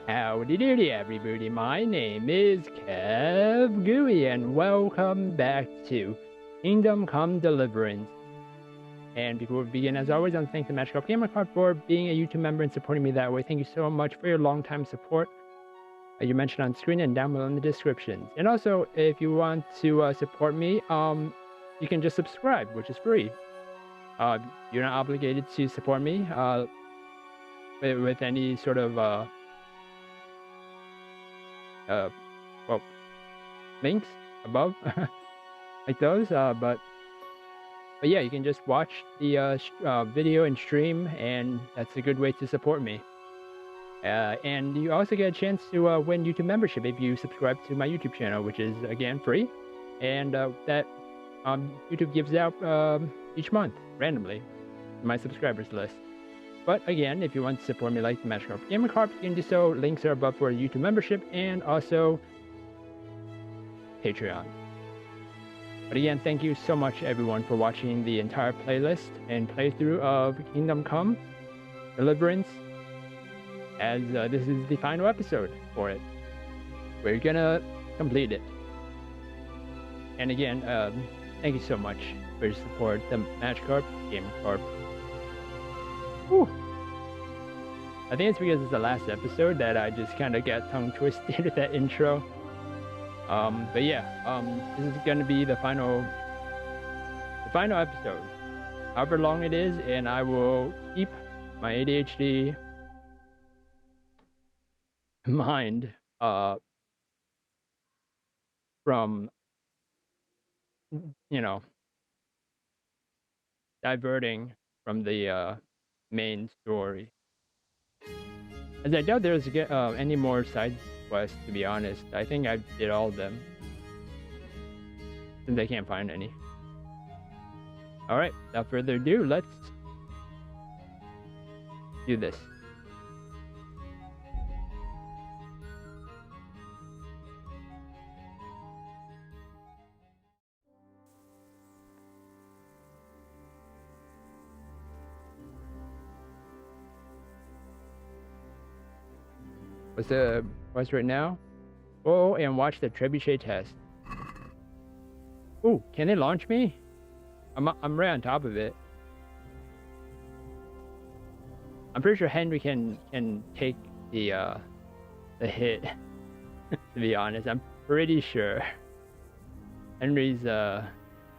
Howdy doody everybody, my name is KevGuuey and welcome back to Kingdom Come Deliverance. And before we begin, as always, I want to thank the Magikarp Gamer Card for being a YouTube member and supporting me that way. Thank you so much for your long-time support. You mentioned on screen and down below in the descriptions. And also, if you want to support me, you can just subscribe, which is free. You're not obligated to support me with any sort of well, links above like those, but yeah, you can just watch the video and stream, and that's a good way to support me. And you also get a chance to win YouTube membership if you subscribe to my YouTube channel, which is again free, and that YouTube gives out each month randomly to my subscribers list. But again, if you want to support me like the Magikarp Gamer Card, you can do so. Links are above for YouTube membership and also Patreon. But again, thank you so much everyone for watching the entire playlist and playthrough of Kingdom Come Deliverance, as this is the final episode for it. We're gonna complete it. And again, thank you so much for your support, the Magikarp Gamer Card. Whew. I think it's because it's the last episode that I just kind of got tongue twisted with that intro. But yeah, this is gonna be the final episode, however long it is, and I will keep my ADHD mind from, you know, diverting from the main story. As I doubt there's any more side quests, to be honest. I think I did all of them, since I can't find any. Alright, without further ado, let's do this. What's the quest right now? Go and watch the trebuchet test. Ooh, can they launch me? I'm right on top of it. I'm pretty sure Henry can take the hit. To be honest, I'm pretty sure. Henry's he's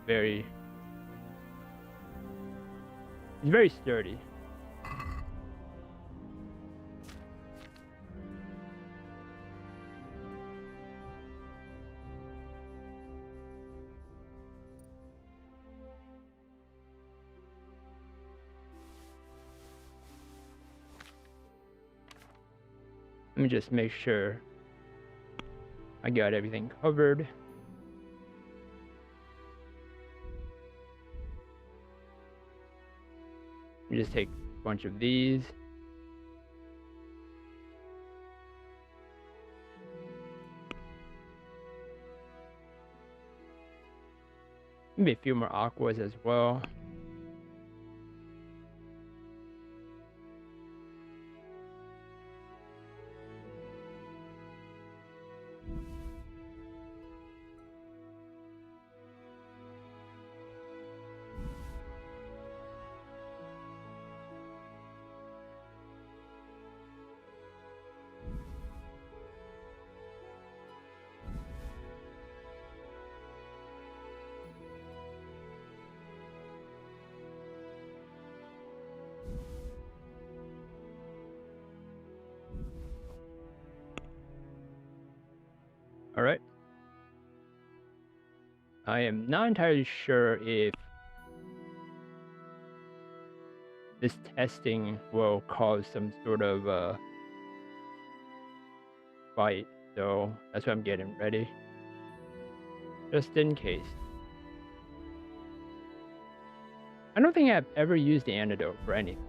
very sturdy. Let me just make sure I got everything covered. Let me just take a bunch of these. Maybe a few more aquas as well. All right. I am not entirely sure if this testing will cause some sort of fight, so that's why I'm getting ready, just in case. I don't think I've ever used the antidote for anything.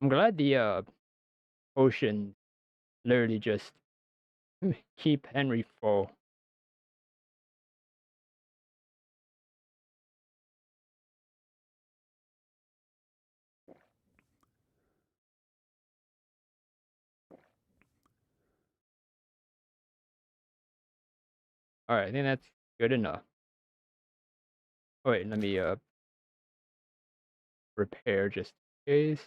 I'm glad the potion literally just keep Henry full. All right, I think that's good enough. Oh, wait, let me repair just in case.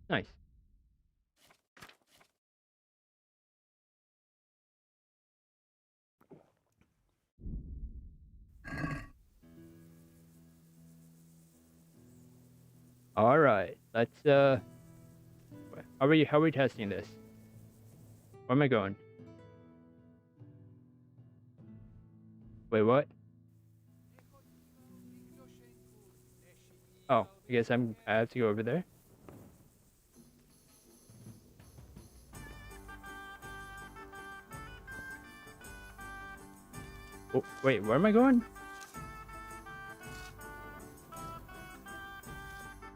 Nice. All right, let's how are we testing this? Where am I going? Wait, what? Oh, I guess I have to go over there. Oh, wait, where am I going?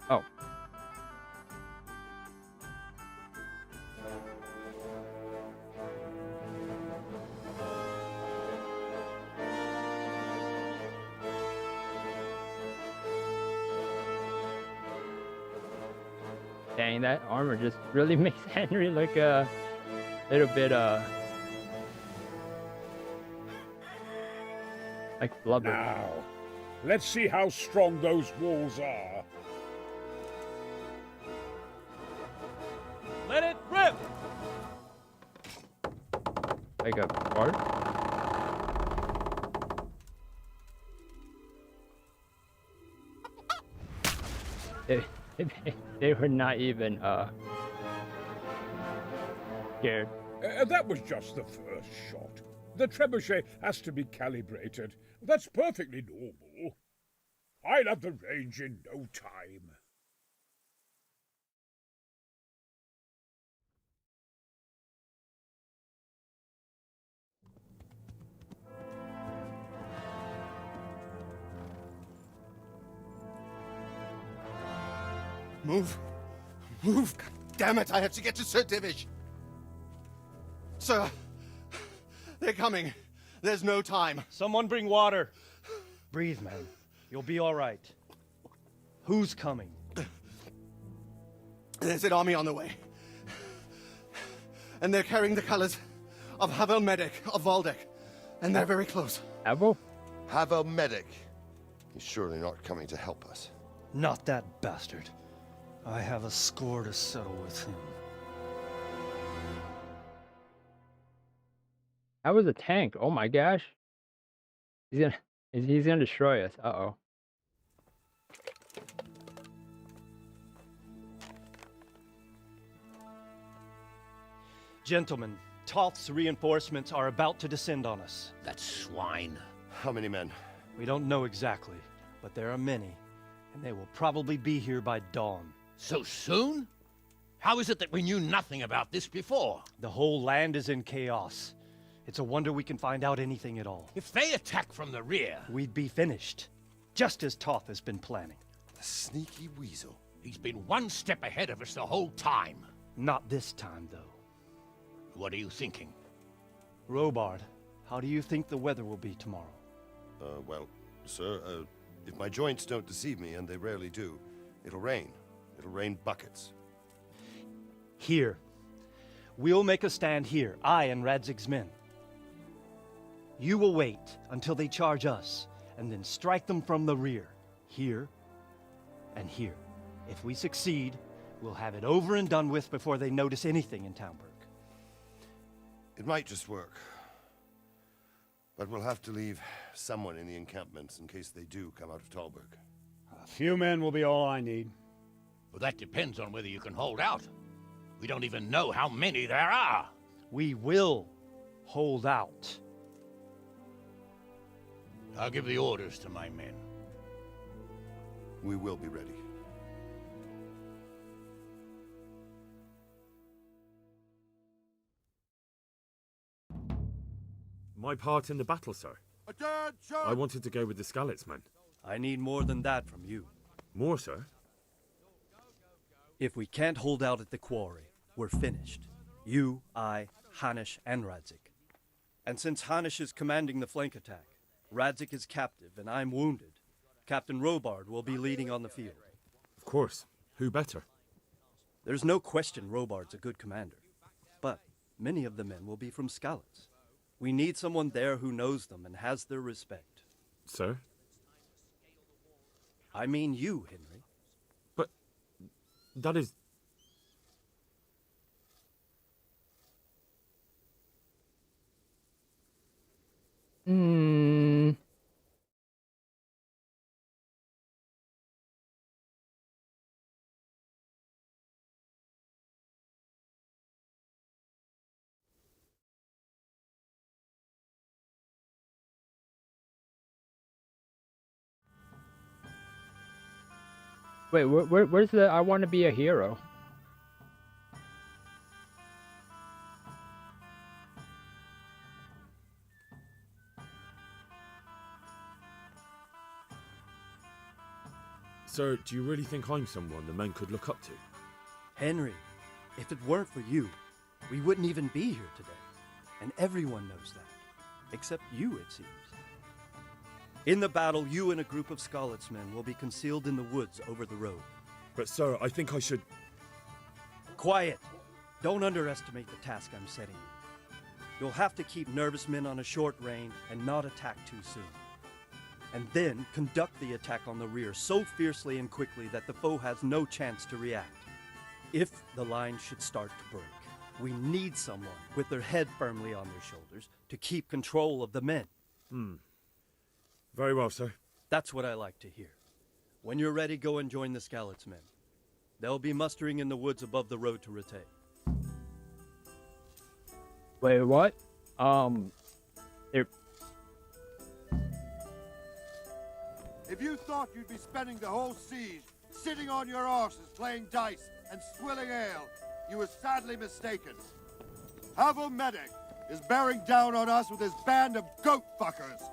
Oh. Dang, that armor just really makes Henry look a little bit like blubber. Now, let's see how strong those walls are. Let it rip! Like a fart? They were not even scared. That was just the first shot. The trebuchet has to be calibrated. That's perfectly normal. I'll have the range in no time. Move! Move! God damn it, I have to get to Sir Divish! Sir! They're coming. There's no time. Someone bring water. Breathe, man. You'll be all right. Who's coming? There's an army on the way. And they're carrying the colors of Havel Medic of Valdek. And they're very close. Havel? Havel Medic. He's surely not coming to help us. Not that bastard. I have a score to settle with him. That was a tank. Oh my gosh. He's gonna destroy us. Uh-oh. Gentlemen, Toth's reinforcements are about to descend on us. That swine. How many men? We don't know exactly, but there are many, and they will probably be here by dawn. So soon? How is it that we knew nothing about this before? The whole land is in chaos. It's a wonder we can find out anything at all. If they attack from the rear... We'd be finished, just as Toth has been planning. The sneaky weasel. He's been one step ahead of us the whole time. Not this time, though. What are you thinking? Robard, how do you think the weather will be tomorrow? Well, sir, if my joints don't deceive me, and they rarely do, it'll rain. It'll rain buckets. Here. We'll make a stand here, I and Radzig's men. You will wait until they charge us, and then strike them from the rear. Here, and here. If we succeed, we'll have it over and done with before they notice anything in Townburg. It might just work. But we'll have to leave someone in the encampments in case they do come out of Talberg. A few men will be all I need. Well, that depends on whether you can hold out. We don't even know how many there are. We will hold out. I'll give the orders to my men. We will be ready. My part in the battle, sir. Attention! I wanted to go with the Skalitz men. I need more than that from you. More, sir? If we can't hold out at the quarry, we're finished. You, I, Hanish, and Radzik. And since Hanish is commanding the flank attack, Radzik is captive and I'm wounded, Captain Robard will be leading on the field. Of course. Who better? There's no question Robard's a good commander, but many of the men will be from Skalitz. We need someone there who knows them and has their respect. Sir? I mean you, Henry. But that is... Wait, where's the I want to be a hero? Sir, do you really think I'm someone the men could look up to? Henry, if it weren't for you, we wouldn't even be here today. And everyone knows that. Except you, it seems. In the battle, you and a group of Skalitz men will be concealed in the woods over the road. But sir, I think I should... Quiet! Don't underestimate the task I'm setting you. You'll have to keep nervous men on a short range and not attack too soon. And then conduct the attack on the rear so fiercely and quickly that the foe has no chance to react. If the line should start to break, we need someone with their head firmly on their shoulders to keep control of the men. Very well, sir. That's what I like to hear. When you're ready, go and join the Skalitz men. They'll be mustering in the woods above the road to Rete. Wait, what? They're... If you thought you'd be spending the whole siege sitting on your arses playing dice and swilling ale, you were sadly mistaken. Havel Medic is bearing down on us with his band of goat fuckers.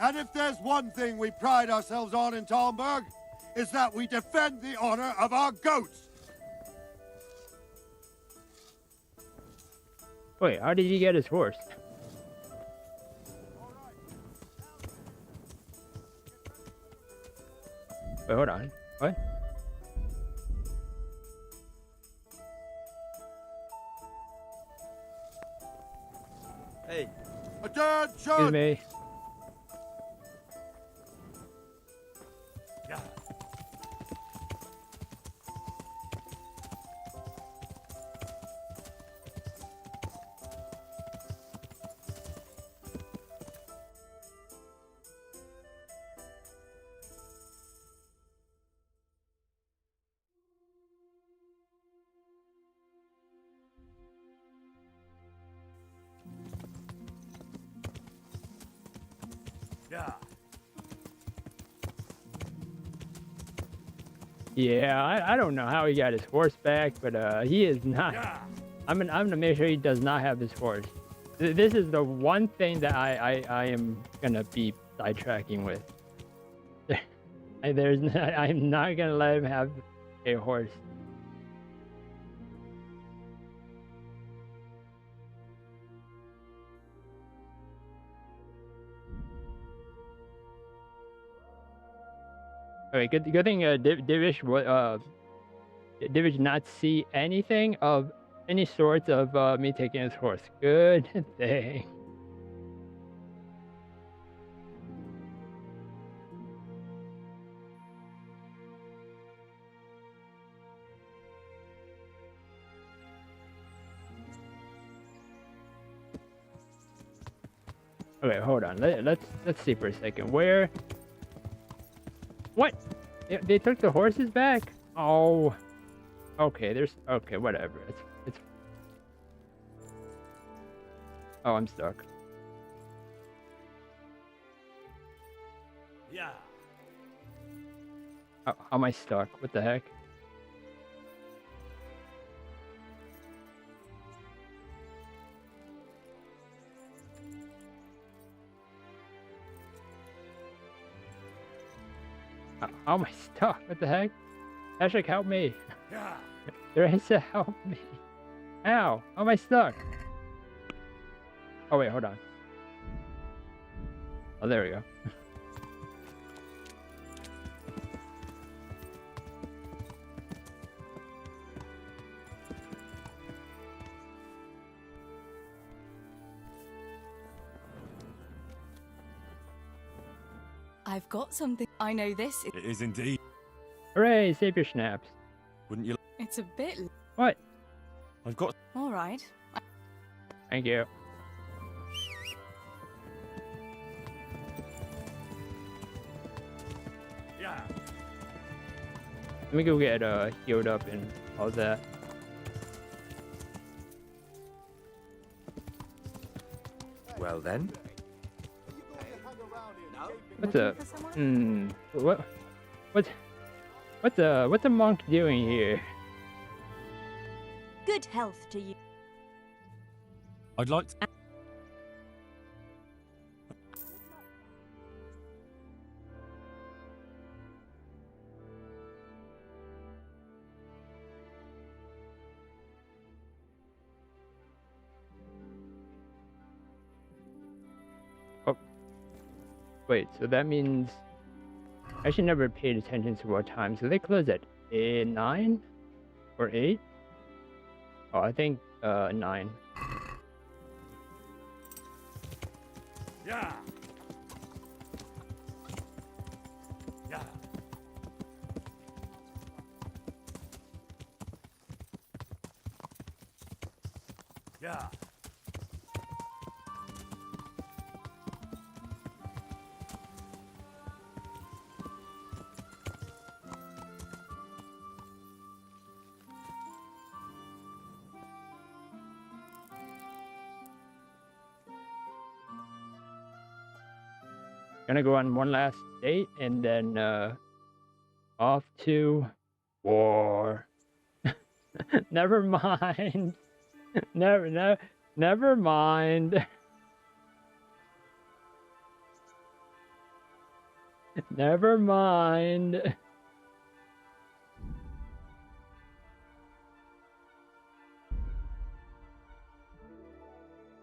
And if there's one thing we pride ourselves on in Talmberg, is that we defend the honor of our goats. Wait, how did he get his horse? Wait, hold on. What? Hey, Attention! Excuse me. Yeah, I don't know how he got his horse back, but he is not. I'm gonna make sure he does not have his horse. This is the one thing that I am gonna be sidetracking with. I'm not gonna let him have a horse. Okay, good thing Divish not see anything of any sorts of me taking his horse. Good thing. Okay, hold on. Let's see for a second. Where? What? They took the horses back? Oh. Okay, okay, whatever. It's Oh, I'm stuck. yeah. How am I stuck? What the heck? How am I stuck? What the heck? Hashtag help me. Yeah. Teresa, help me. Ow! How am I stuck? Oh wait, hold on. Oh, there we go. I've got something. I know this. It is indeed. Hooray! Save your schnapps. Wouldn't you? It's a bit. What? I've got. All right. Thank you. Yeah. Let me go get healed up and all that. Well then. What's a what's a monk doing here? Good health to you. I'd like to. Wait, so that means I should never paid attention to what time. So they close at 9 or 8? Oh, I think 9. Yeah. Yeah. Yeah. Gonna go on one last date and then off to war. Never mind. Never mind. Never mind.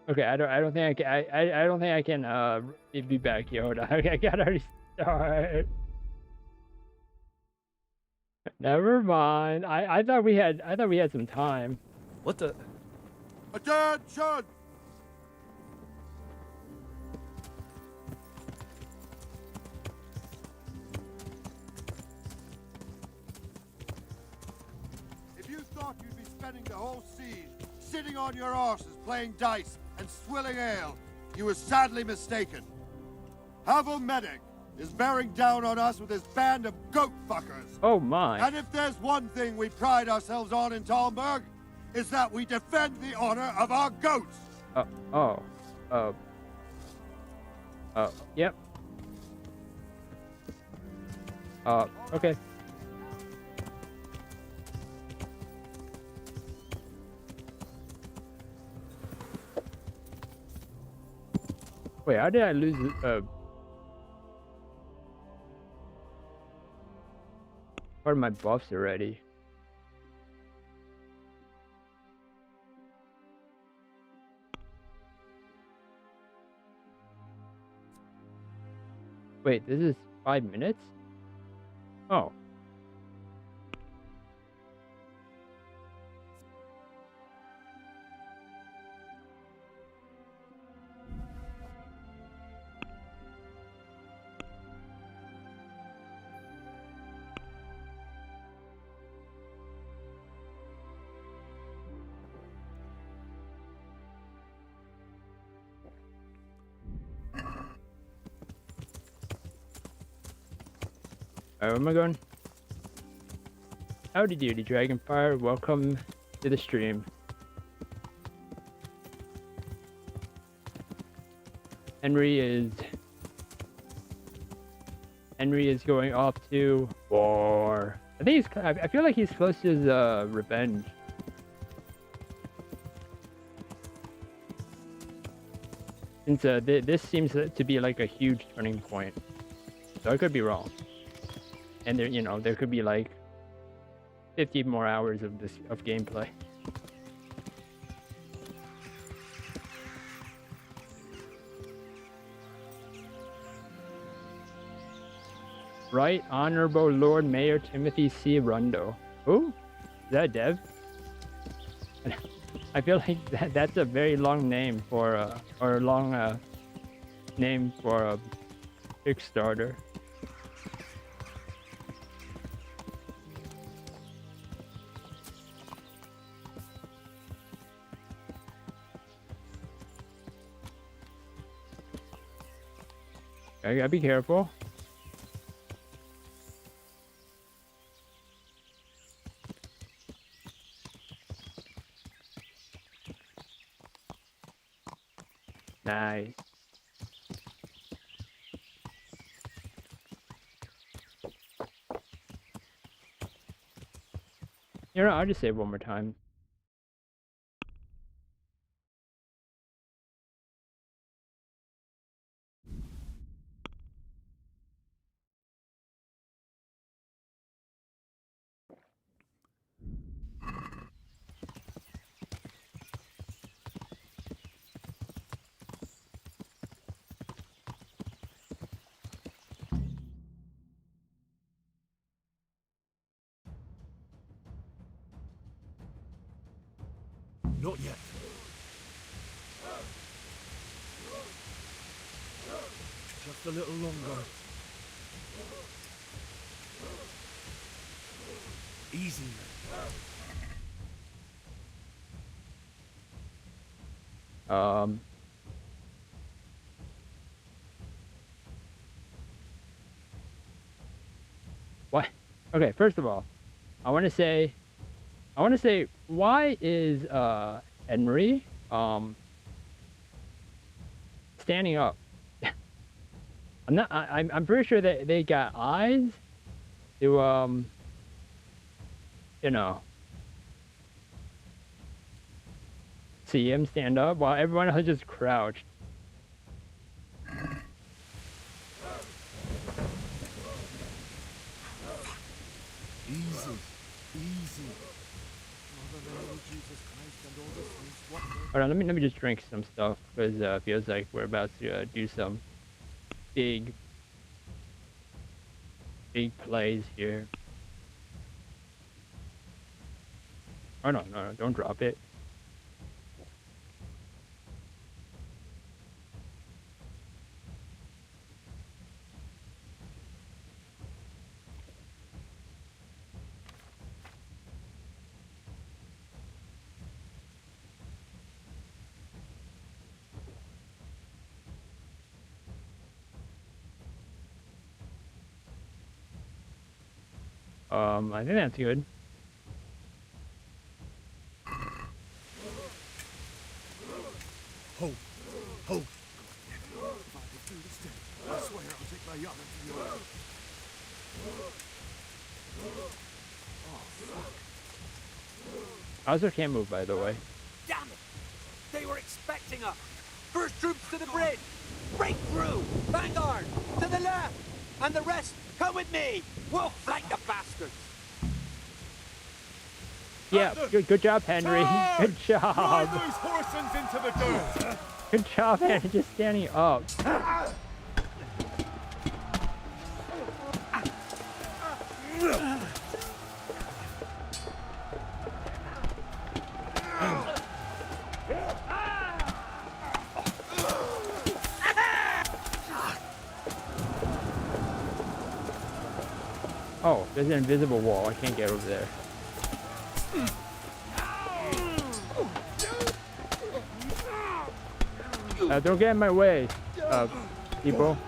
Okay, I don't think I don't think I can be back here. Hold on. I gotta restart. Never mind. I thought we had some time. What the? Attention! If you thought you'd be spending the whole siege sitting on your arses playing dice and swilling ale, you were sadly mistaken. Havel Medic is bearing down on us with his band of goat fuckers. Oh my. And if there's one thing we pride ourselves on in Talmberg, is that we defend the honor of our goats. Yep. Okay. Wait, how did I lose part of my buffs already? Wait, this is 5 minutes? Oh. Where am I going? Howdy doody, Dragonfire. Welcome to the stream. Henry is going off to war. I think I feel like he's close to his Revenge. Since this seems to be like a huge turning point. So I could be wrong. and there, you know, there could be like 50 more hours of this gameplay. Right Honorable Lord Mayor Timothy C. Rundo. Who? Is that Dev? I feel like that's a very long name for or a long name for a Kickstarter. I gotta be careful. Nice. You know, I'll just save one more time. Not yet. Just a little longer. Easy. What? Okay, first of all, I want to say, why is Henry standing up? I'm pretty sure that they got eyes to you know, see him stand up while everyone else just crouched. Easy. Hold on, let me just drink some stuff because it feels like we're about to do some big plays here. Oh no, don't drop it. I think that's good. Hold. I swear I'll take my yacht into yours. I also can't move, by the way. Damn it! They were expecting us! First troops to the bridge! Break through! Vanguard! To the left! And the rest, come with me! We'll flank the bastards! Yeah, good job, Henry. Good job. Drive those horsens into the dirt! Good job, Henry, just standing up. Oh, there's an invisible wall. I can't get over there. Don't get in my way, people.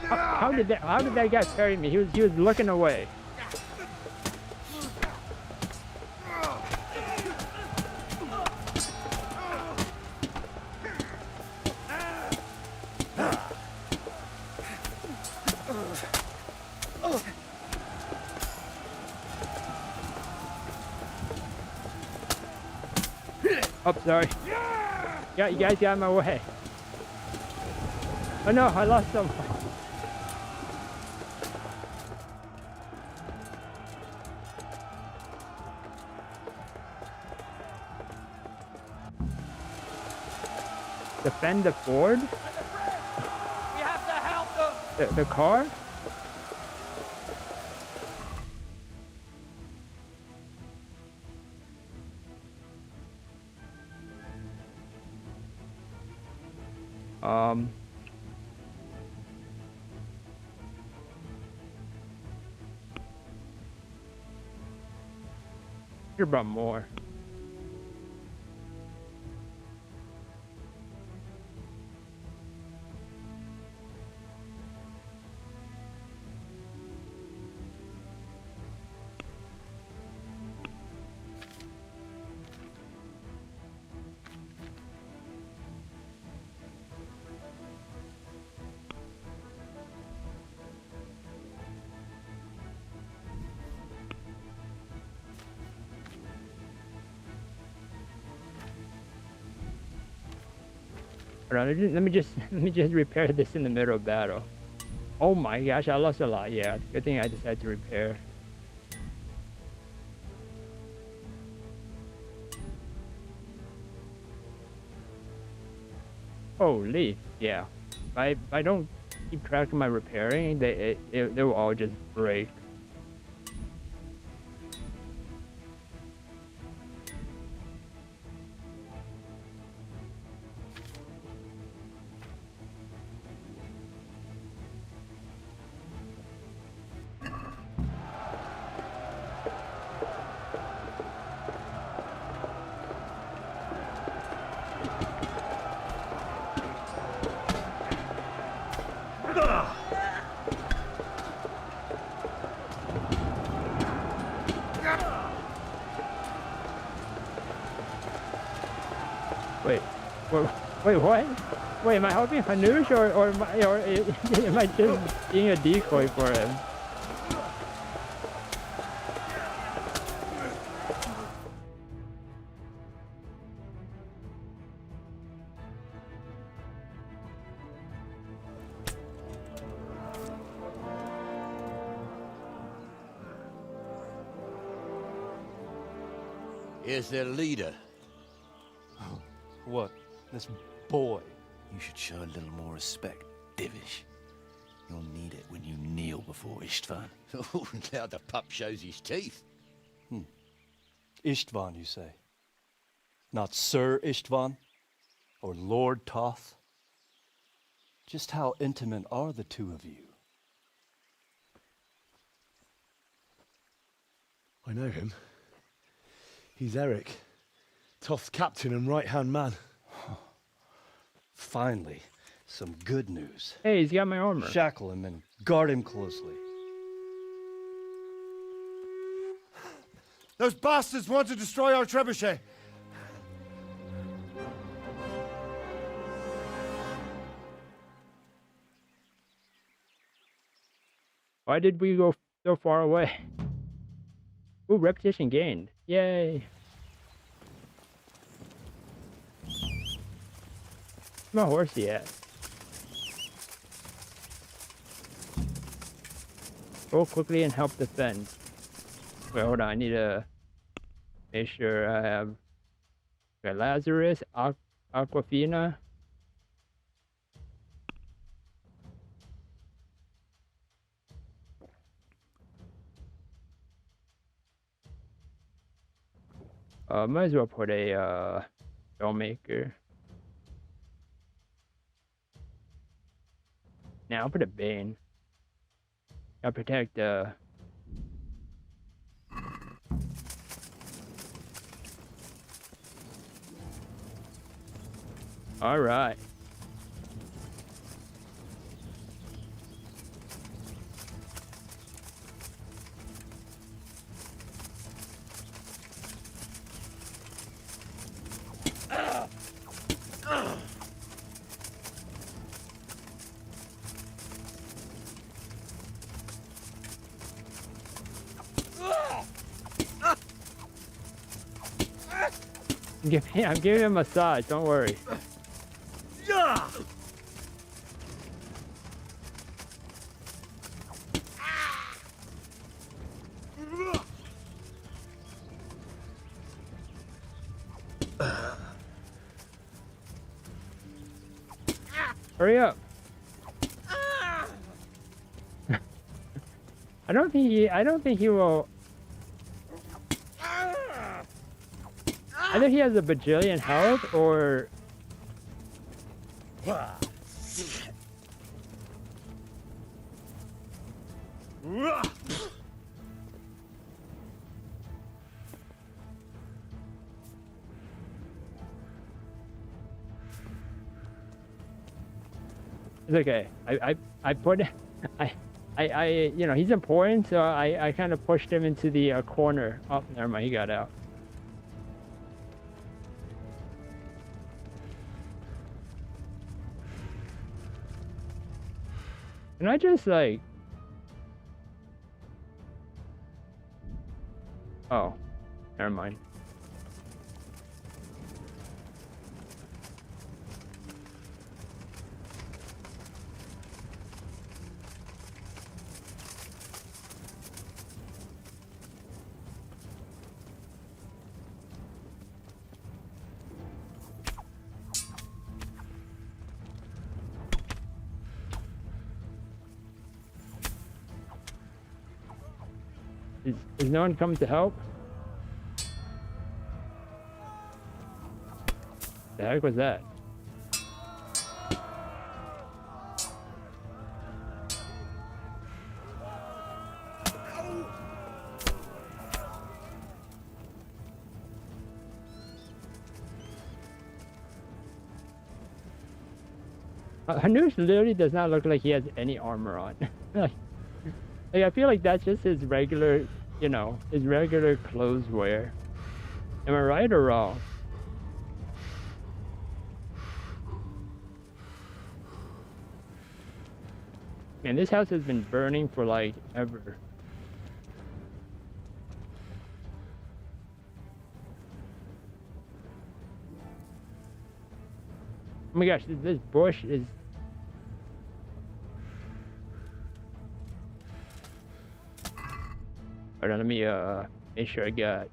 How did that guy parry me? He was looking away. Oh, sorry. Yeah, you guys got in my way. Oh no, I lost someone. Defend the ford? We have to help them! The car? Hear about more. Hold on, let me just repair this in the middle of battle. Oh my gosh, I lost a lot. Yeah, good thing I decided to repair. Holy, yeah. If I don't keep track of my repairing, they will all just break. Wait, what? Wait, am I helping Hanush or am I just being a decoy for him? Here's their leader. What? This boy? You should show a little more respect, Divish. You'll need it when you kneel before Istvan. Oh, now the pup shows his teeth. Istvan, you say? Not Sir Istvan? Or Lord Toth? Just how intimate are the two of you? I know him. He's Eric, Toth's captain and right-hand man. Finally, some good news. Hey, he's got my armor. Shackle him and guard him closely. Those bastards want to destroy our trebuchet. Why did we go so far away? Ooh, repetition gained. Yay. Where's my horsey at? Go quickly and help defend. Wait, hold on. I need to make sure I have Lazarus, Aquafina. Might as well put a filmmaker. Now I'll put a Bane. I'll protect Alright. I'm giving him a massage. Don't worry. Hurry up. I don't think he will. Either he has a bajillion health or it's okay. I put you know, he's important, so I kind of pushed him into the corner. Oh, never mind, he got out. Can I just like... Oh, never mind. Is no one coming to help? The heck was that? Hanush literally does not look like he has any armor on. Like, I feel like that's just his regular, you know, his regular clothes wear. Am I right or wrong? Man, this house has been burning for like ever. Oh my gosh, this bush is... Hold on, let me make sure I got...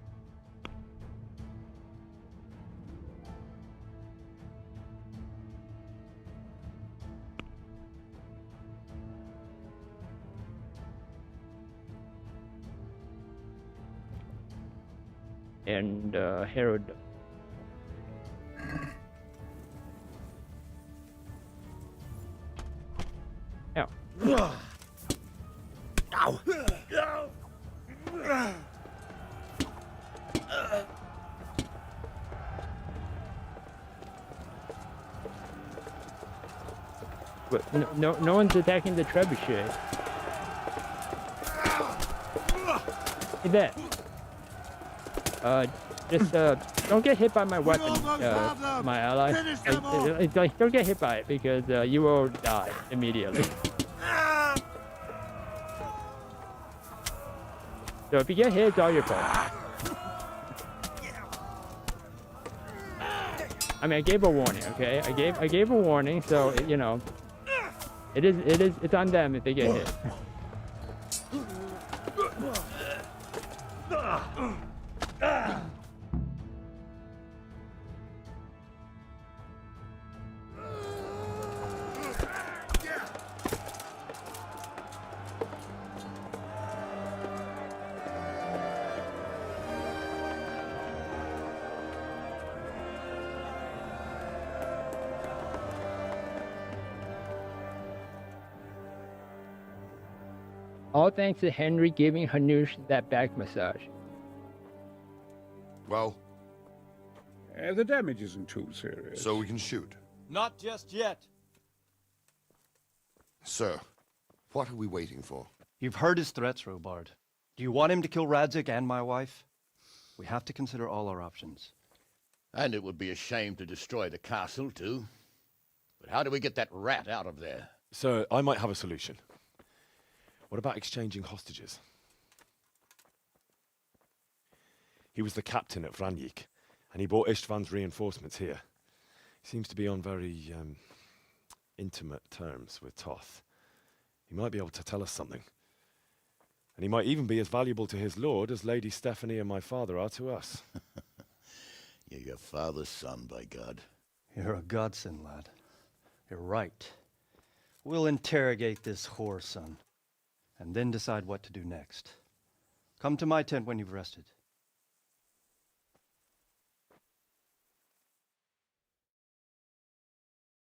And Herod. Ow. Ow. But no one's attacking the trebuchet. Hey there. Just don't get hit by my weapon, my ally. Like, don't get hit by it because you will die immediately. So if you get hit, it's all your fault. I mean, I gave a warning, okay? I gave a warning, so you know, it's on them if they get hit. All thanks to Henry giving Hanush that back massage. Well? The damage isn't too serious. So we can shoot. Not just yet. Sir, what are we waiting for? You've heard his threats, Robard. Do you want him to kill Radzig and my wife? We have to consider all our options. And it would be a shame to destroy the castle, too. But how do we get that rat out of there? Sir, I might have a solution. What about exchanging hostages? He was the captain at Vranyik, and he brought Istvan's reinforcements here. He seems to be on very intimate terms with Toth. He might be able to tell us something. And he might even be as valuable to his lord as Lady Stephanie and my father are to us. You're your father's son, by God. You're a godsend, lad. You're right. We'll interrogate this whore, son, and then decide what to do next. Come to my tent when you've rested.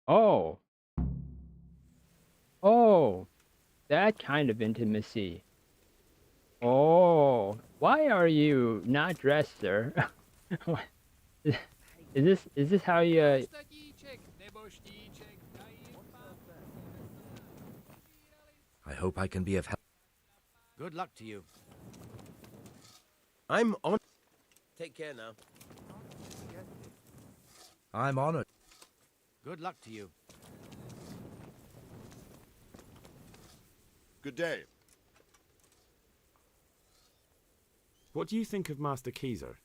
Oh. Oh. That kind of intimacy. Oh. Why are you not dressed, sir? Is this how you... I hope I can be of help. Good luck to you. I'm on. Take care now. I'm honored. Good luck to you. Good day. What do you think of Master Keyser?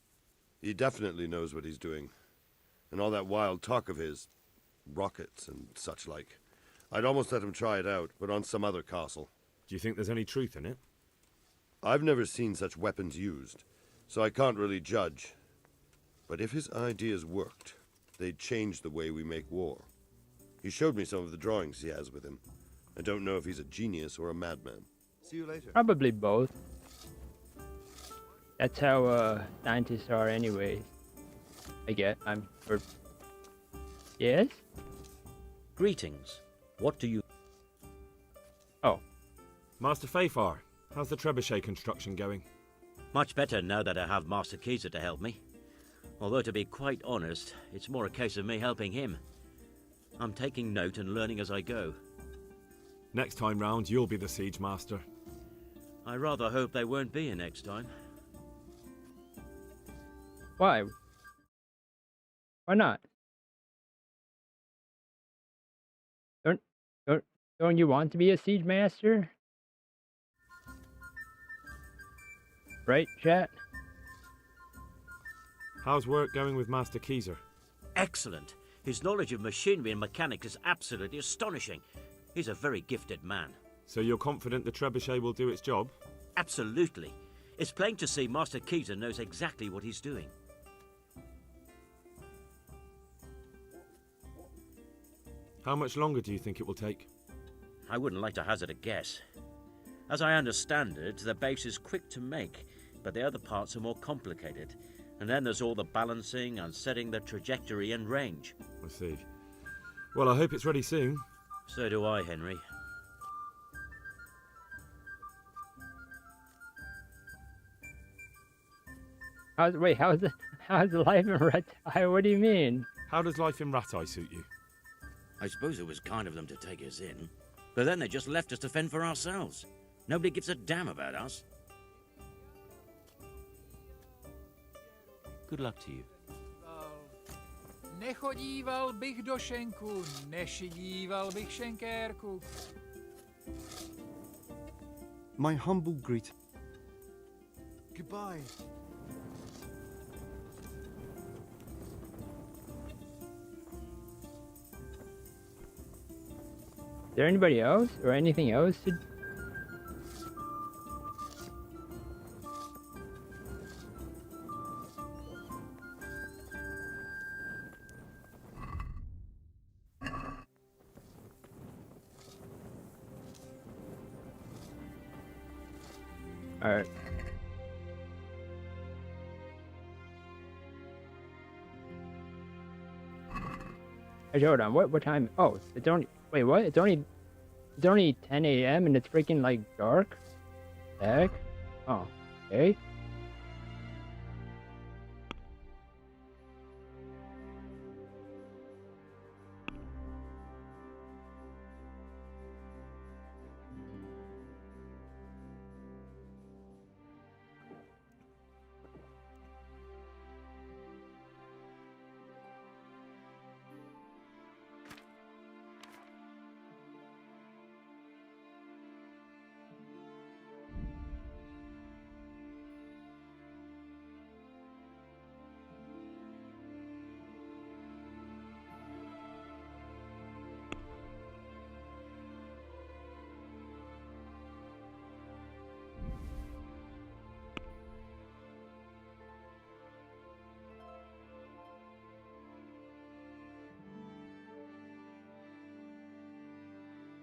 He definitely knows what he's doing. And all that wild talk of his, rockets and such like. I'd almost let him try it out, but on some other castle. Do you think there's any truth in it? I've never seen such weapons used, so I can't really judge. But if his ideas worked, they'd change the way we make war. He showed me some of the drawings he has with him. I don't know if he's a genius or a madman. See you later. Probably both. That's how scientists are anyways. Yes? Greetings. What do you... Oh. Master Fafar, how's the trebuchet construction going? Much better now that I have Master Keyser to help me. Although, to be quite honest, it's more a case of me helping him. I'm taking note and learning as I go. Next time round, you'll be the siege master. I rather hope there won't be a next time. Why? Why not? Don't you want to be a siege master? Right, chat? How's work going with Master Keyser? Excellent. His knowledge of machinery and mechanics is absolutely astonishing. He's a very gifted man. So you're confident the trebuchet will do its job? Absolutely. It's plain to see Master Keyser knows exactly what he's doing. How much longer do you think it will take? I wouldn't like to hazard a guess. As I understand it, the base is quick to make, but the other parts are more complicated. And then there's all the balancing and setting the trajectory and range. I see. Well, I hope it's ready soon. So do I, Henry. How's the life in Red Eye? What do you mean? How does life in Rat Eye suit you? I suppose it was kind of them to take us in. But then they just left us to fend for ourselves. Nobody gives a damn about us. Good luck to you. Nechodíval bych do šenku, nešidíval bych šenkérku. My humble greet. Goodbye. Is there anybody else or anything else to... Alright. Hey, hold on, what time? Oh, it's only... Wait, what? It's only 10 a.m. and it's freaking like dark? The heck? Oh, okay.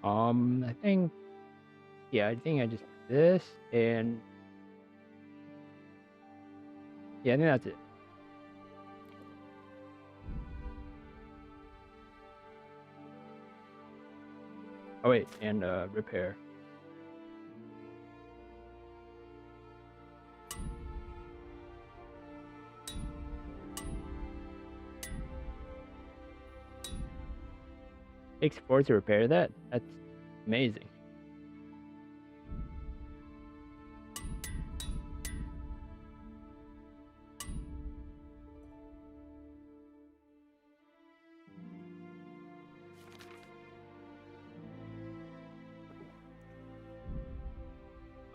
I think, yeah, I think I just did this, and yeah, I think that's it. Oh wait, and repair. Takes 4 to repair that? That's amazing.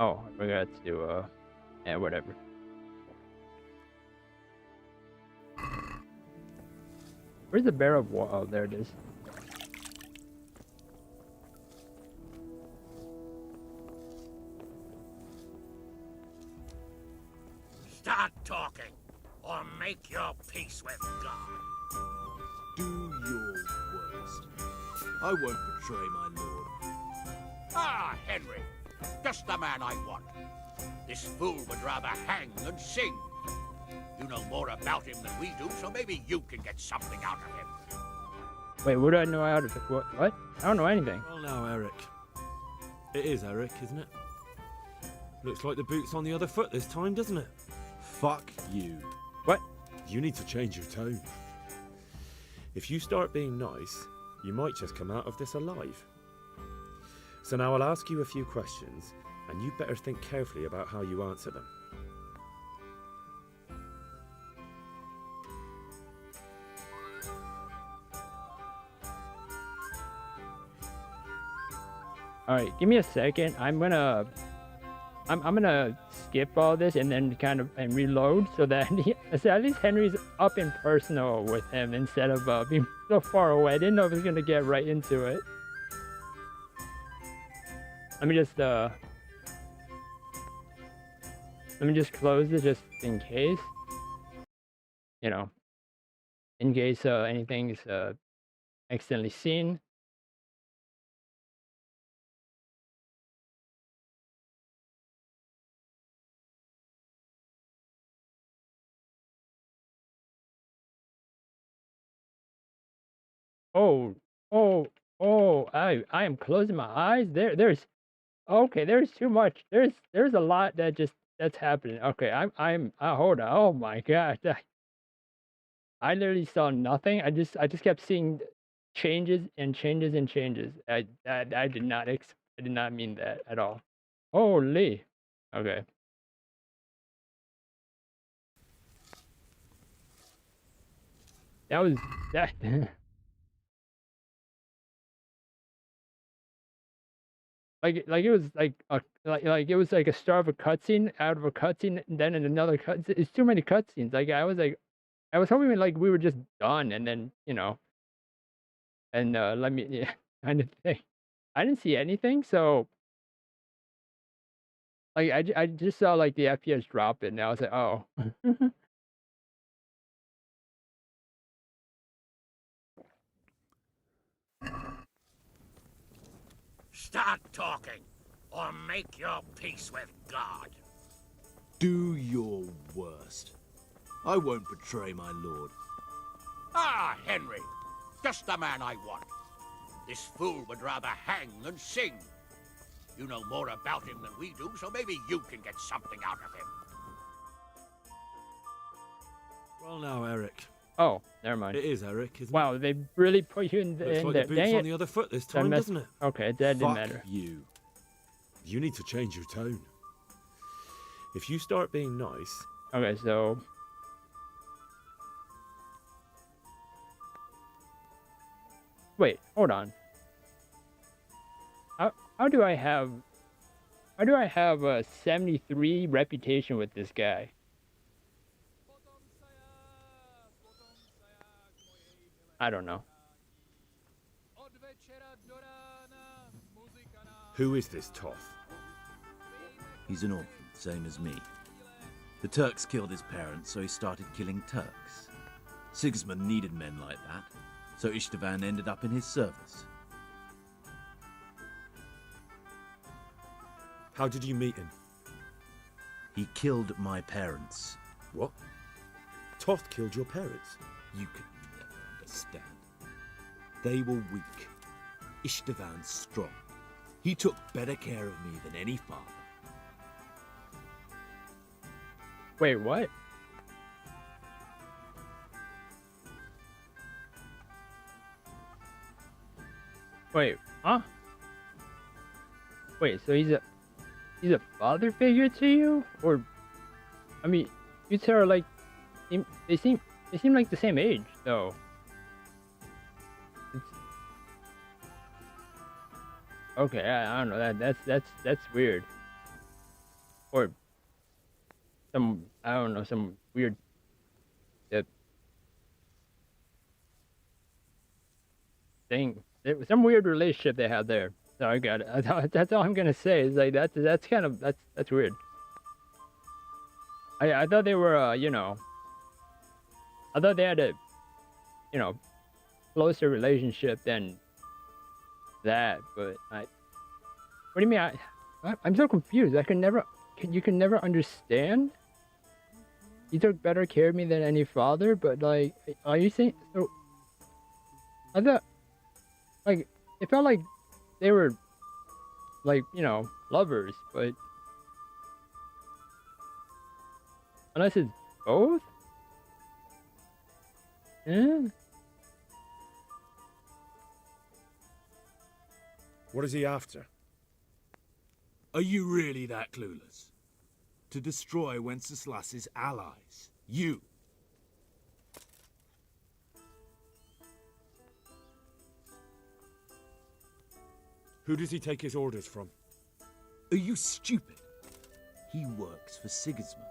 Oh, I forgot to, yeah, whatever. Where's the barrel of water? Oh, there it is. Start talking, or make your peace with God. Do your worst. I won't betray my lord. Ah, Henry, just the man I want. This fool would rather hang than sing. You know more about him than we do, so maybe you can get something out of him. Wait, what do I know out of it? What? I don't know anything. Well now, Eric. It is Eric, isn't it? Looks like the boot's on the other foot this time, doesn't it? Fuck you. What? You need to change your tone. If you start being nice, you might just come out of this alive. So now I'll ask you a few questions, and you better think carefully about how you answer them. Alright, give me a second. I'm gonna skip all this and then kind of reload so that so at least Henry's up and personal with him instead of being so far away. I didn't know if he was gonna get right into it. Let me just close it just in case. You know, in case anything's accidentally seen. Oh, I am closing my eyes. There's okay, there's too much. There's a lot that's happening. Okay, I'm hold on. Oh my god. I literally saw nothing. I just kept seeing changes and changes and changes. I did not I did not mean that at all. Holy. Okay. That was that like it was like it was like a start of a cutscene out of a cutscene and then in another cut. It's too many cutscenes. I was hoping like we were just done and then and let me kind of thing. I didn't see anything, so like I just saw like the FPS drop it, and I was like, oh. Start talking, or make your peace with God. Do your worst. I won't betray my lord. Ah, Henry, just the man I want. This fool would rather hang than sing. You know more about him than we do, so maybe you can get something out of him. Well now, Eric. Oh, never mind. It is Eric, isn't wow, they really put you in the Looks in like there. the boot's on the other foot this time, doesn't it? Okay, that didn't matter. Fuck you. You need to change your tone. If you start being nice... Okay, so... Wait, hold on. How do I have a 73 reputation with this guy? I don't know. Who is this Toth? He's an orphan, same as me. The Turks killed his parents, so he started killing Turks. Sigismund needed men like that, so Istvan ended up in his service. How did you meet him? He killed my parents. What? Toth killed your parents? You can never understand. They were weak. Istvan strong. He took better care of me than any father. Wait, what? Wait, huh? Wait, so he's a father figure to you? Or, I mean, you two are like, they seem like the same age, though. Okay, I don't know, that's weird. Or some, I don't know, some weird thing. It was some weird relationship they had there. So I got it. That's all I'm gonna say. Is like that's kind of that's weird. I thought they were you know, I thought they had a, you know, closer relationship than that. But what do you mean? I'm so confused. You can never understand. You took better care of me than any father, but like, are you saying so? I thought, like, it felt like they were, like, you know, lovers, but unless it's both? Yeah. What is he after? Are you really that clueless? To destroy Wenceslas's allies. You. Who does he take his orders from? Are you stupid? He works for Sigismund.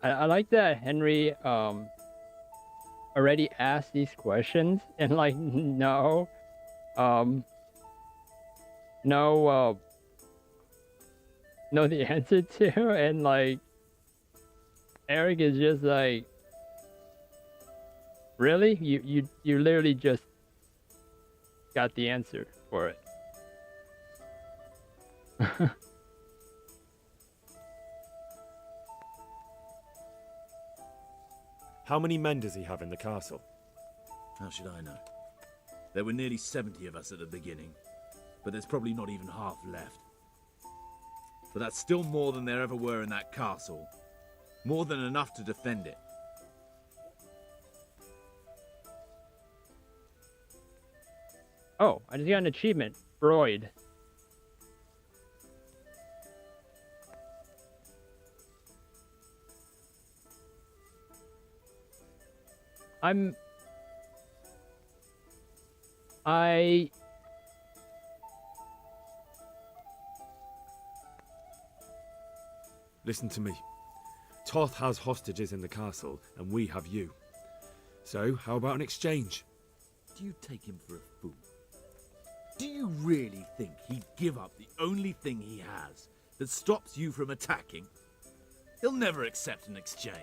I like that Henry already asked these questions and like know the answer to, and like Eric is just like, really? You literally just got the answer for it. How many men does he have in the castle? How should I know? There were nearly 70 of us at the beginning, but there's probably not even half left. But that's still more than there ever were in that castle. More than enough to defend it. Oh, I just got an achievement. Freud. Listen to me. Toth has hostages in the castle, and we have you. So, how about an exchange? Do you take him for a fool? Do you really think he'd give up the only thing he has that stops you from attacking? He'll never accept an exchange.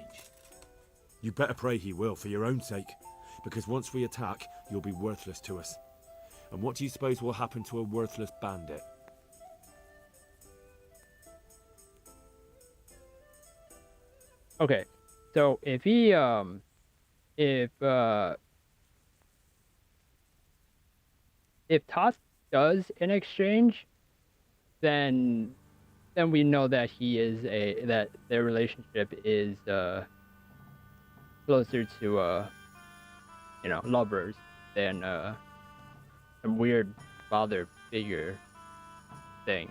You better pray he will, for your own sake. Because once we attack, you'll be worthless to us. And what do you suppose will happen to a worthless bandit? Okay, so if he if Toth does an exchange, then we know that he is that their relationship is closer to you know, lovers than some weird father figure thing.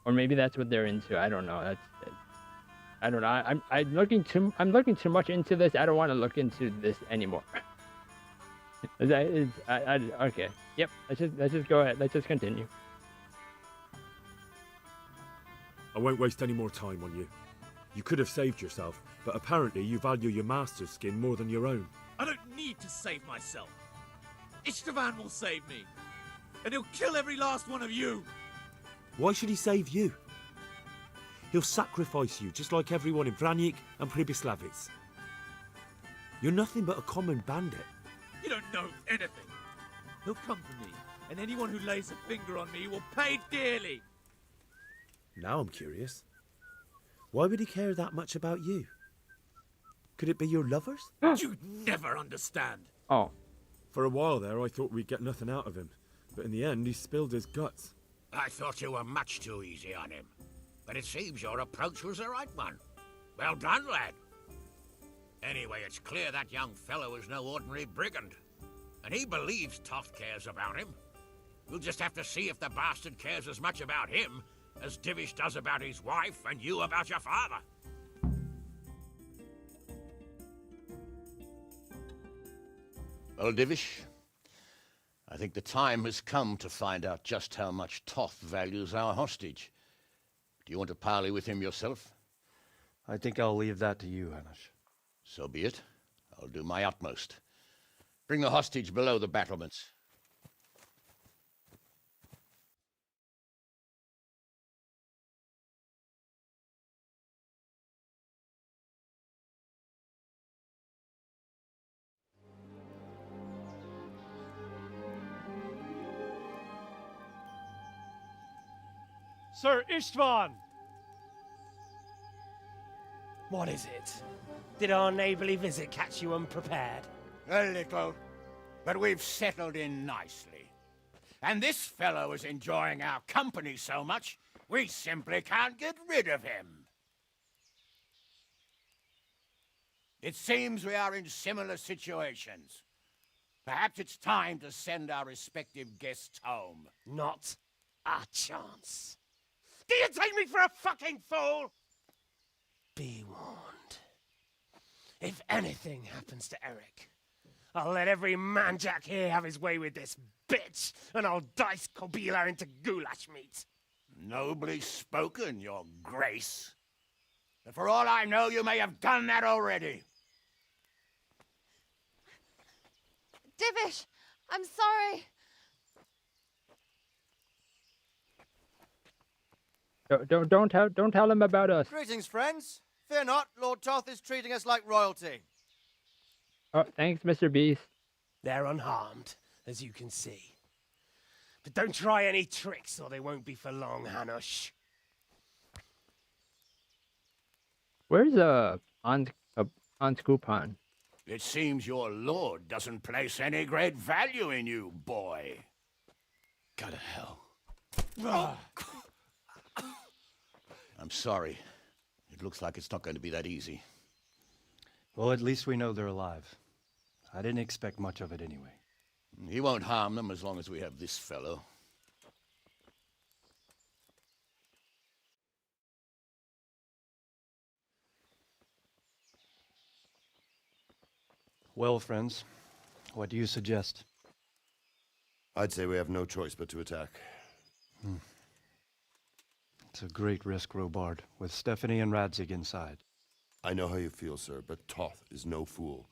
Or maybe that's what they're into. I don't know. I don't know. I'm looking too much into this. I don't want to look into this anymore. Okay. Yep. Let's just go ahead. Let's just continue. I won't waste any more time on you. You could have saved yourself, but apparently you value your master's skin more than your own. I don't need to save myself. Istvan will save me. And he'll kill every last one of you. Why should he save you? He'll sacrifice you, just like everyone in Vranic and Pribyslavitz. You're nothing but a common bandit. You don't know anything. He'll come for me, and anyone who lays a finger on me will pay dearly. Now I'm curious. Why would he care that much about you? Could it be your lovers? You'd never understand. Oh. For a while there, I thought we'd get nothing out of him. But in the end, he spilled his guts. I thought you were much too easy on him. But it seems your approach was the right one. Well done, lad. Anyway, it's clear that young fellow is no ordinary brigand. And he believes Toth cares about him. We'll just have to see if the bastard cares as much about him as Divish does about his wife and you about your father. Well, Divish, I think the time has come to find out just how much Toth values our hostage. Do you want to parley with him yourself? I think I'll leave that to you, Hanush. So be it. I'll do my utmost. Bring the hostage below the battlements. Sir Istvan! What is it? Did our neighbourly visit catch you unprepared? A little, but we've settled in nicely. And this fellow is enjoying our company so much, we simply can't get rid of him. It seems we are in similar situations. Perhaps it's time to send our respective guests home. Not a chance. Do you take me for a fucking fool? Be warned. If anything happens to Eric, I'll let every manjack here have his way with this bitch, and I'll dice Kobila into goulash meat. Nobly spoken, your grace. But for all I know, you may have done that already. Divish, I'm sorry. Don't tell him about us. Greetings, friends. Fear not, Lord Toth is treating us like royalty. Oh, thanks, Mr. Beast. They're unharmed, as you can see. But don't try any tricks, or they won't be for long, Hanush. Where's Aunt Coupon? It seems your lord doesn't place any great value in you, boy. Go to hell. I'm sorry. It looks like it's not going to be that easy. Well, at least we know they're alive. I didn't expect much of it anyway. He won't harm them as long as we have this fellow. Well, friends, what do you suggest? I'd say we have no choice but to attack. It's a great risk, Robard, with Stephanie and Radzig inside. I know how you feel, sir, but Toth is no fool.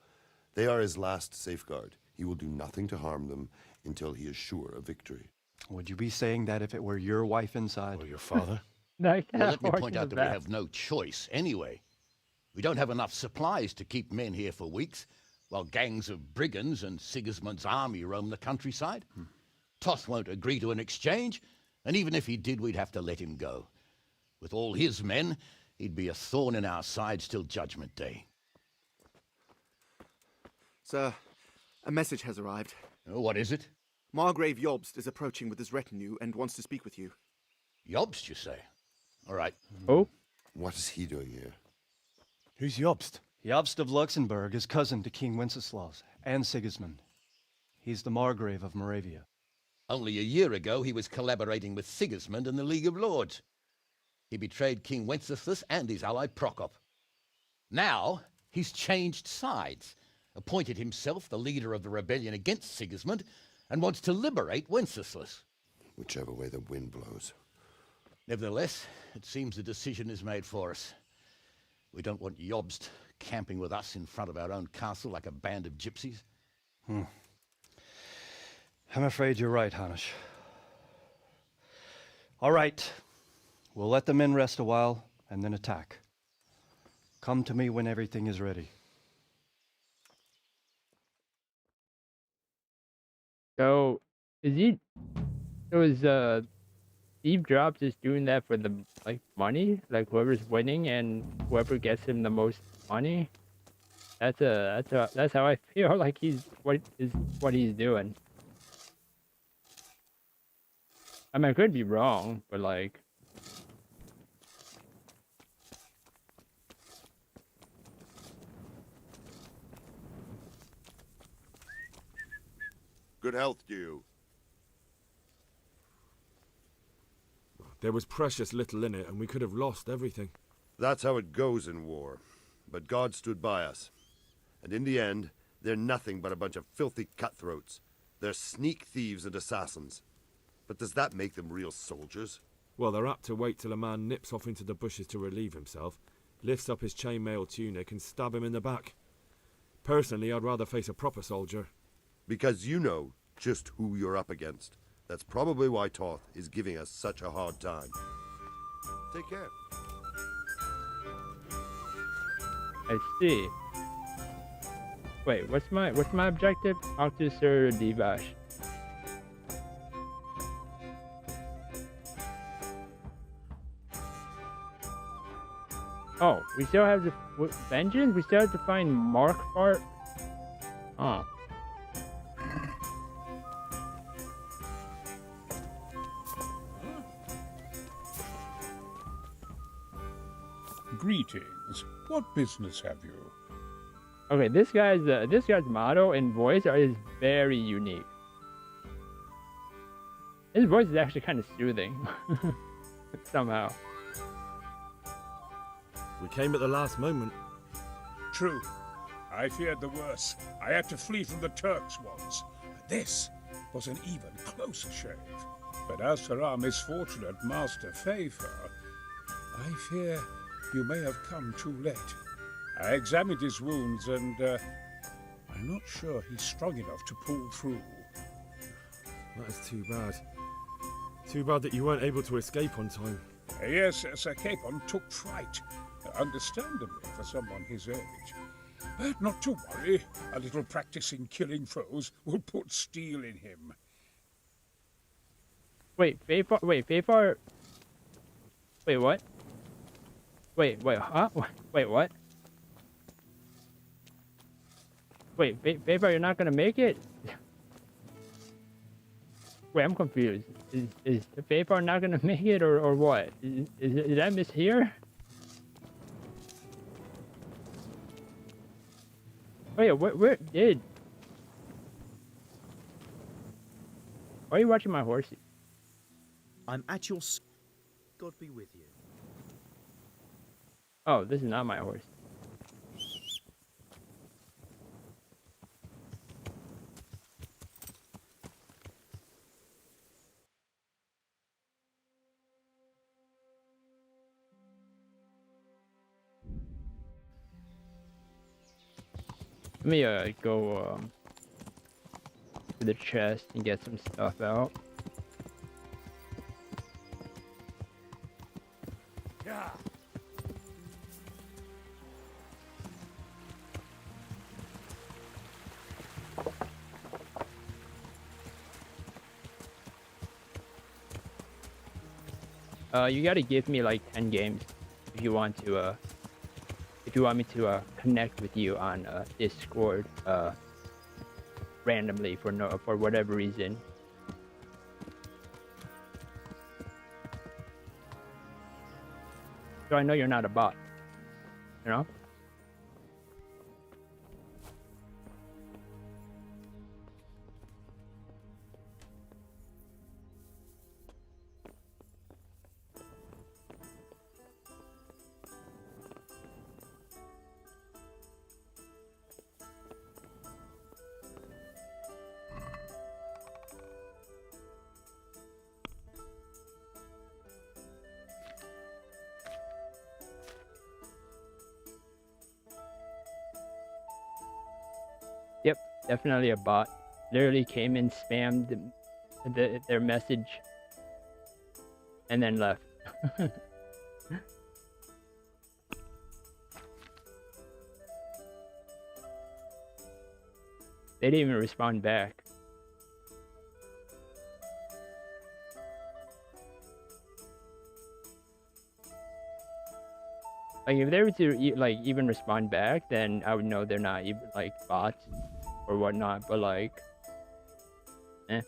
They are his last safeguard. He will do nothing to harm them until he is sure of victory. Would you be saying that if it were your wife inside? Or your father? Well, let me point out that we have no choice anyway. We don't have enough supplies to keep men here for weeks, while gangs of brigands and Sigismund's army roam the countryside. Toth won't agree to an exchange, and even if he did, we'd have to let him go. With all his men, he'd be a thorn in our sides till Judgment Day. Sir, a message has arrived. Oh, what is it? Margrave Jobst is approaching with his retinue and wants to speak with you. Jobst, you say? All right. Oh? What is he doing here? Who's Jobst? Jobst of Luxembourg is cousin to King Wenceslas and Sigismund. He's the Margrave of Moravia. Only a year ago, he was collaborating with Sigismund and the League of Lords. He betrayed King Wenceslas and his ally Prokop. Now, he's changed sides, appointed himself the leader of the rebellion against Sigismund, and wants to liberate Wenceslas. Whichever way the wind blows. Nevertheless, it seems the decision is made for us. We don't want Jobst camping with us in front of our own castle like a band of gypsies. I'm afraid you're right, Hanush. All right. We'll let the men rest a while, and then attack. Come to me when everything is ready. So, is he? So is Steve Jobs just doing that for the like money? Like whoever's winning and whoever gets him the most money? That's how I feel like what he's doing. I mean, I could be wrong, but like. Good health to you. There was precious little in it, and we could have lost everything. That's how it goes in war. But God stood by us. And in the end, they're nothing but a bunch of filthy cutthroats. They're sneak thieves and assassins. But does that make them real soldiers? Well, they're apt to wait till a man nips off into the bushes to relieve himself, lifts up his chainmail tunic and stab him in the back. Personally, I'd rather face a proper soldier. Because you know just who you're up against. That's probably why Toth is giving us such a hard time. Take care. I see. Wait, what's my objective? Talk to Sir Divash. Oh, we still have the vengeance. We still have to find Mark Fart. Oh. Greetings. What business have you? Okay, this guy's motto and voice is very unique. His voice is actually kind of soothing, somehow. We came at the last moment. True. I feared the worst. I had to flee from the Turks once. This was an even closer shave. But as for our misfortunate Master Favor, I fear you may have come too late. I examined his wounds and I'm not sure he's strong enough to pull through. That is too bad. Too bad that you weren't able to escape on time. Yes, Sir Capon took fright. Understandably for someone his age. But not to worry. A little practice in killing foes will put steel in him. Wait, Favor. Wait, Favor. Wait, what? Wait, huh? Wait, what? Wait, Favor, you're not gonna make it? Wait, I'm confused. Is Favor not gonna make it, or what? Is that miss here? Wait, where did? Why are you watching my horsey? I'm at your... God be with you. Oh, this is not my horse. Let me go to the chest and get some stuff out. Yeah. You gotta give me like 10 games if you want to me to connect with you on Discord randomly for whatever reason. So I know you're not a bot, you know? Yep, definitely a bot. Literally came and spammed their message and then left. They didn't even respond back. Like if they were to like even respond back, then I would know they're not even like bots or whatnot. But like, eh.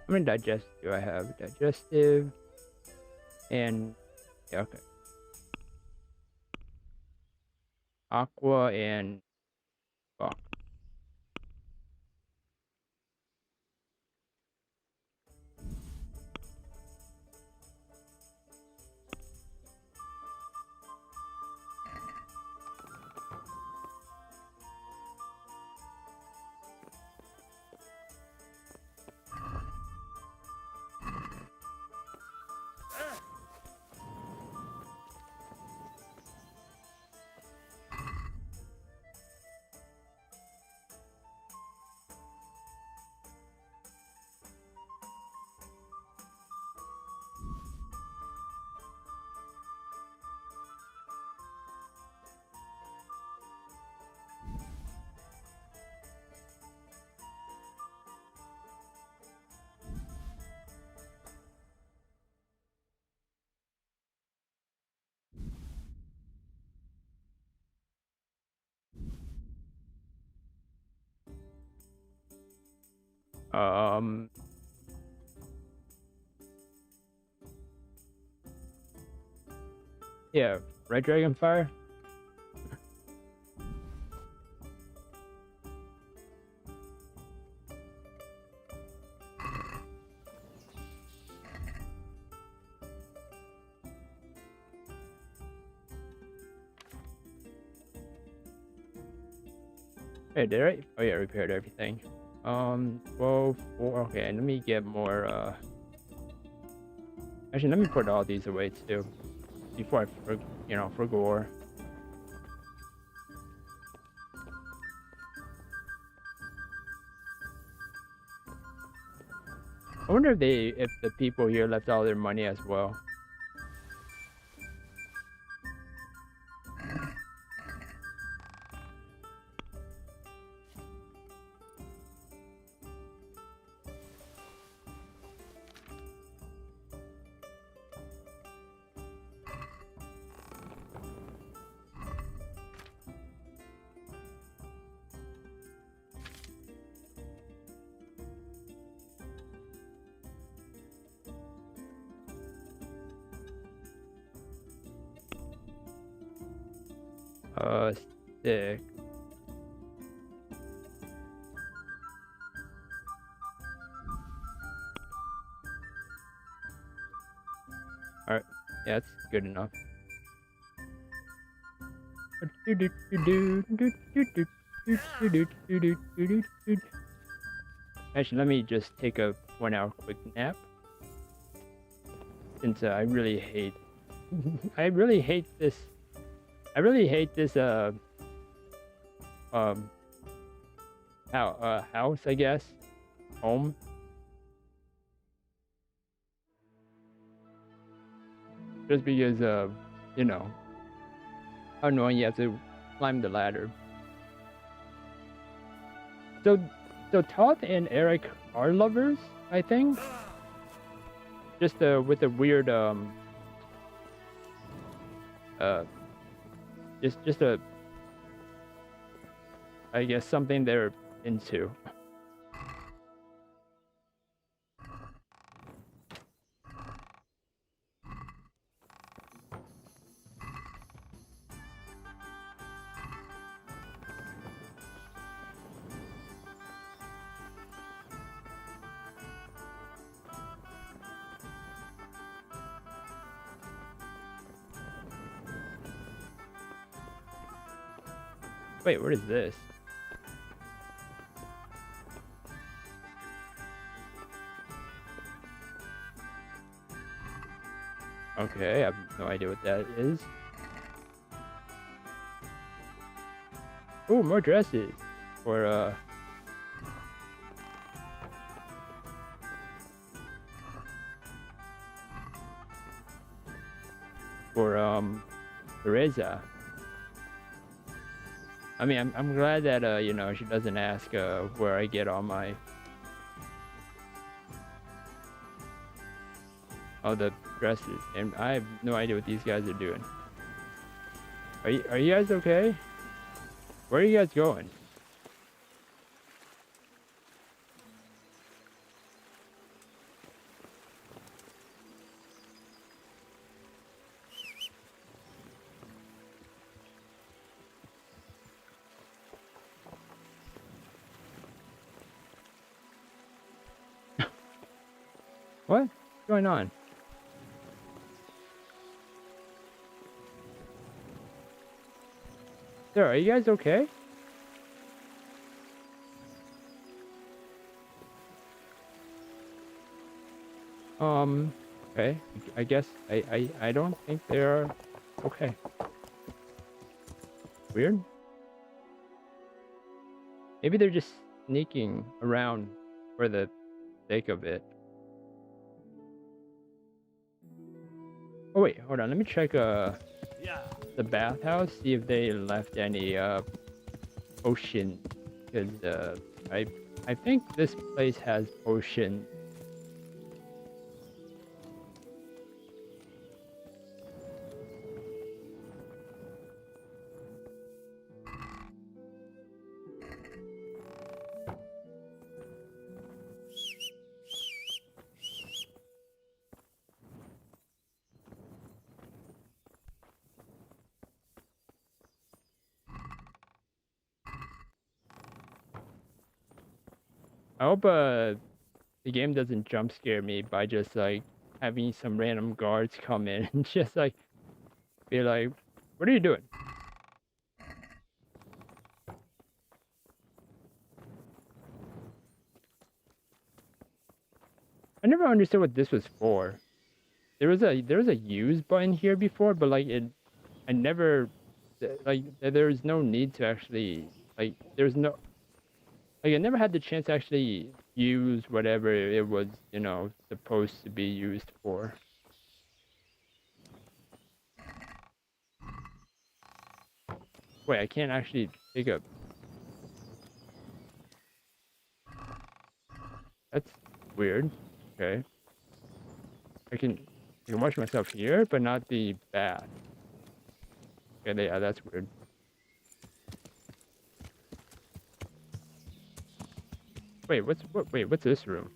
How many digest do I have? Digestive and yeah, okay. Aqua and fuck. Yeah, Red Dragon Fire. Hey, did I? Oh yeah, repaired everything. 12, 4. Okay, let me get more. Actually, let me put all these away too, before I, for gore. I wonder if the people here left all their money as well. Stick. Alright, yeah, that's good enough. Actually, let me just take a 1 hour quick nap. Since I really hate I really hate this house, I guess. Home. Just because how annoying you have to climb the ladder. So Toth and Eric are lovers, I think. Just with a weird just a, I guess, something they're into. Wait, what is this? Okay, I have no idea what that is. Oh, more dresses. For, Teresa. I mean, I'm glad that, you know, she doesn't ask, where I get all my... all the dresses. And I have no idea what these guys are doing. Are you guys okay? Where are you guys going? What's going on? Sir, are you guys okay? Okay. I guess I don't think they're okay. Weird. Maybe they're just sneaking around for the sake of it. Oh wait, hold on. Let me check the bathhouse, see if they left any potion. Cause I think this place has potion. I hope the game doesn't jump scare me by just like having some random guards come in and just like be like, what are you doing? I never understood what this was for. There was a use button here before, but like I never like there's no need to actually like there's no like I never had the chance to actually use whatever it was, you know, supposed to be used for. Wait, I can't actually pick up. That's weird. Okay. I can wash myself here, but not the bath. Okay, yeah, that's weird. Wait, what's this room?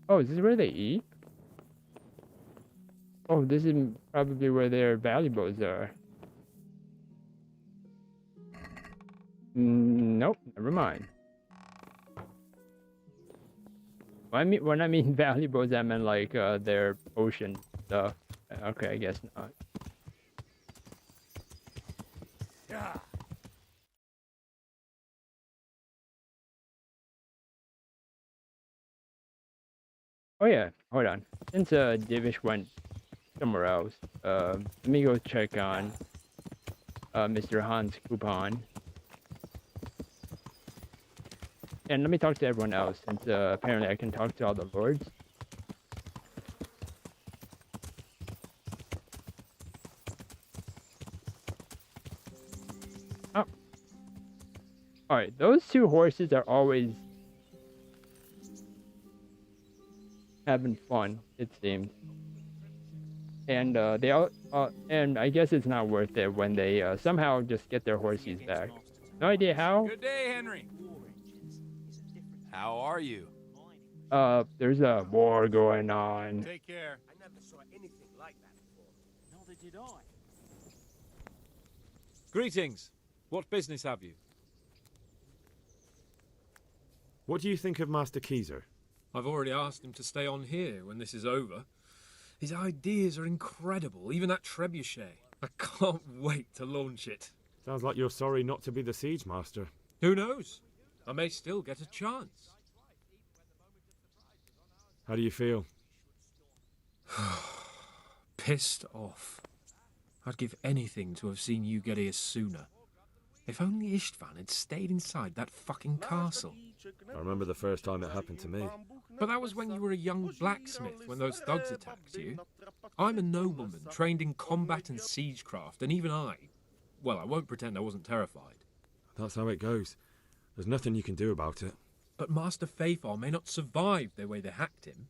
Oh, is this where they eat? Oh, this is probably where their valuables are. Nope, never mind. When I mean valuables, I meant like their potion stuff. Okay, I guess not. Yeah. Oh yeah, hold on. Since Divish went somewhere else, let me go check on Mr. Hans Coupon. And let me talk to everyone else, since apparently I can talk to all the lords. Oh. Alright, those two horses are always having fun, it seems. And they all, and I guess it's not worth it when they somehow just get their horses back. No idea how. Good day, Henry. How are you? There's a war going on. Take care. I never saw anything like that before. Neither did I. Greetings. What business have you? What do you think of Master Keyser? I've already asked him to stay on here when this is over. His ideas are incredible, even that trebuchet. I can't wait to launch it. Sounds like you're sorry not to be the siege master. Who knows? I may still get a chance. How do you feel? Pissed off. I'd give anything to have seen you get here sooner. If only Istvan had stayed inside that fucking castle. I remember the first time it happened to me. But that was when you were a young blacksmith, when those thugs attacked you. I'm a nobleman, trained in combat and siegecraft, and even I won't pretend I wasn't terrified. That's how it goes. There's nothing you can do about it. But Master Feifar may not survive the way they hacked him.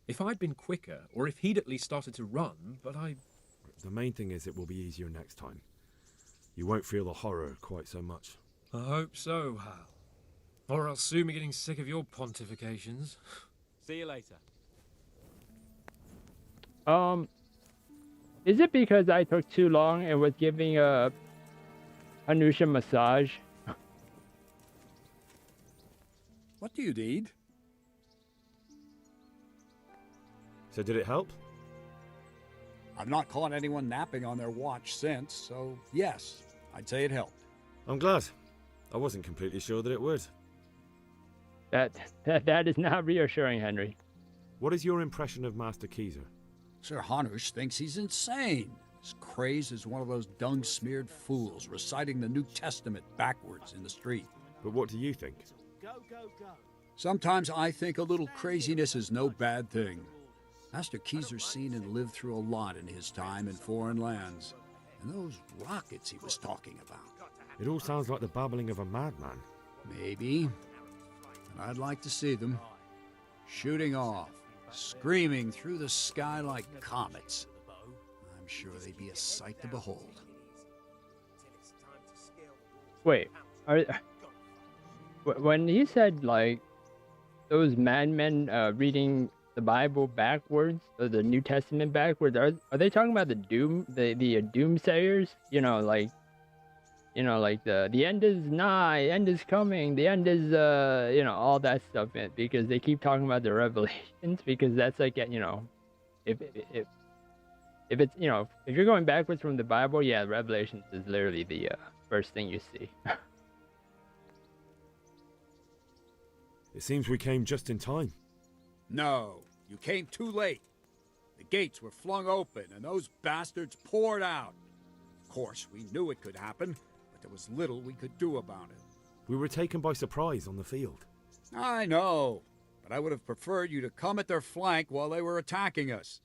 If I'd been quicker, or if he'd at least started to run, but I... The main thing is it will be easier next time. You won't feel the horror quite so much. I hope so, Hal. Or I'll soon be getting sick of your pontifications. See you later. Is it because I took too long and was giving a Anusha massage? What do you need? So did it help? I've not caught anyone napping on their watch since, so yes, I'd say it helped. I'm glad. I wasn't completely sure that it would. That is not reassuring, Henry. What is your impression of Master Keyser? Sir Hanush thinks he's insane. He's crazed as one of those dung-smeared fools reciting the New Testament backwards in the street. But what do you think? Sometimes I think a little craziness is no bad thing. Master Keyser's seen and lived through a lot in his time in foreign lands. And those rockets he was talking about. It all sounds like the babbling of a madman. Maybe. But I'd like to see them. Shooting off. Screaming through the sky like comets. I'm sure they'd be a sight to behold. Wait, when he said, like, those madmen reading the Bible backwards, or the New Testament backwards, are they talking about the doomsayers? You know, like the end is nigh, end is coming, the end is all that stuff. Because they keep talking about the revelations, because that's like, if it's if you're going backwards from the Bible, yeah, Revelations is literally the first thing you see. It seems we came just in time. No, you came too late. The gates were flung open and those bastards poured out. Of course, we knew it could happen, but there was little we could do about it. We were taken by surprise on the field. I know, but I would have preferred you to come at their flank while they were attacking us.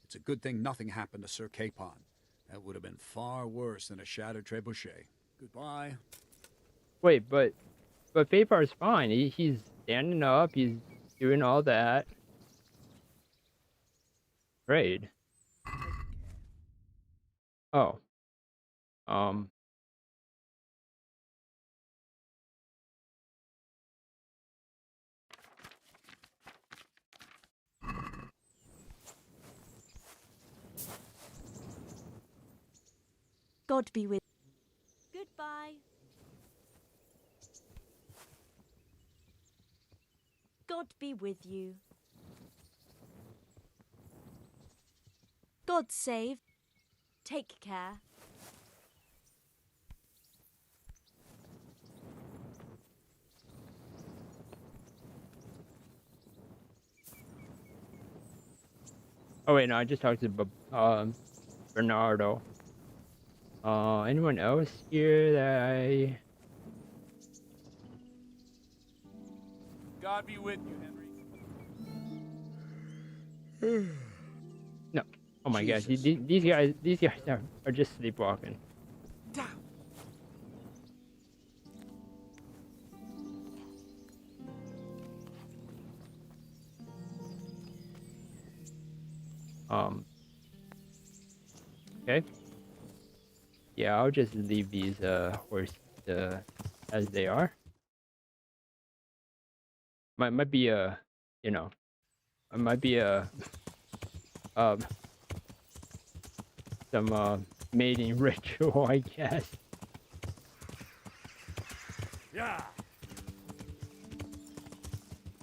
It's a good thing nothing happened to Sir Capon. That would have been far worse than a shattered trebuchet. Goodbye. Wait, but Feifar's fine. He's standing up. He's doing all that. Trade. Oh. God be with. Goodbye. God be with you. God save. Take care. Oh wait, no, I just talked to Bernardo. Anyone else here that God be with you, Henry. No. Oh my gosh, these guys are just sleepwalking. Okay. Yeah, I'll just leave these horses as they are. Might be a, it might be a some mating ritual, I guess. Yeah.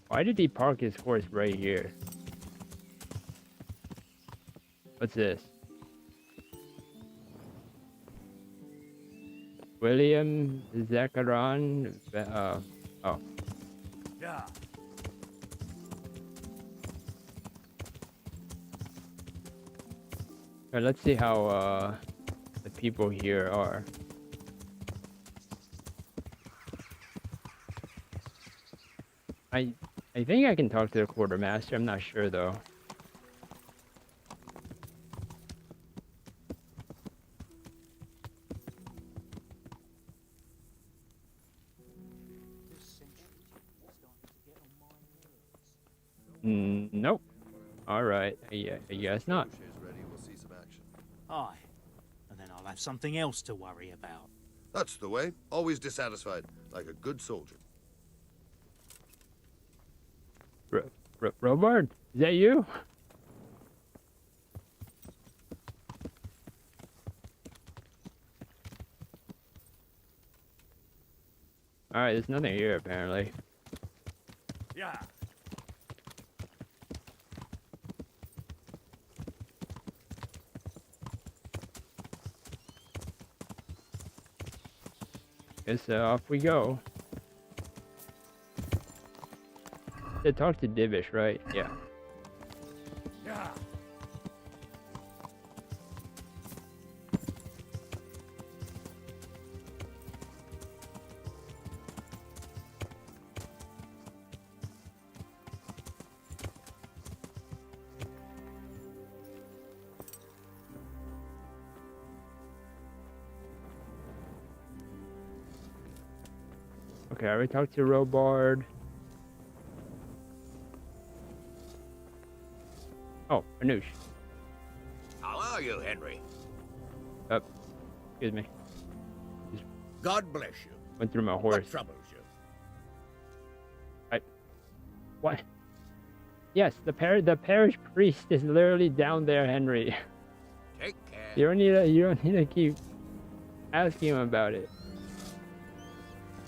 Why did he park his horse right here? What's this? William Zacharian. Oh. Yeah. Alright, let's see how the people here are. I think I can talk to the quartermaster. I'm not sure though. Nope. All right. Yeah, I guess not. Aye. And then I'll have something else to worry about. That's the way. Always dissatisfied, like a good soldier. Robert, is that you? All right, there's nothing here apparently. Yeah. Guess off we go. They talk to Divish, right? Yeah. Yeah. Okay, I already talked to Robard. Oh, Anoush. How are you, Henry? Excuse me. God bless you. Went through my horse. What troubles you? What? Yes, the parish priest is literally down there, Henry. Take care. You don't need to keep asking him about it.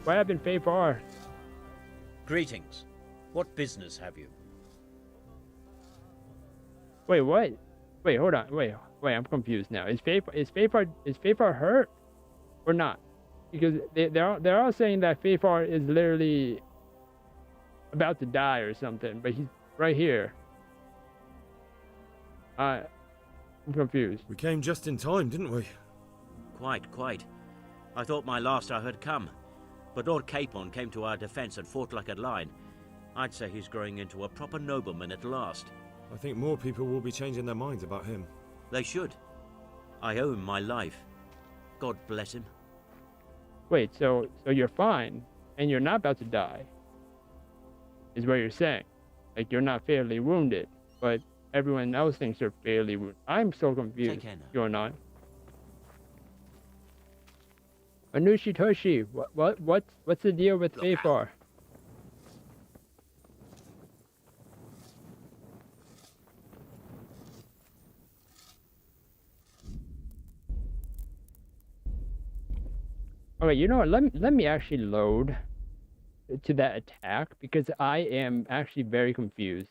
What happened, Fafar? Greetings. What business have you? Wait, what? Wait, hold on. Wait, I'm confused now. Is Fafar hurt or not? Because they're all saying that Fafar is literally about to die or something, but he's right here. I'm confused. We came just in time, didn't we? Quite. I thought my last hour had come. But Lord Capon came to our defence and fought like a lion. I'd say he's growing into a proper nobleman at last. I think more people will be changing their minds about him. They should. I owe him my life. God bless him. Wait, so you're fine, and you're not about to die, is what you're saying. Like, you're not fatally wounded, but everyone else thinks you're fatally wounded. I'm so confused. Take care now. Going on. Anushitoshi, what's the deal with Fafar? Okay, you know what? Let me actually load to that attack because I am actually very confused.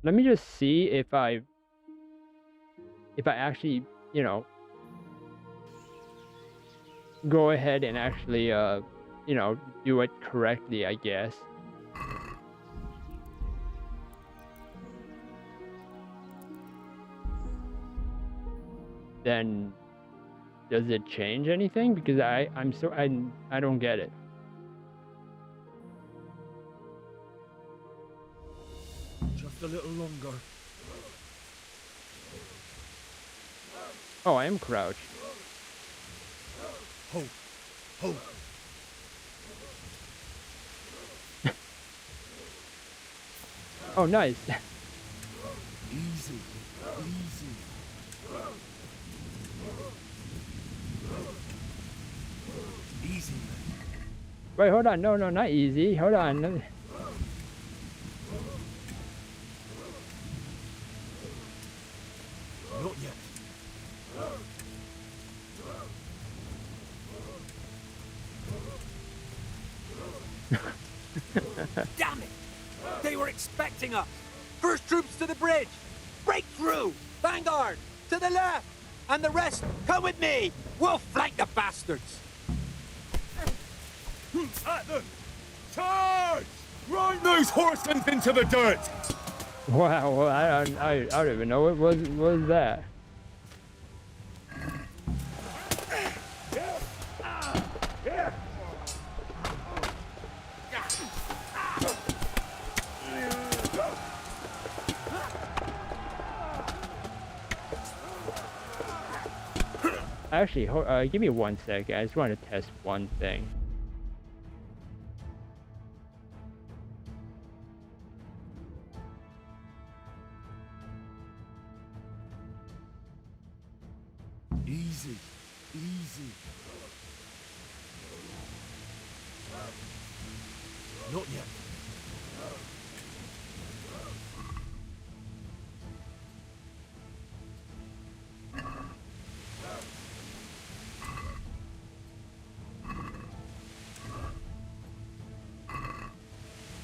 Let me just see if I actually, you know, go ahead and actually, you know, do it correctly, I guess. Then does it change anything? Because I don't get it. Just a little longer. Oh, I am crouched. Ho. Oh, nice. Easy. Easy. Wait, hold on. No, not easy. Hold on. Not yet. Damn it! They were expecting us! First troops to the bridge! Break through! Vanguard! To the left! And the rest, come with me! We'll flank the bastards! At them! Charge! Grind those horsemen into the dirt! Wow, well, I don't even know what was that. Actually, give me 1 second. I just want to test one thing. Easy, easy. Not yet.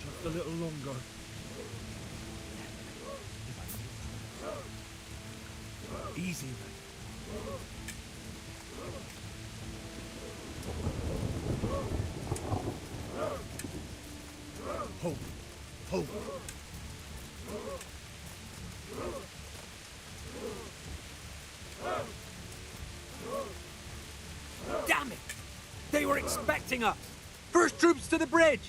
Just a little longer. Easy, man. Hold. Hold. Damn it! They were expecting us! First troops to the bridge!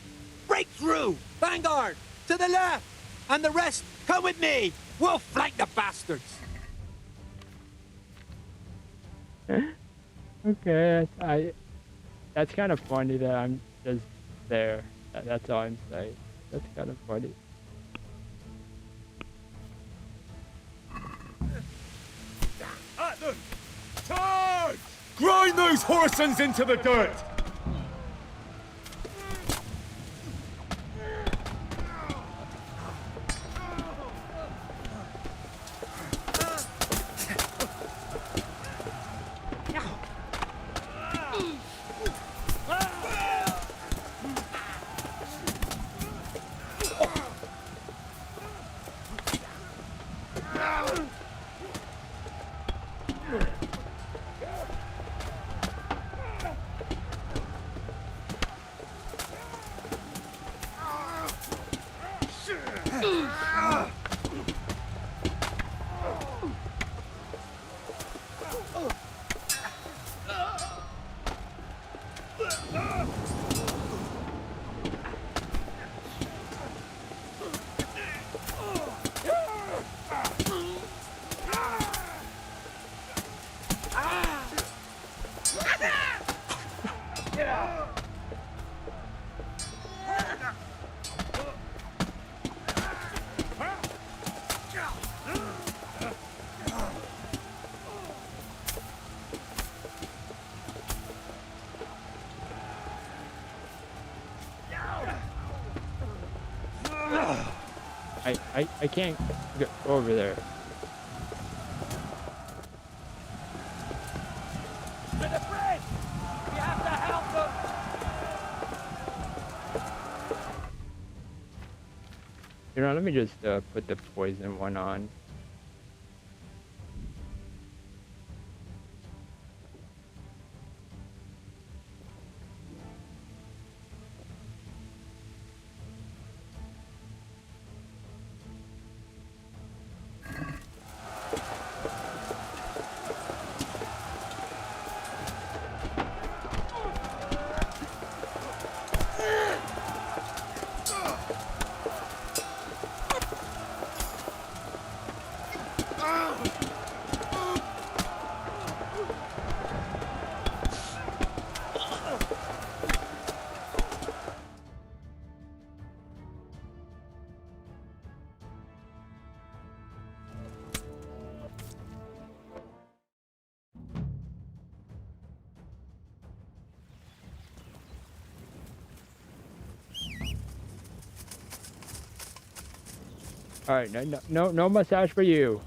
Break through! Vanguard! To the left! And the rest, come with me! We'll flank the bastards! Okay, that's kind of funny that I'm just there. That's all I'm saying. That's kind of funny. At them! Charge! Grind those horsens into the dirt! I can't get over there. To the bridge! We have to help them! You know, let me just put the poison one on. All right, no massage for you.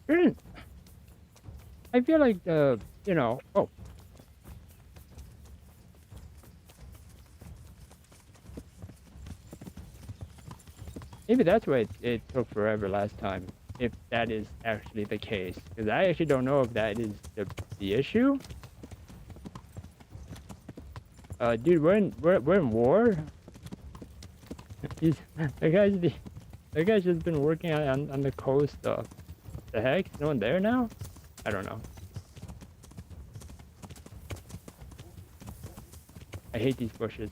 I feel like you know. Oh. Maybe that's why it took forever last time, if that is actually the case. Because I actually don't know if that is the issue. Dude, we're in war. The guy's just been working on the coast. The heck? No one there now? I don't know. I hate these bushes.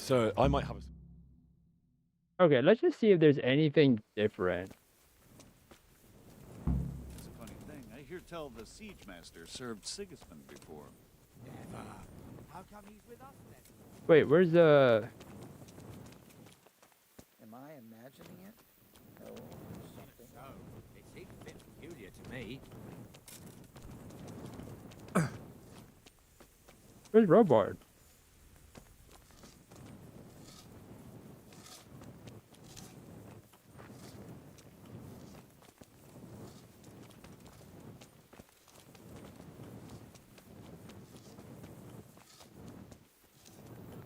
So I might have a... Okay, let's just see if there's anything different. It's a funny thing. I hear tell the siege master served Sigismund before. How come he's with us then? Wait, where's the... Am I imagining it? Oh, something. So, it seems a bit peculiar to me. Where's Robard?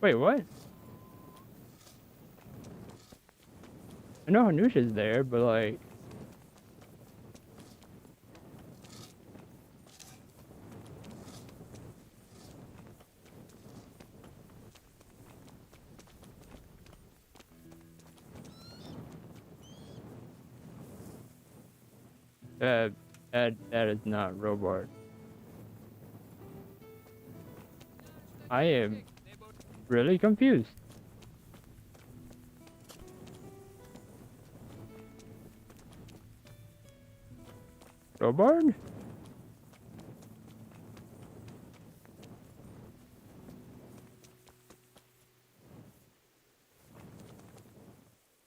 Wait, what? I know Hanusha's there, but like... That is not Robard. I am really confused. Robard?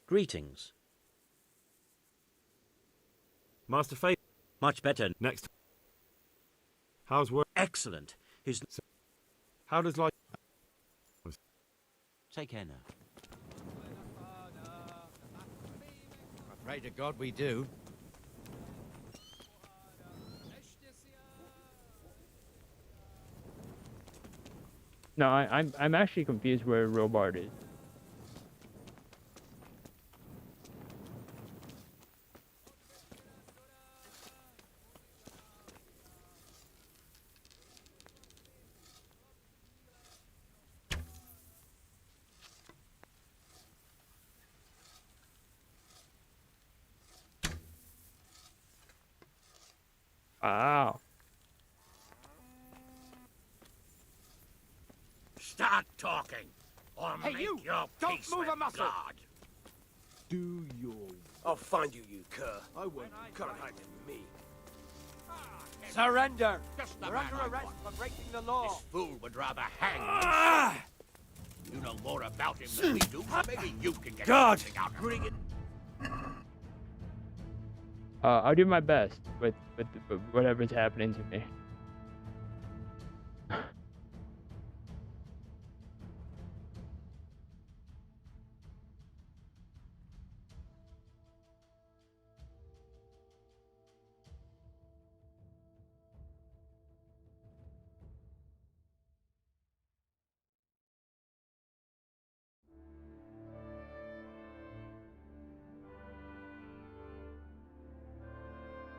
Greetings. Master Faith. Much better. Next. How's work? Excellent. His... How does life... Take care now. I pray to God we do. No, I'm actually confused where Robard is. Wow. Start talking, or Hey, make you! your Don't peace move with a muscle! God. Do your... I'll find you, you cur. I won't. Can't hide from me. Surrender! Just the You're man under I arrest want. for breaking the law. This fool would rather hang than sing. You know more about him than we do, so maybe you can get God! something out of him. Bring it. I'll do my best with whatever's happening to me.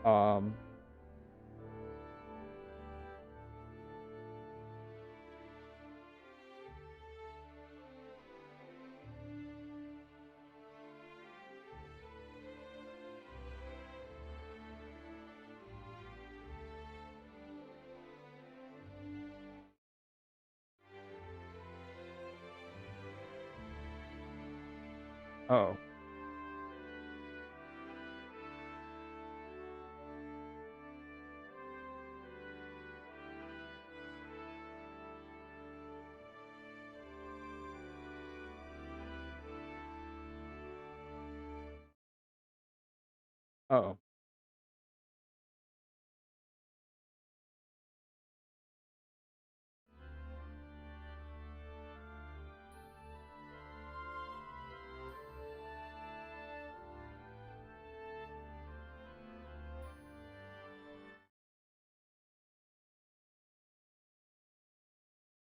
Um. Oh. Oh.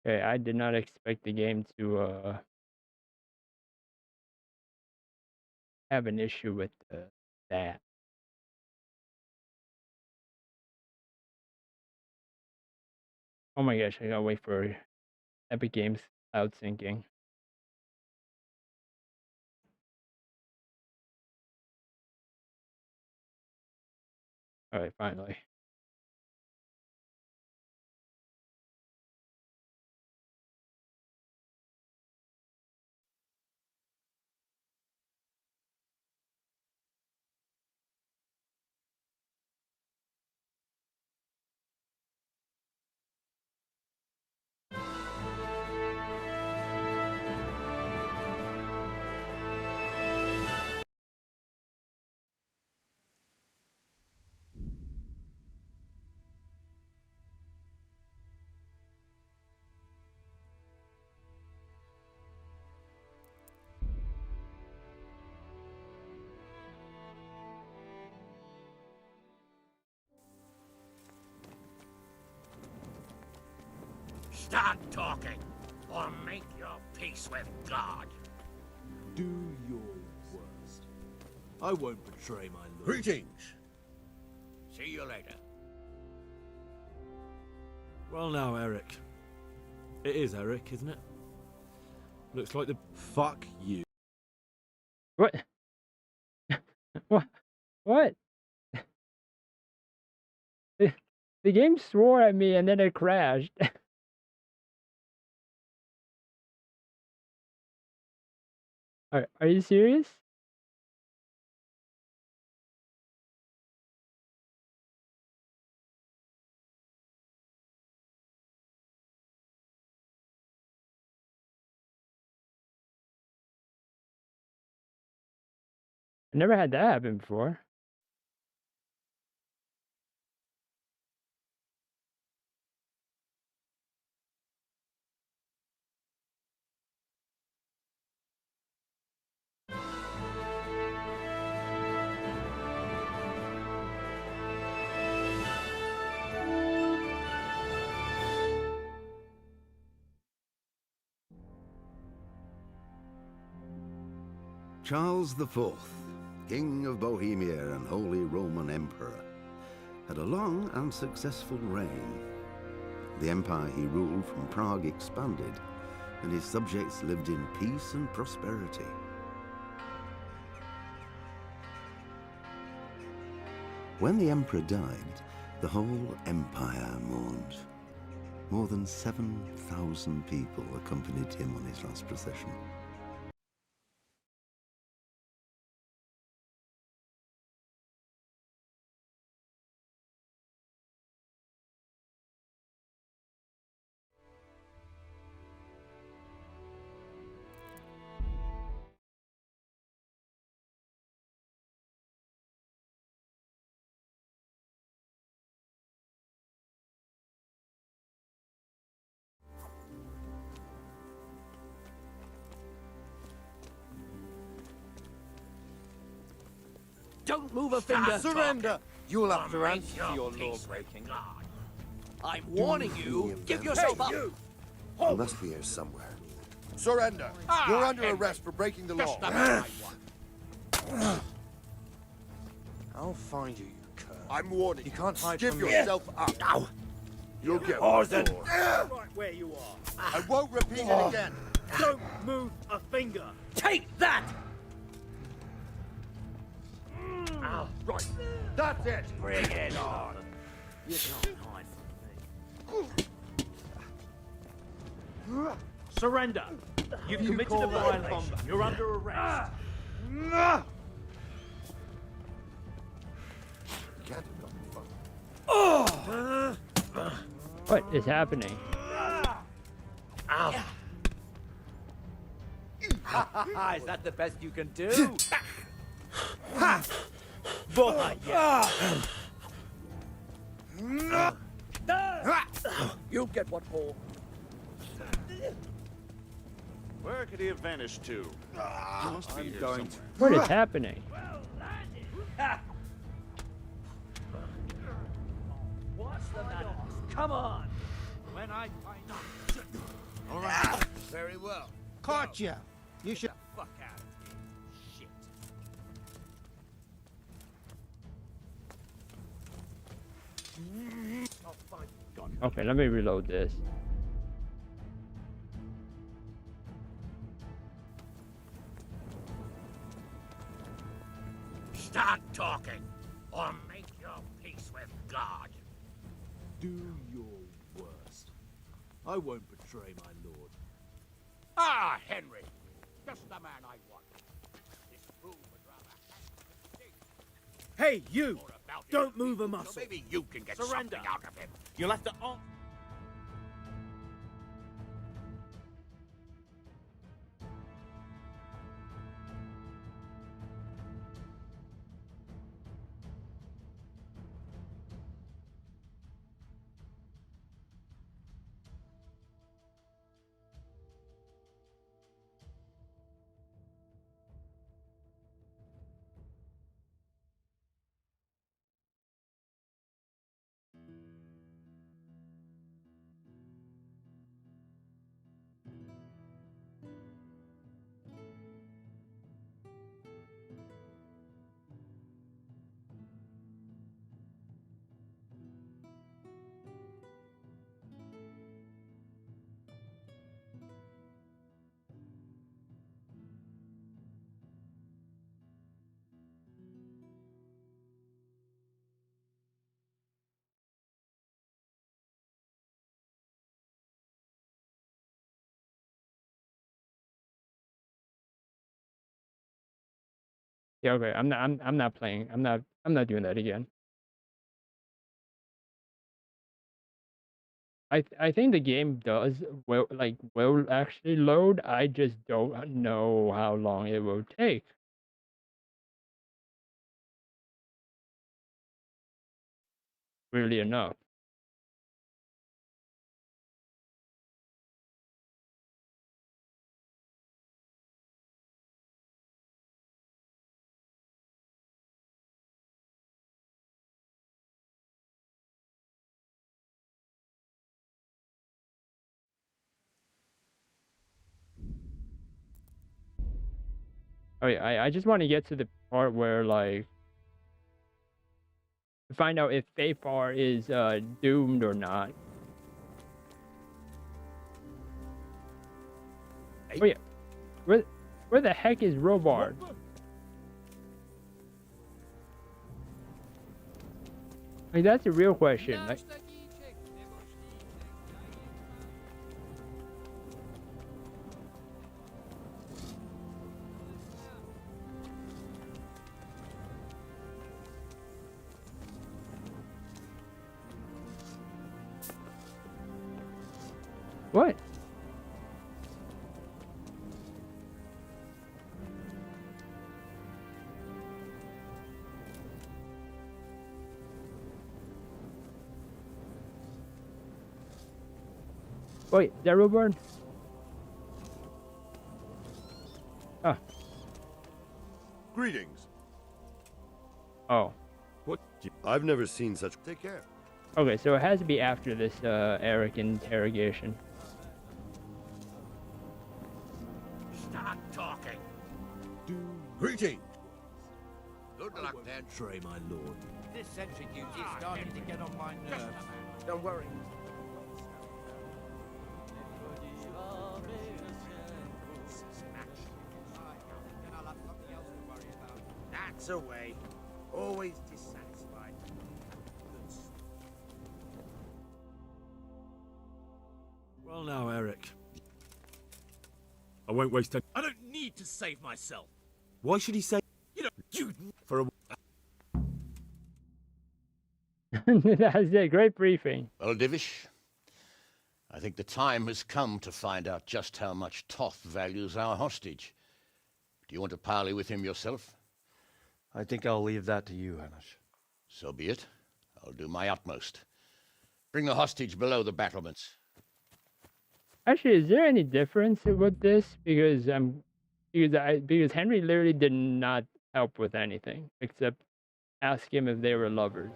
Okay, I did not expect the game to have an issue with that. Oh my gosh, I gotta wait for Epic Games cloud syncing. Alright, finally. Start talking, or make your peace with God. Do your worst. I won't betray my lord. Greetings. See you later. Well now, Eric. It is Eric, isn't it? Looks like the... Fuck you. What? What? What? The game swore at me and then it crashed. Are you serious? I never had that happen before. Charles IV, King of Bohemia and Holy Roman Emperor, had a long and successful reign. The empire he ruled from Prague expanded, and his subjects lived in peace and prosperity. When the emperor died, the whole empire mourned. More than 7,000 people accompanied him on his last procession. Don't move a finger. Surrender! You'll have to answer your for your peace law-breaking. I'm warning you. Give yourself up. He must be here somewhere. Surrender! You're under arrest for breaking the law. I'll find you, you cur. I'm warning you. You can't hide from yourself up. Ow. You'll get Orson. Right where you are. I won't repeat it again. Don't move a finger. Take that! Right. That's it. Bring it on. You can't hide from me. Surrender. You've committed a violation. You're under arrest. What is happening? Ow. Is that the best you can do? You'll get what for. Where could he have vanished to? He must be here somewhere. What is happening? What's the matter? Come on. When I find out. All right. Very well. Caught you. You should. Fuck out of here. Shit. Okay, let me reload this. Start talking, or make your peace with God. Do your worst. I won't betray my lord. Ah, Henry. Just the man I want. This fool would rather hang Hey, you! Don't move a muscle. so maybe you can get Surrender. something out of him. You'll have to. Yeah, okay. I'm not playing. I'm not doing that again. I think the game does will actually load. I just don't know how long it will take. Really enough. Oh yeah, I just want to get to the part where like find out if Fafar is doomed or not. Oh yeah, where the heck is Robard? Like that's a real question. Like, what? Wait, is that Robard? Ah. Greetings. Oh. What? I've never seen such. Take care. Okay, so it has to be after this Eric interrogation. Start talking. Greeting. Good luck then. Tray, my lord. This sentry duty is starting to get on my nerves. Don't worry. That's a way. Always dissatisfied. Well now, Eric. I won't waste time. I don't need to save myself. Why should he say? You know, you For a. That's a great briefing. Well, Divish, I think the time has come to find out just how much Toth values our hostage. Do you want to parley with him yourself? I think I'll leave that to you, Hamish. So be it. I'll do my utmost. Bring the hostage below the battlements. Actually, is there any difference with this? Because because Henry literally did not help with anything except ask him if they were lovers.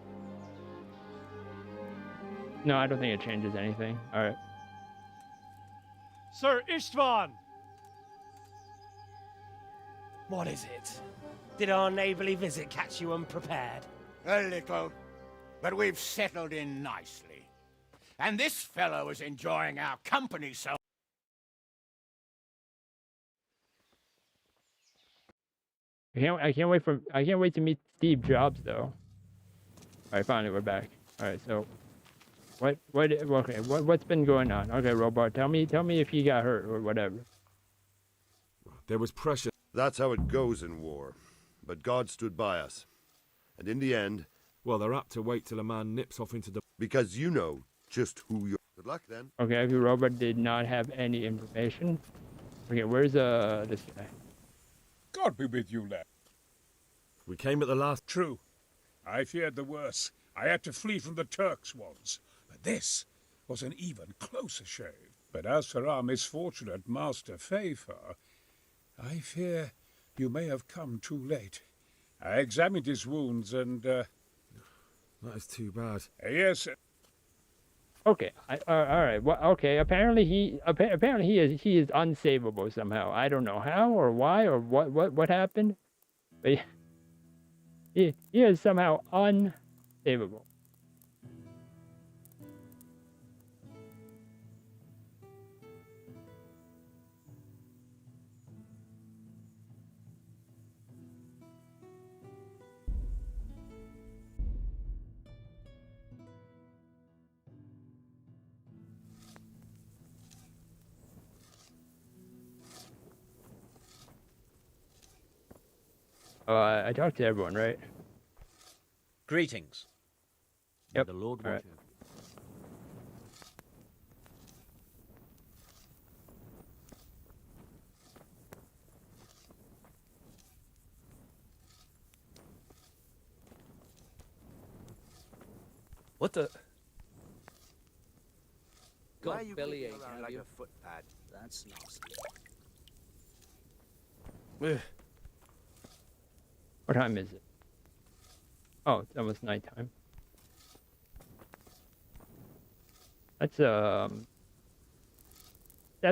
No, I don't think it changes anything. All right. Sir Istvan! What is it? Did our neighborly visit catch you unprepared? A little, but we've settled in nicely. And this fellow is enjoying our company so... I can't wait to meet Steve Jobs though. All right, finally we're back. All right, so what's been going on? Okay, Robot, tell me if you got hurt or whatever. There was pressure. That's how it goes in war. But God stood by us. And in the end... Well, they're apt to wait till a man nips off into the... Because you know just who you're... Good luck, then. Okay, every robot did not have any information. Okay, where's this guy? God be with you, lad. We came at the last... True. I feared the worst. I had to flee from the Turks once. But this was an even closer shave. But as for our misfortunate master Fafer, I fear you may have come too late. I examined his wounds and, That is too bad. Yes. Okay, all right. Well, okay. Apparently he is unsavable somehow. I don't know how or why or what happened, but he is somehow unsavable. I talked to everyone, right? Greetings. Yep. The Lord All right. What the? Why are God you bellyache, kicking around have like you? a footpad? That's nasty. What time is it? Oh, it's almost nighttime. Let's have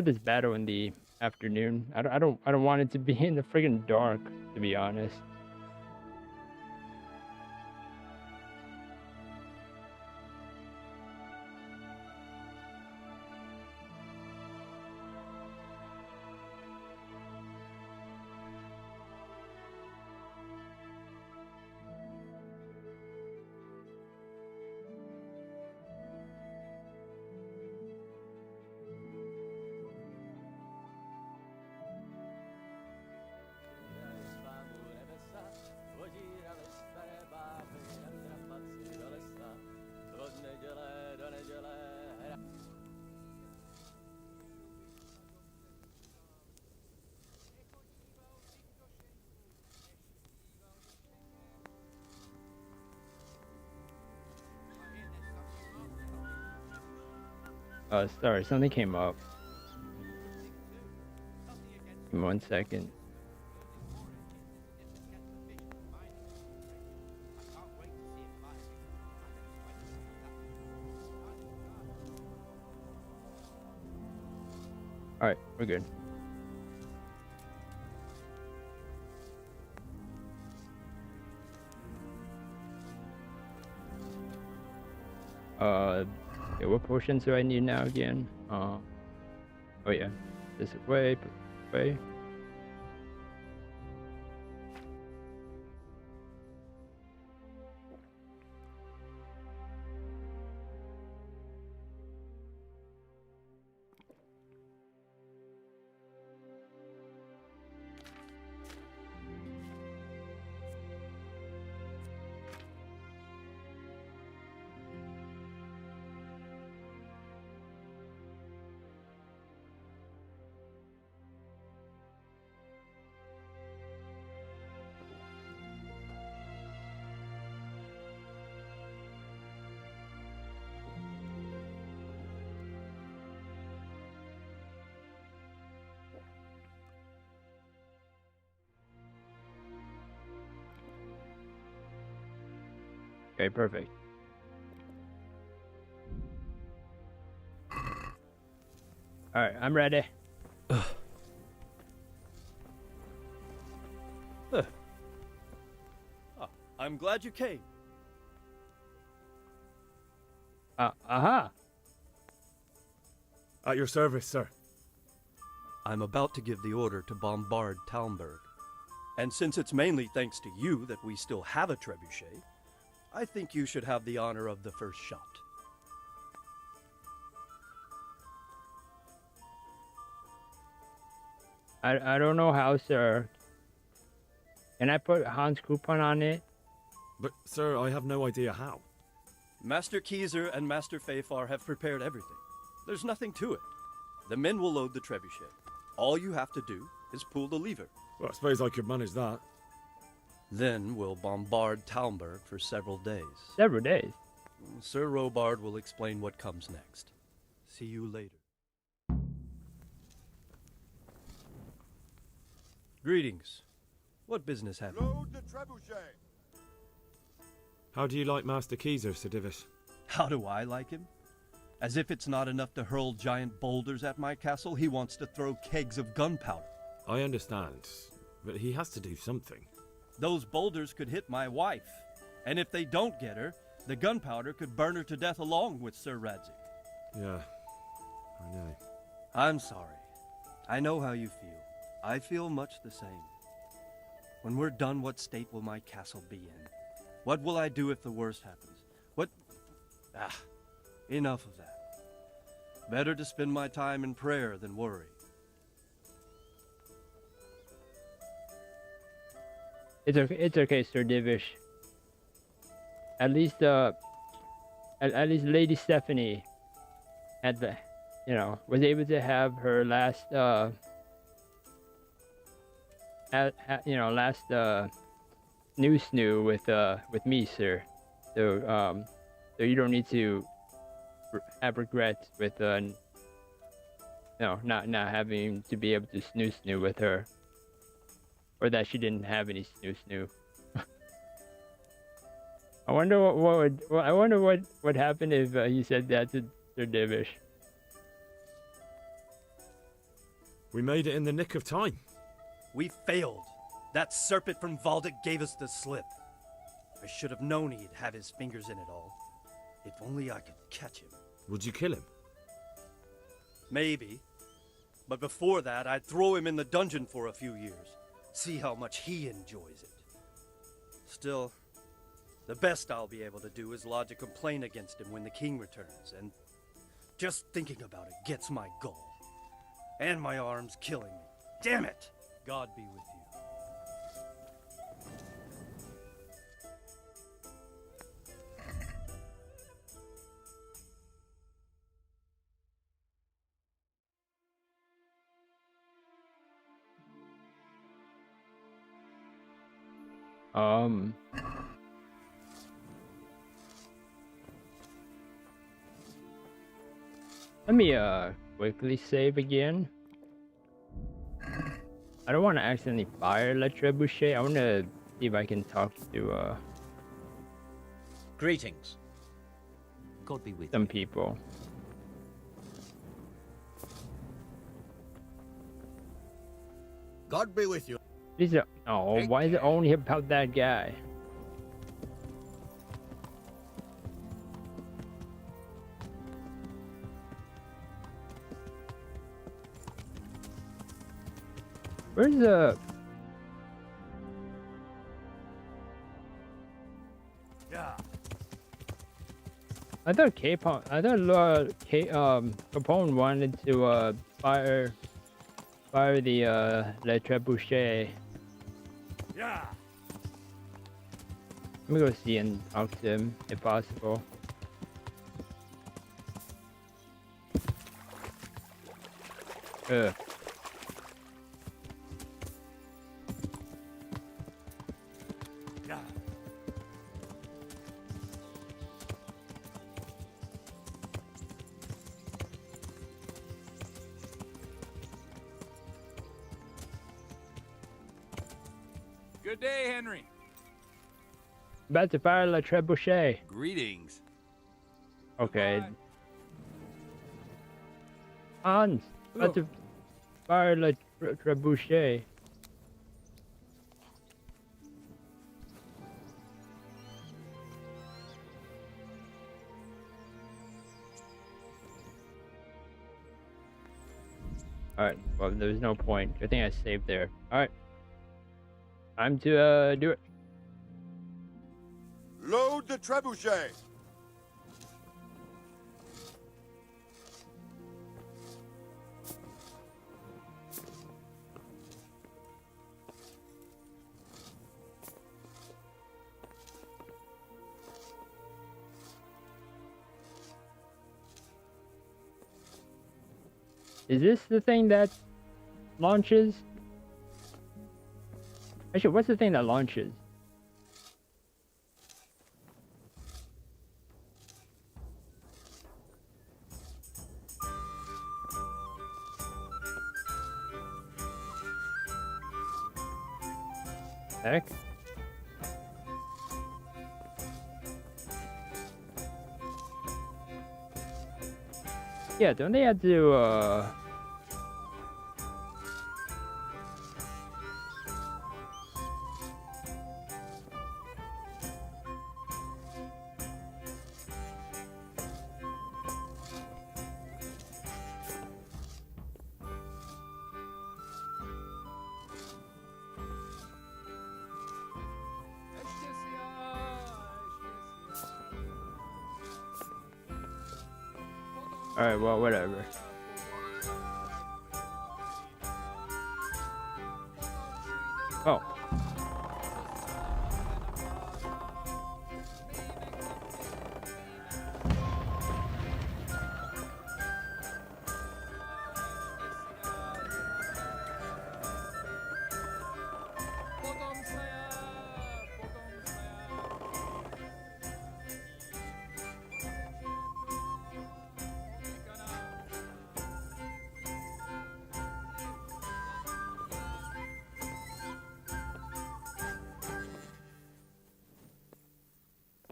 this battle in the afternoon. I don't want it to be in the friggin' dark, to be honest. Sorry, something came up. Give me 1 second. Alright, we're good. Okay, what potions do I need now again? Oh yeah, this way, way. Okay, perfect. Alright, I'm ready. I'm glad you came. Aha! At your service, sir. I'm about to give the order to bombard Talmberg. And since it's mainly thanks to you that we still have a trebuchet, I think you should have the honor of the first shot. I don't know how, sir. Can I put Hans coupon on it? But, sir, I have no idea how. Master Keyser and Master Fafar have prepared everything. There's nothing to it. The men will load the trebuchet. All you have to do is pull the lever. Well, I suppose I could manage that. Then we'll bombard Talmberg for several days. Several days? Sir Robard will explain what comes next. See you later. Greetings. What business have you? Load the trebuchet. How do you like Master Keyser, Sir Divish? How do I like him? As if it's not enough to hurl giant boulders at my castle, he wants to throw kegs of gunpowder. I understand, but he has to do something. Those boulders could hit my wife, and if they don't get her, the gunpowder could burn her to death along with Sir Radzig. Yeah, I know. I'm sorry. I know how you feel. I feel much the same. When we're done, what state will my castle be in? What will I do if the worst happens? Enough of that. Better to spend my time in prayer than worry. It's okay, Sir Divish. At least Lady Stephanie had the, was able to have her last, snoo with me, sir. So you don't need to have regrets with not having to be able to snoo with her, or that she didn't have any snoo. I wonder what would happen if you said that to Sir Divish. We made it in the nick of time. We failed. That serpent from Valdic gave us the slip. I should have known he'd have his fingers in it all. If only I could catch him. Would you kill him? Maybe. But before that, I'd throw him in the dungeon for a few years. See how much he enjoys it. Still, the best I'll be able to do is lodge a complaint against him when the king returns, and just thinking about it gets my gall. And my arm's killing me. Damn it! God be with you. Let me quickly save again. I don't want to accidentally fire La Trebuchet. I want to see if I can talk to Greetings. God be with some people. God be with you. Oh, why is it only about that guy? Where's the... Yeah. I thought Capone wanted to fire the Le Trebuchet. Yeah. Let me go see and talk to him if possible. Ugh. Yeah. Good day, Henry. About to fire Le Trebuchet. Greetings. Okay. Hans, about to fire Le Trebuchet. Alright, well, there's no point. I think I saved there. Alright. Time to do it. Load the trebuchet. Is this the thing that launches? Actually, what's the thing that launches? Heck? Yeah, don't they have to, Alright, well, whatever. Oh.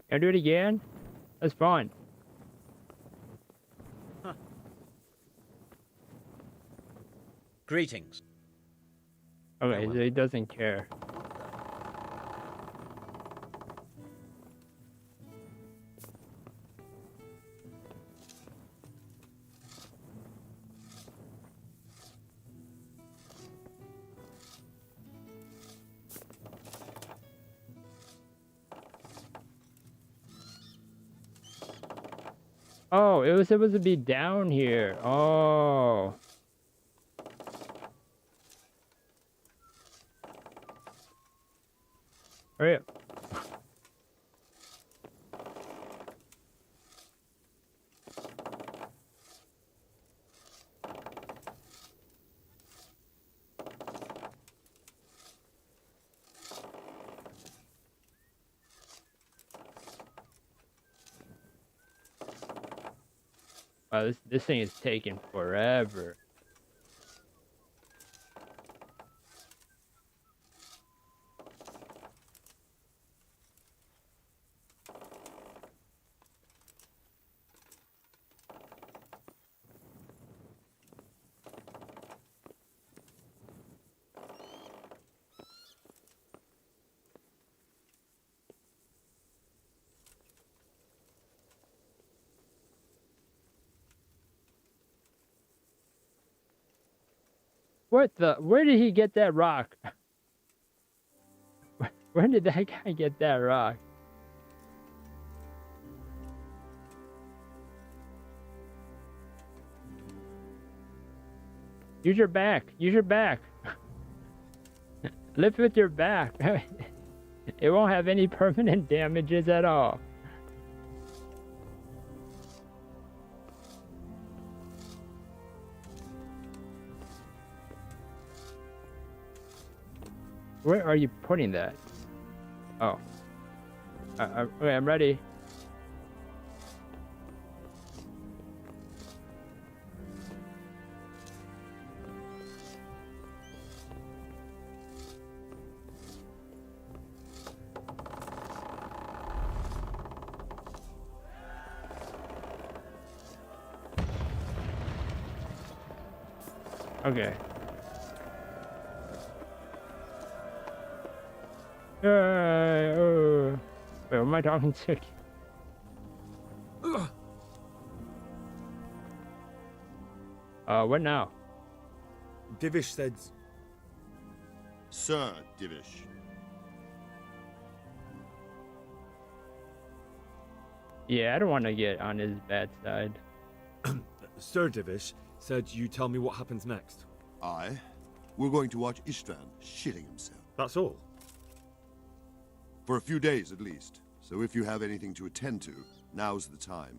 Can I do it again? That's fine. Huh. Greetings. Okay, so he doesn't care. Oh, it was supposed to be down here. Oh. Hurry up. Wow, this thing is taking forever. What the? Where did he get that rock? Where did that guy get that rock? Use your back. Use your back. Lift with your back. It won't have any permanent damages at all. Where are you putting that? Oh. Okay, I'm ready. Okay. Wait, what am I talking to? What now? Divish said... Sir Divish. Yeah, I don't want to get on his bad side. Sir Divish said you tell me what happens next. Aye. We're going to watch Istvan shitting himself. That's all? For a few days at least. So if you have anything to attend to, now's the time.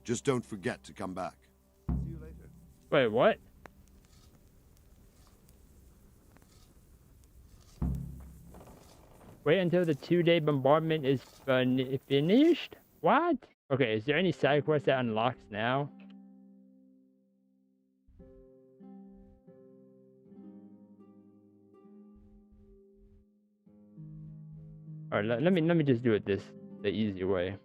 Just don't forget to come back. See you later. Wait, what? Wait until the 2-day bombardment is finished? What? Okay, is there any side quest that unlocks now? Alright, let me just do it the easy way.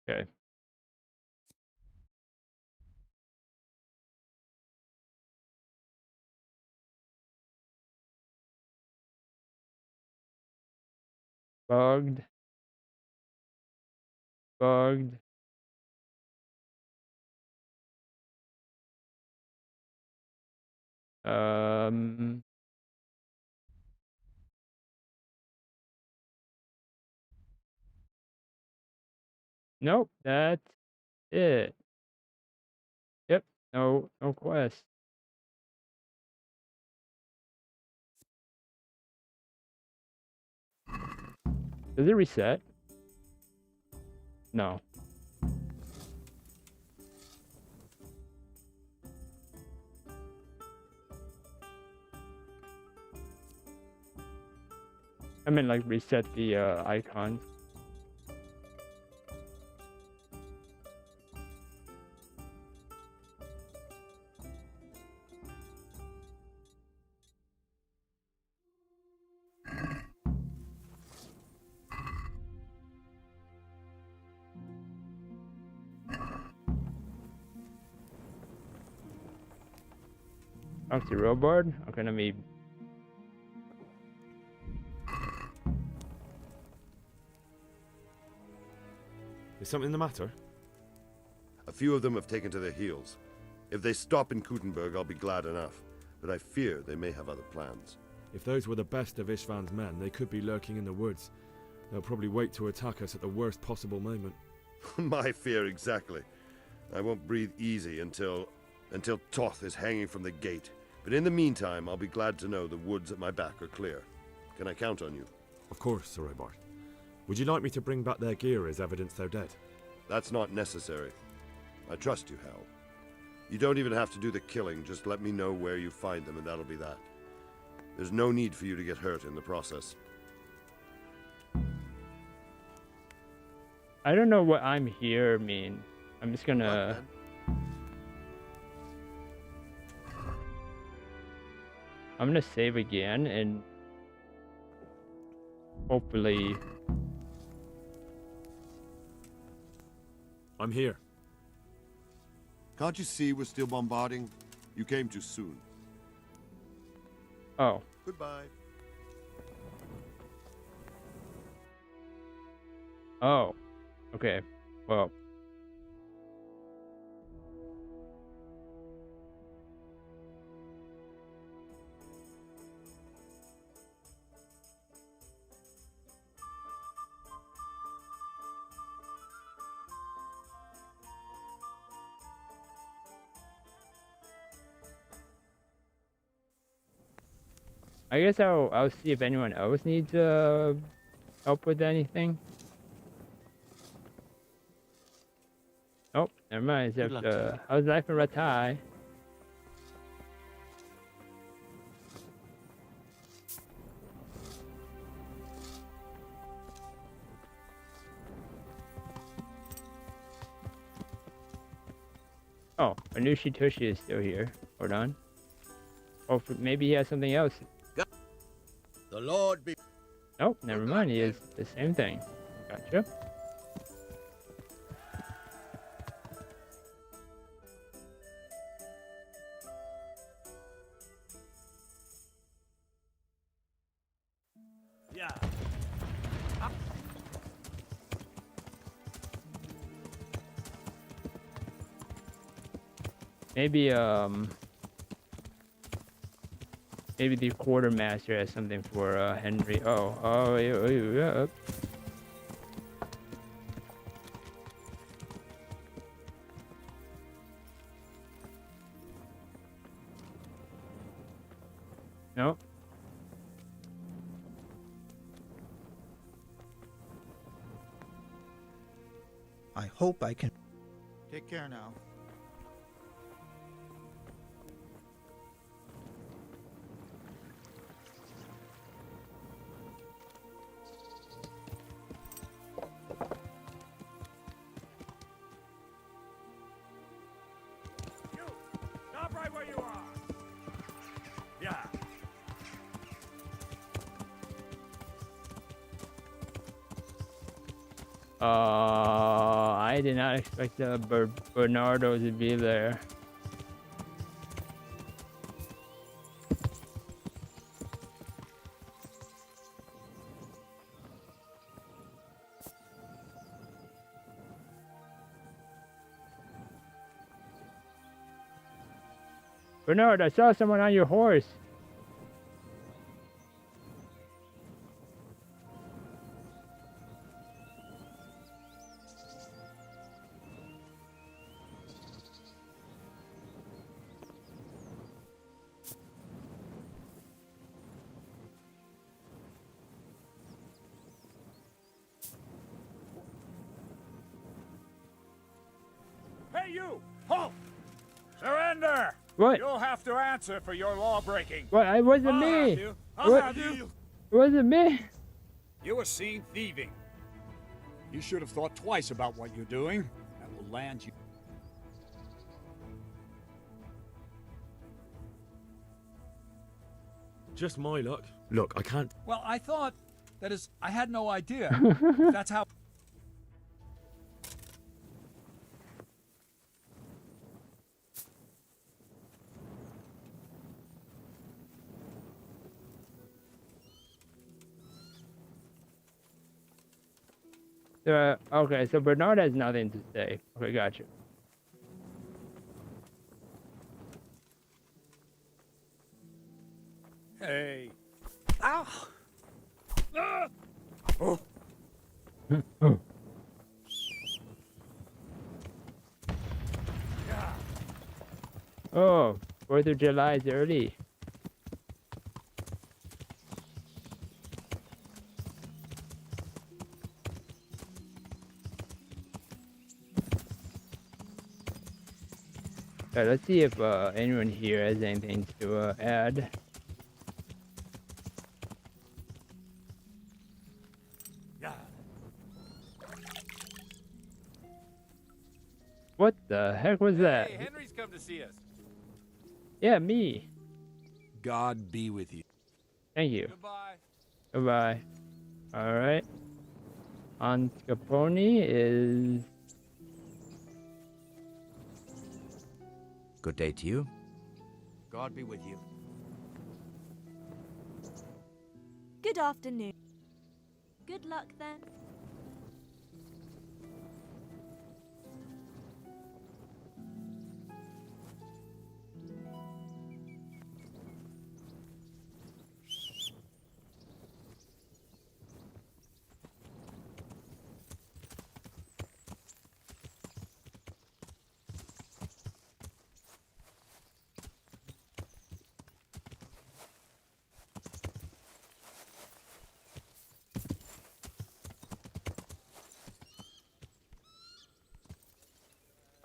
Okay. Bugged. Bugged. Nope, that's it. Yep, no quest. Does it reset? No. I mean, like, reset the icons. Talk to Robard? Okay, let me... Is something the matter? A few of them have taken to their heels. If they stop in Kuttenberg, I'll be glad enough. But I fear they may have other plans. If those were the best of Istvan's men, they could be lurking in the woods. They'll probably wait to attack us at the worst possible moment. My fear exactly. I won't breathe easy until Toth is hanging from the gate. But in the meantime, I'll be glad to know the woods at my back are clear. Can I count on you? Of course, Sir Robard. Would you like me to bring back their gear as evidence they're dead? That's not necessary. I trust you, Hal. You don't even have to do the killing, just let me know where you find them and that'll be that. There's no need for you to get hurt in the process. I don't know what I'm here mean. I'm just gonna... I'm gonna save again and hopefully... I'm here. Can't you see we're still bombarding? You came too soon. Oh. Goodbye. Oh. Okay. Well. I guess I'll see if anyone else needs help with anything. Oh, never mind. Good luck, How's life in Ratai? Oh, Anushi Tushi is still here. Hold on. Oh, maybe he has something else. The Lord be... Nope, never mind. He is the same thing. Gotcha. Yeah. Maybe the quartermaster has something for Henry. Oh, yeah. Nope. I hope I can. Take care now. Stop right where you are. Yeah. I did not expect Bernardo to be there. Bernard, I saw someone on your horse. Hey, you! Halt! Surrender! What? You'll have to answer for your law breaking. What? It wasn't me. I'll What? have you. It wasn't me. You were seen thieving. You should have thought twice about what you're doing. That will land you. Just my luck. Look, I can't. Well, I thought... That is, I had no idea. That's how... Okay, so Bernard has nothing to say. Okay, gotcha. Hey. Ow! Ah! Oh. Oh, 4th of July is early. Let's see if anyone here has anything to add. What the heck was that? Hey, Henry's come to see us. Yeah, me. God be with you. Thank you. Goodbye. Goodbye. Alright. On Scaponi is... Good day to you. God be with you. Good afternoon. Good luck then.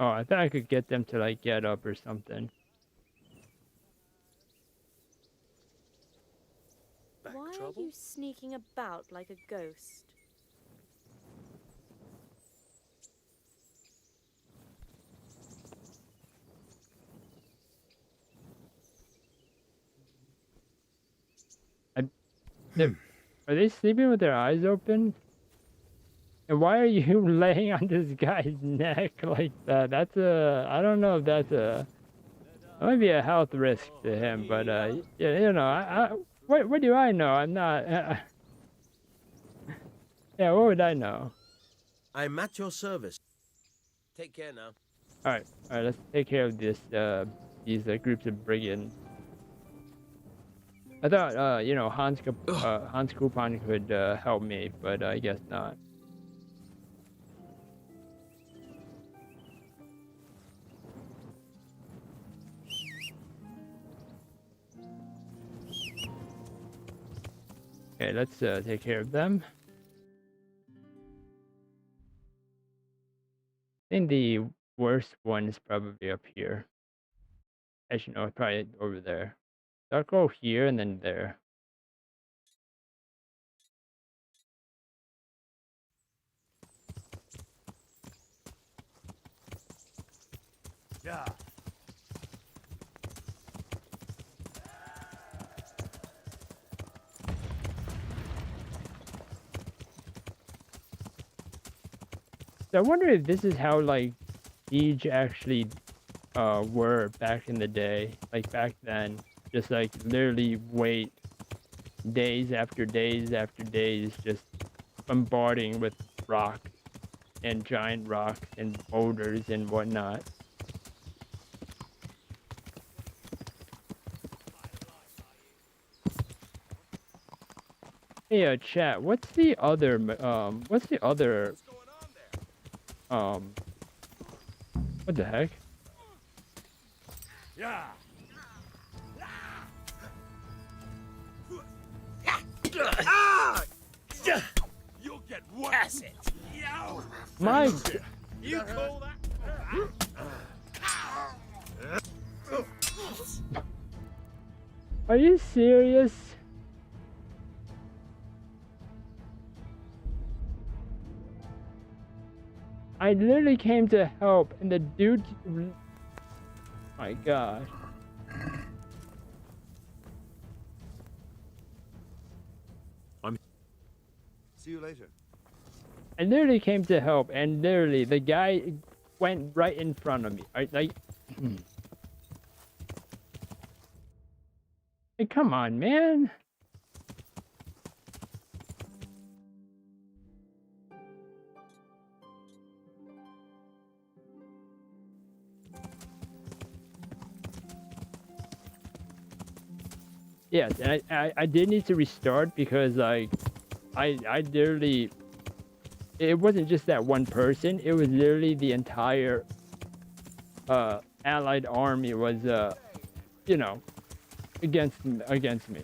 Oh, I thought I could get them to like get up or something. Why are you sneaking about like a ghost? Are they sleeping with their eyes open? And why are you laying on this guy's neck like that? That's I don't know if that's that might be a health risk to him, but yeah, you know, what do I know? I'm not. Yeah, what would I know? I'm at your service. Take care now. All right, let's take care of this. These groups of brigands. I thought, you know, Hans Coupon could help me, but I guess not. Okay, let's take care of them. I think the worst one is probably up here. Actually, no, it's probably over there. So I'll go here and then there. Yeah. So I wonder if this is how like Siege actually were back in the day, like back then. Just like literally wait days after days after days, just bombarding with rocks and giant rocks and boulders and whatnot. Hey, chat. What's the other what the heck? Yeah. You'll get what? Pass it. Yow. My. You call that? Are you serious? I literally came to help, and the dude. My gosh. See you later. I literally came to help, and literally the guy went right in front of me. Like, hey, come on, man. Yes, and I did need to restart because like I literally, it wasn't just that one person, it was literally the entire allied army was you know, against me.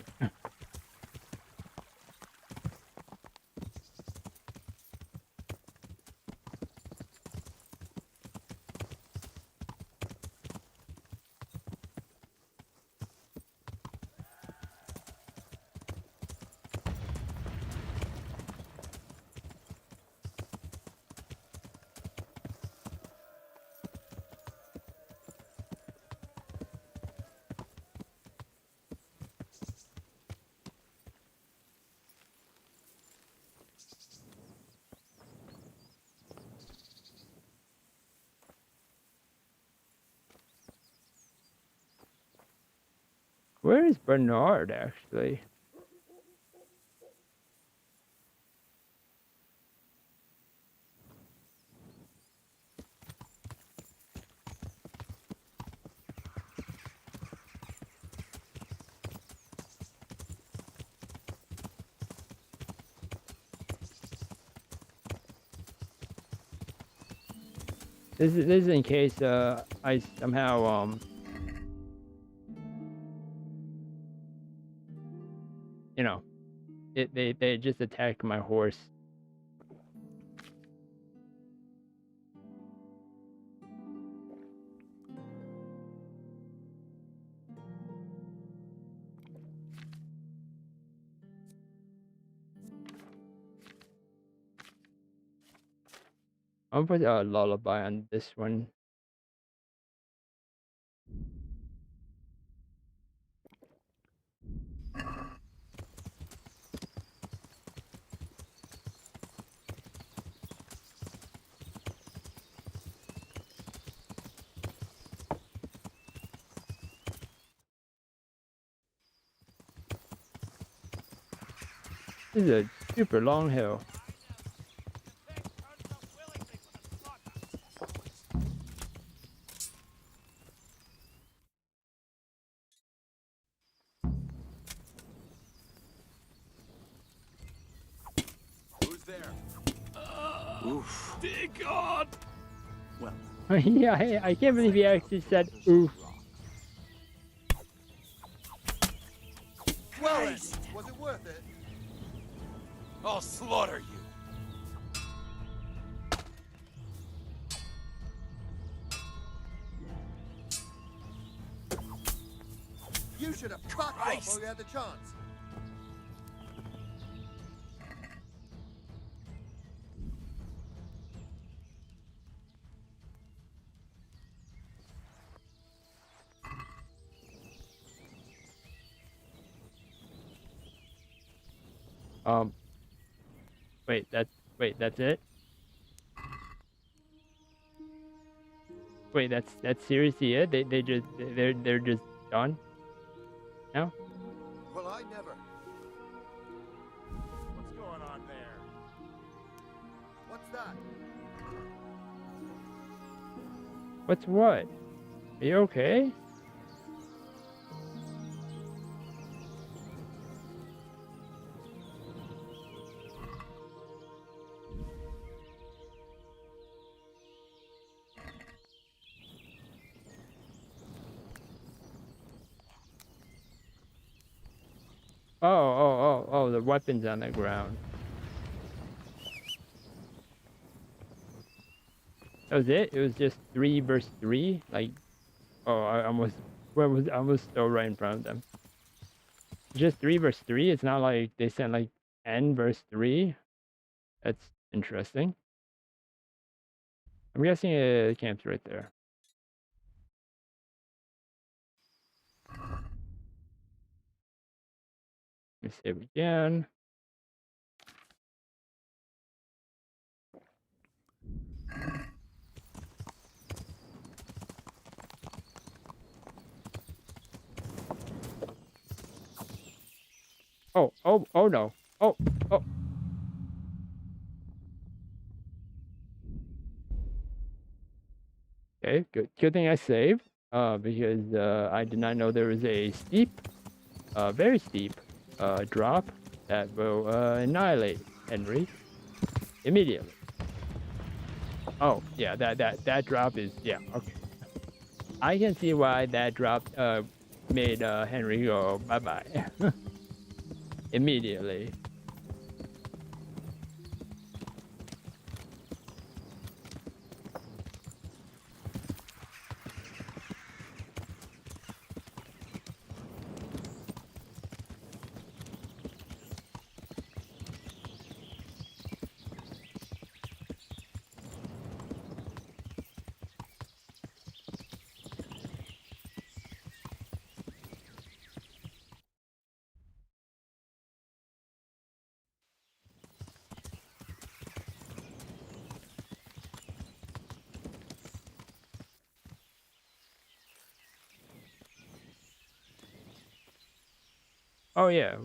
Where is Bernard, actually? This is in case I somehow you know, they just attacked my horse. I'm gonna put a lullaby on this one. This is a super long hill. Who's there? Oof. Dear God! Well, Yeah, I can't believe he actually said oof. well then, was it worth it? I'll slaughter you. You should have cocked off while you had the chance. Wait, that's it? Wait, that's seriously it? They're just done? No? Well, I never. What's going on there? What's that? What's what? Are you okay? Oh, the weapon's on the ground. That was it? It was just 3 versus 3? Like, oh, I almost still right in front of them. Just 3 versus 3? It's not like they sent like N versus 3? That's interesting. I'm guessing it camps right there. Let me save again. Oh no. Oh. Okay, good thing I saved. Because I did not know there was a steep, very steep, drop that will annihilate Henry immediately. Oh yeah, that drop is, yeah, okay. I can see why that drop made Henry go bye-bye immediately. Oh yeah.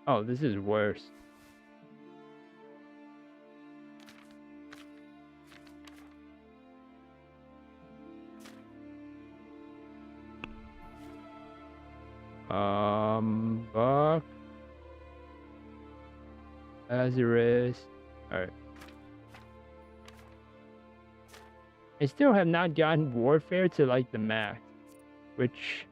Oh, this is worse. Buck. Lazarus. Alright. I still have not gotten warfare to like the max, which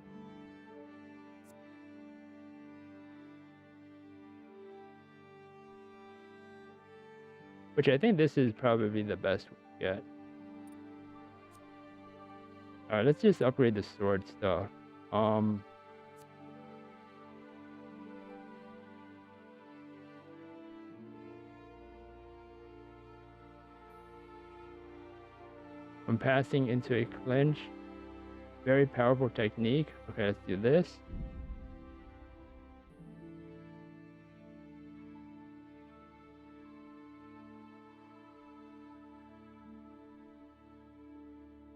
I think this is probably the best one yet. Alright, let's just upgrade the sword stuff. I'm passing into a clinch. Very powerful technique. Okay, let's do this.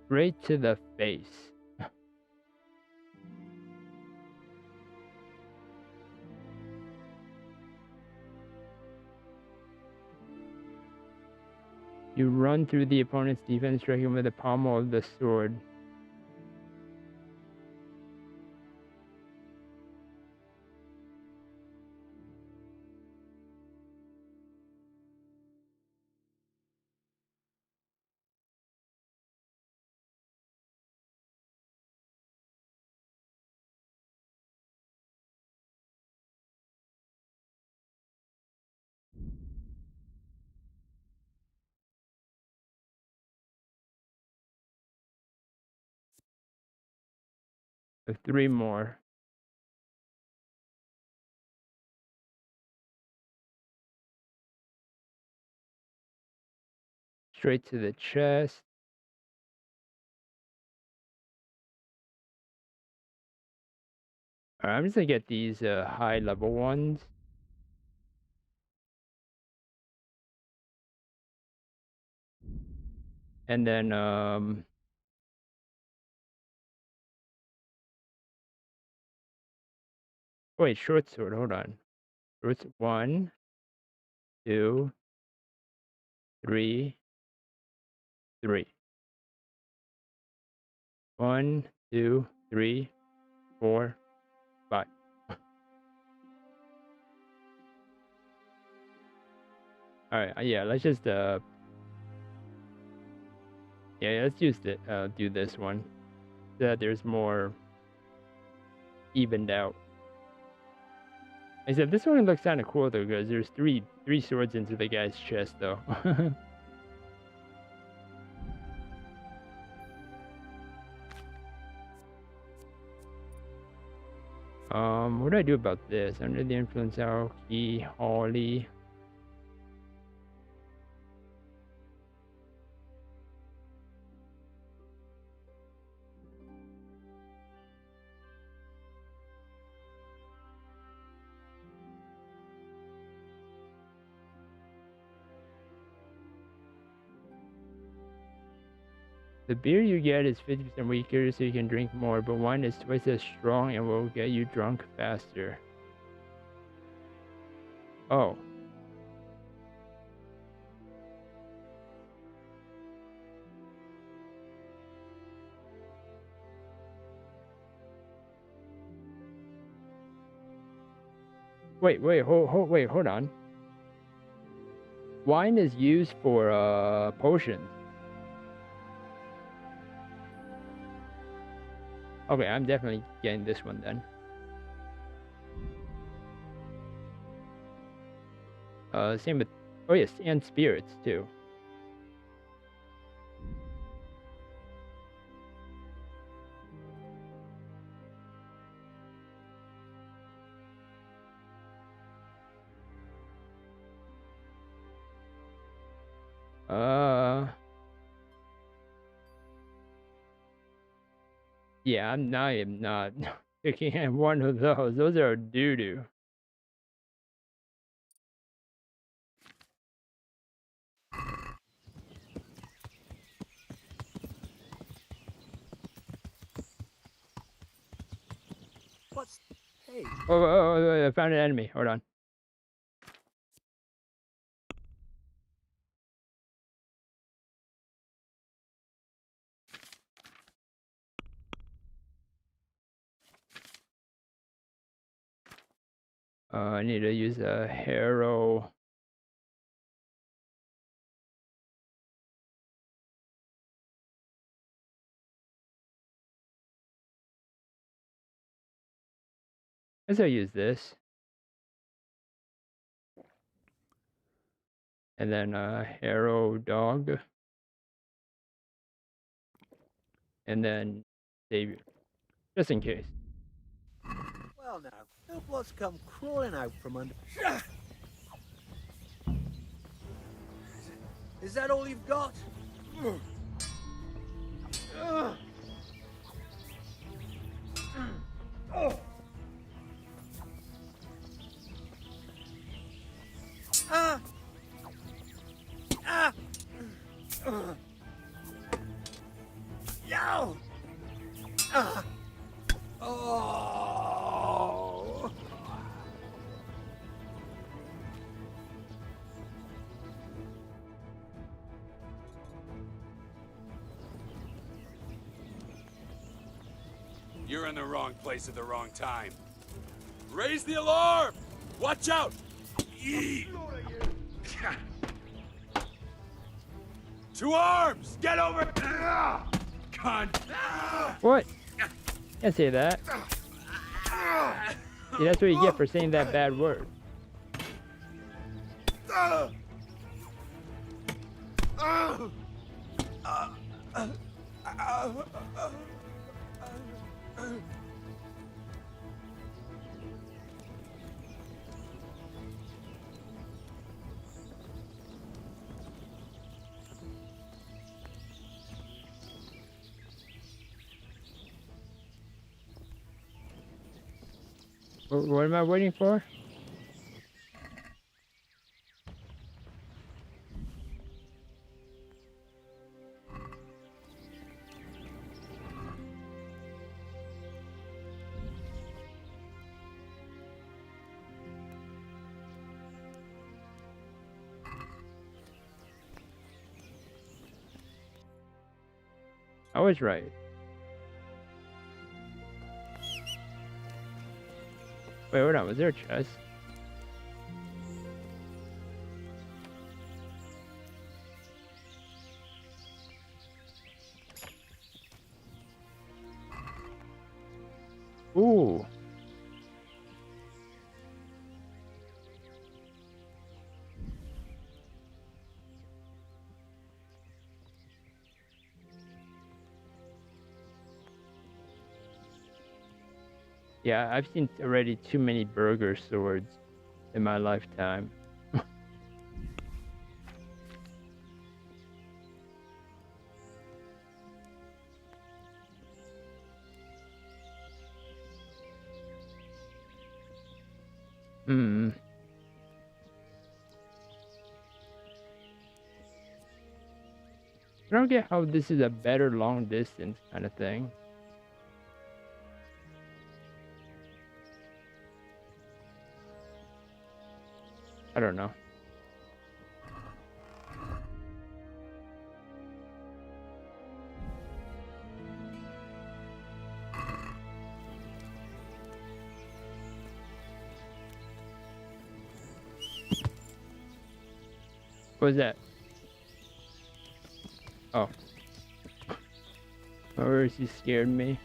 Straight to the face. You run through the opponent's defense, striking with the pommel of the sword. With 3 more. Straight to the chest. Alright, I'm just gonna get these high level ones. And then wait, short sword, hold on. Short 1, 2, 3, 3. 1, 2, 3, 4, 5. Alright, yeah, let's just yeah, let's use it do this one. So that there's more evened out. I said this one looks kinda cool though, because there's three swords into the guy's chest though. What do I do about this? Under the influence of key, Holly. The beer you get is 50% weaker, so you can drink more, but wine is twice as strong and will get you drunk faster. Oh. Wait, hold on. Wine is used for potions. Okay, I'm definitely getting this one then. Same with, oh yes, and spirits too. Yeah, I am not picking at one of those. Those are doo-doo. What's... Hey. Oh, I found an enemy. Hold on. I need to use a harrow. As I use this. And then harrow dog. And then savior. Just in case. Well now, look what's come crawling out from under... Is that all you've got? Yo! Oh! You're in the wrong place at the wrong time. Raise the alarm! Watch out! To arms! Get over! Cunt! What? Can't say that. See, that's what you get for saying that bad word. What am I waiting for? I was right. Wait, hold on. Was there a chest? Ooh. Yeah, I've seen already too many burger swords in my lifetime. Hmm. I don't get how this is a better long distance kind of thing. I don't know. What was that? Oh. Or is he scared me?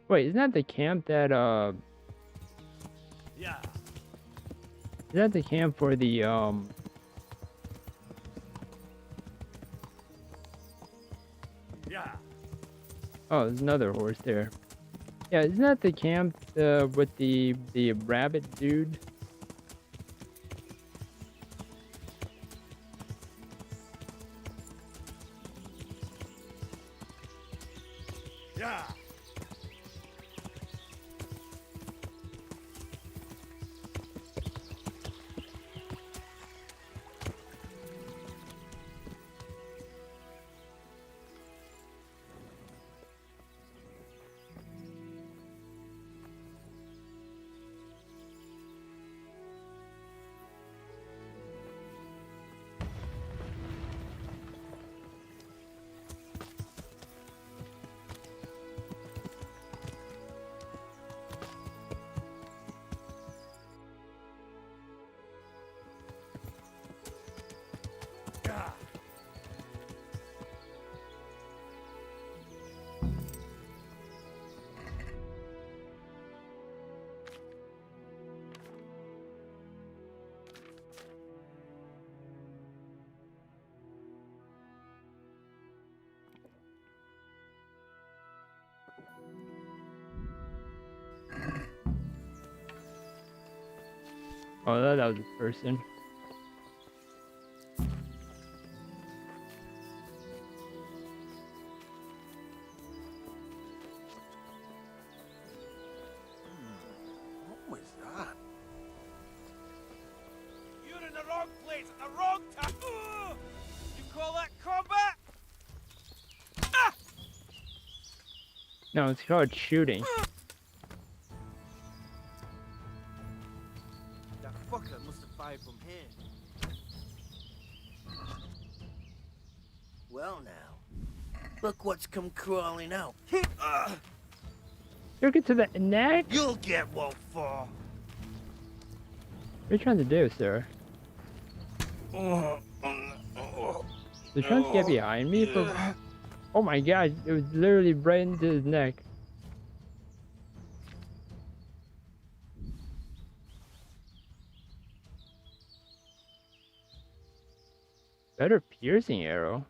Wait, isn't that the camp that Yeah. Is that the camp for the Yeah. Oh, there's another horse there. Yeah, isn't that the camp with the rabbit dude? Yeah. Oh, that was a person. What was that? You're in the wrong place at the wrong time. You call that combat? No, it's called shooting. That fucker must have fired from here. Well now, look what's come crawling out. Took it to the neck? You'll get what for. What are you trying to do, sir? They're trying to get behind me for... Oh my god, it was literally right into his neck. Better piercing arrow.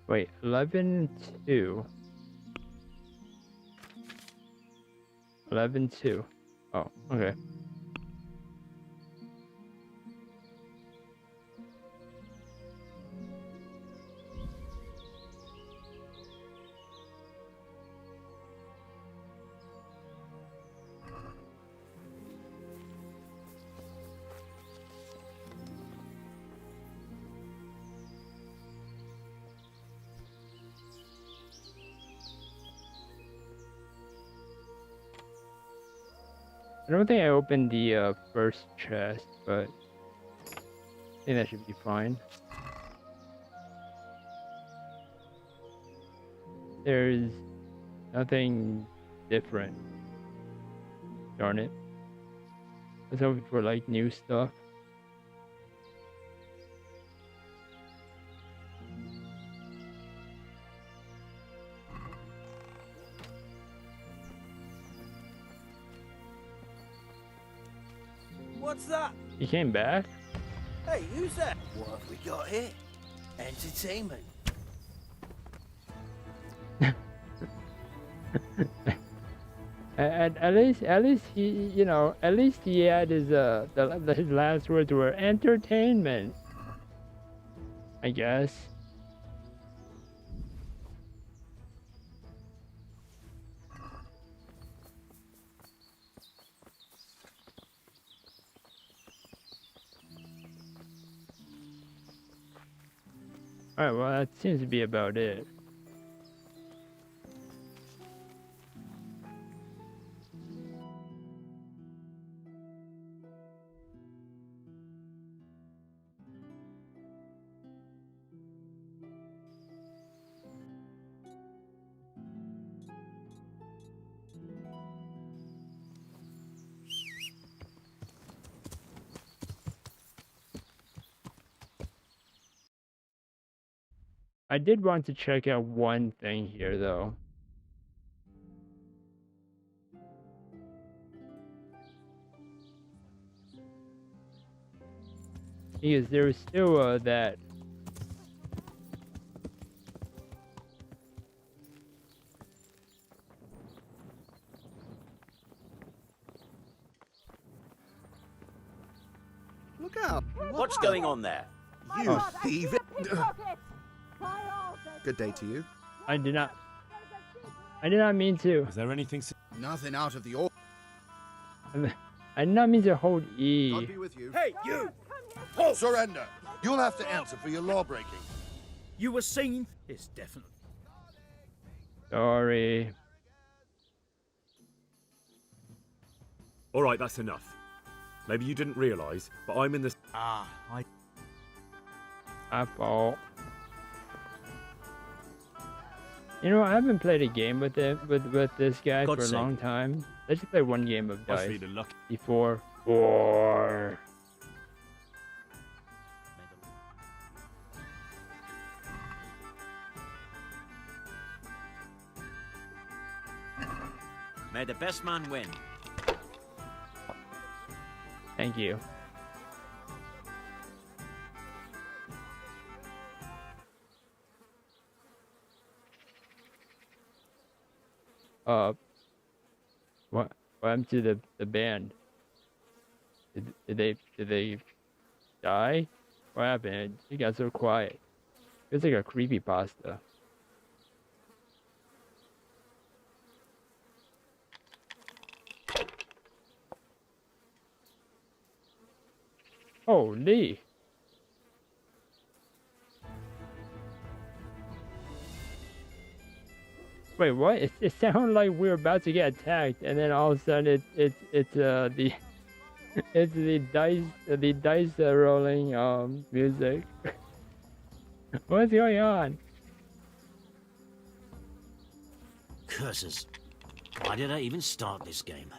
Wait, 11-2. 11-2. Oh, okay. I don't think I opened the first chest, but I think that should be fine. There's nothing different. Darn it. I was hoping for like new stuff. What's that? You came back? Hey, who's that? What have we got here? Entertainment. At least he, you know, at least he had his his last words were entertainment. I guess. Alright, well that seems to be about it. I did want to check out one thing here, though. Because there was still that. Look out! What's going on there? You thieving! Good day to you. I did not mean to. Is there anything? Nothing out of the ordinary. I did not mean to hold E. God be with you. Hey, you! Surrender. You'll have to answer for your law breaking. You were seen? It's definitely. Sorry. All right, that's enough. Maybe you didn't realise, but I'm in the. My fault. You know, I haven't played a game with this guy for a long time. Let's just play one game of dice before. Four. May the best man win. Thank you. What happened to the band? Did they die? What happened? It got so quiet. It's like a creepypasta. Holy. Wait, what? It sounded like we were about to get attacked, and then all of a sudden it's the it's the dice rolling music. What's going on? Curses! Why did I even start this game?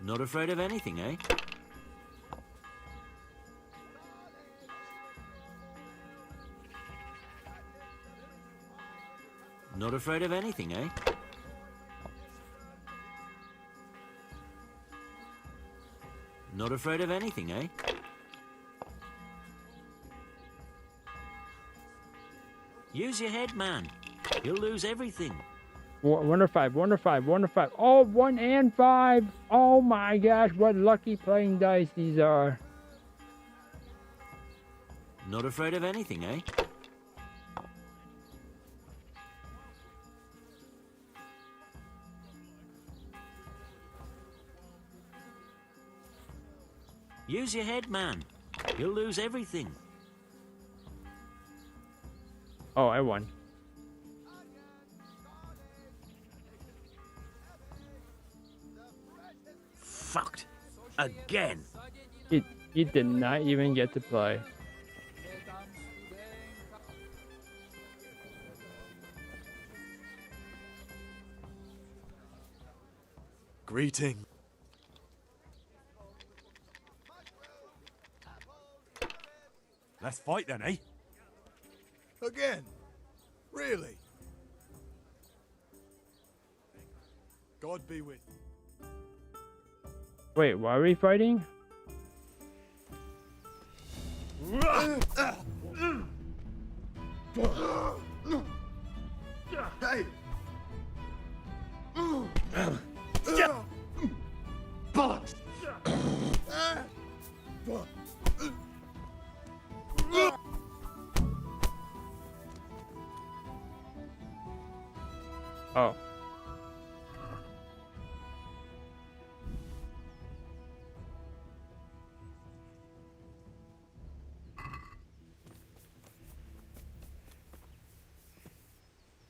Not afraid of anything, eh? Not afraid of anything, eh? Not afraid of anything, eh? Use your head, man. You'll lose everything. 1 or 5, 1 or 5, 1 or 5. Oh, 1 and 5. Oh my gosh, what lucky playing dice these are. Not afraid of anything, eh? Use your head, man. You'll lose everything. Oh, I won. Fucked. Again. He did not even get to play. Greeting. Let's fight then, eh? Again? Really? God be with you. Wait, why are we fighting? Hey! Bollocks! Oh.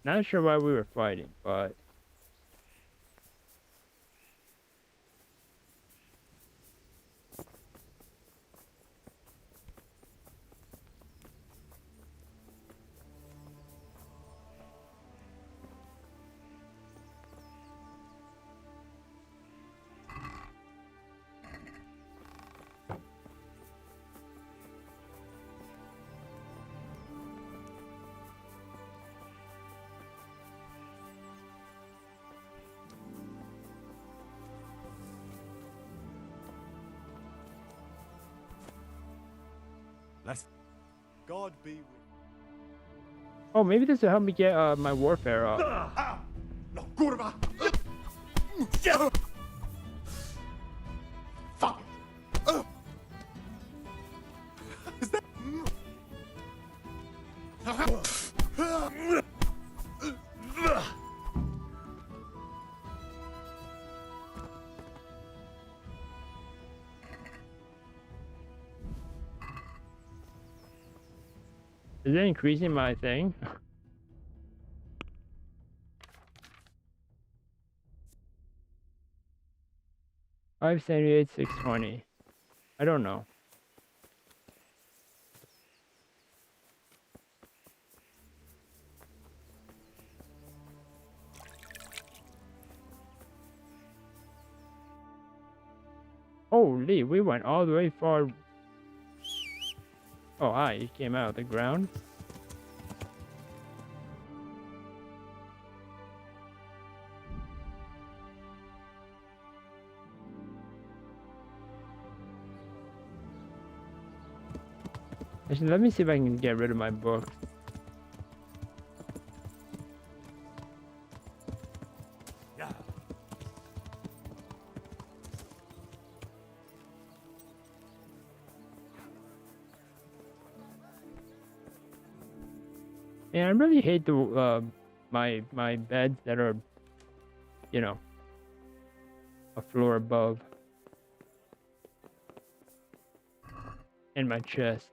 Not sure why we were fighting, but God be with Oh, maybe this will help me get my warfare up. No, kurwa! Fuck! Is that... Is it increasing my thing? 578, 620. I don't know. Holy, we went all the way far. Oh, hi, you came out of the ground. Actually, let me see if I can get rid of my book. Yeah. And I really hate the my beds that are, you know, a floor above. And my chest.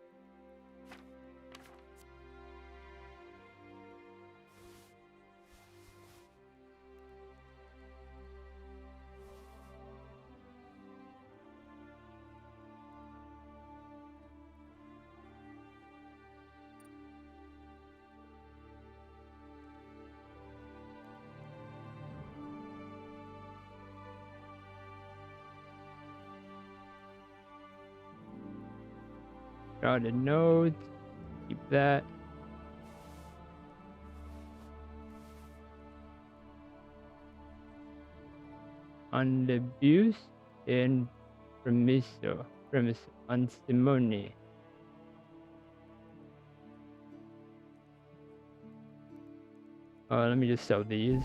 Routed nodes, keep that. Unambitious and permiso, ansimony. Let me just sell these.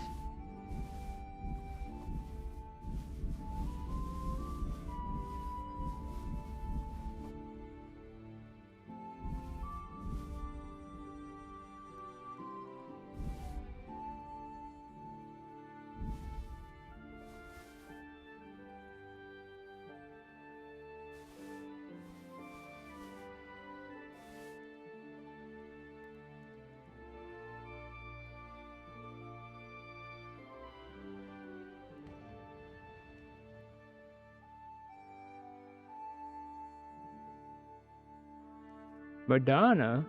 Madonna?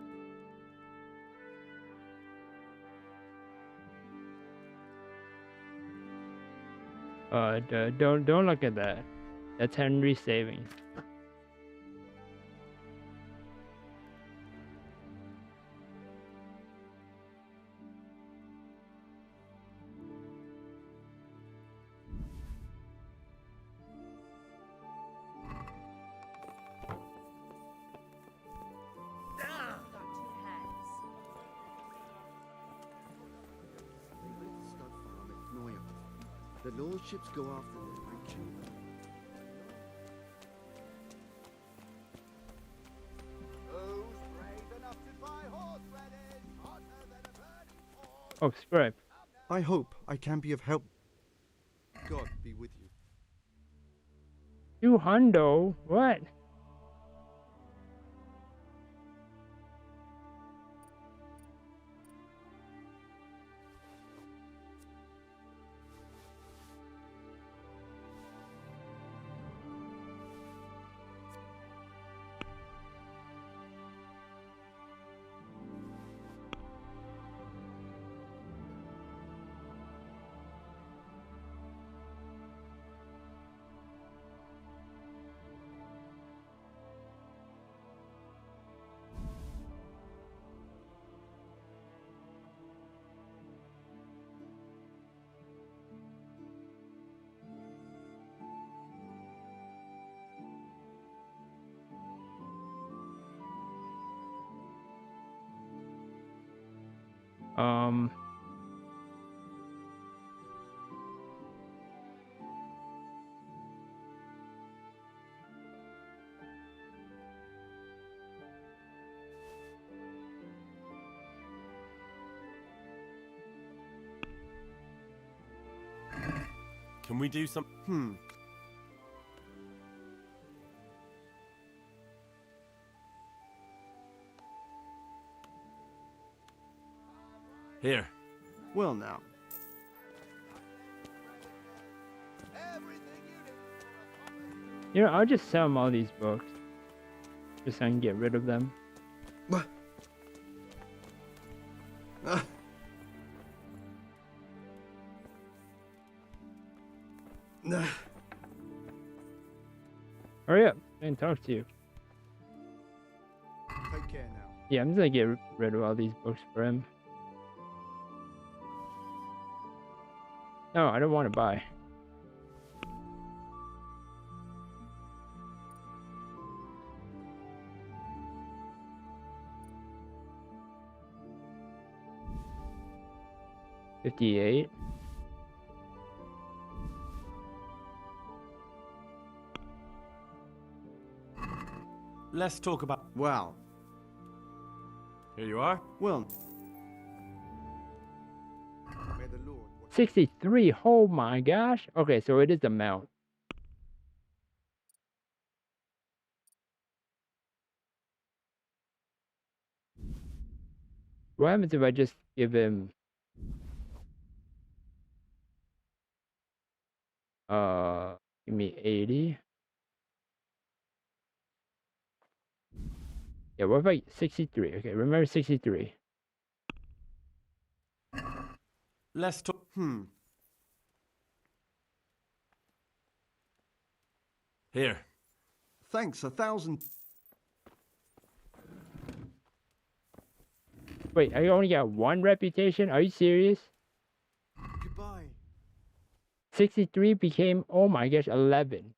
Don't look at that. That's Henry saving. The lordships go after the rich. Oh, scribe. I hope I can be of help. God be with you. You hundo? What? Um. Can we do some? Here. Well now. You know, I'll just sell him all these books. Just so I can get rid of them. What? Hurry up and talk to you. Take care now. Yeah, I'm just gonna get rid of all these books for him. No, I don't want to buy. $58. Let's talk about. Wow. Here you are. Well. May the Lord. 63. Oh my gosh. Okay, so it is the mount. What happens if I just give him give me 80? Yeah, what if I 63? Okay, remember 63. Let's talk. Here. Thanks 1,000. Wait, I only got one reputation? Are you serious? Goodbye. 63 became, oh my gosh, 11.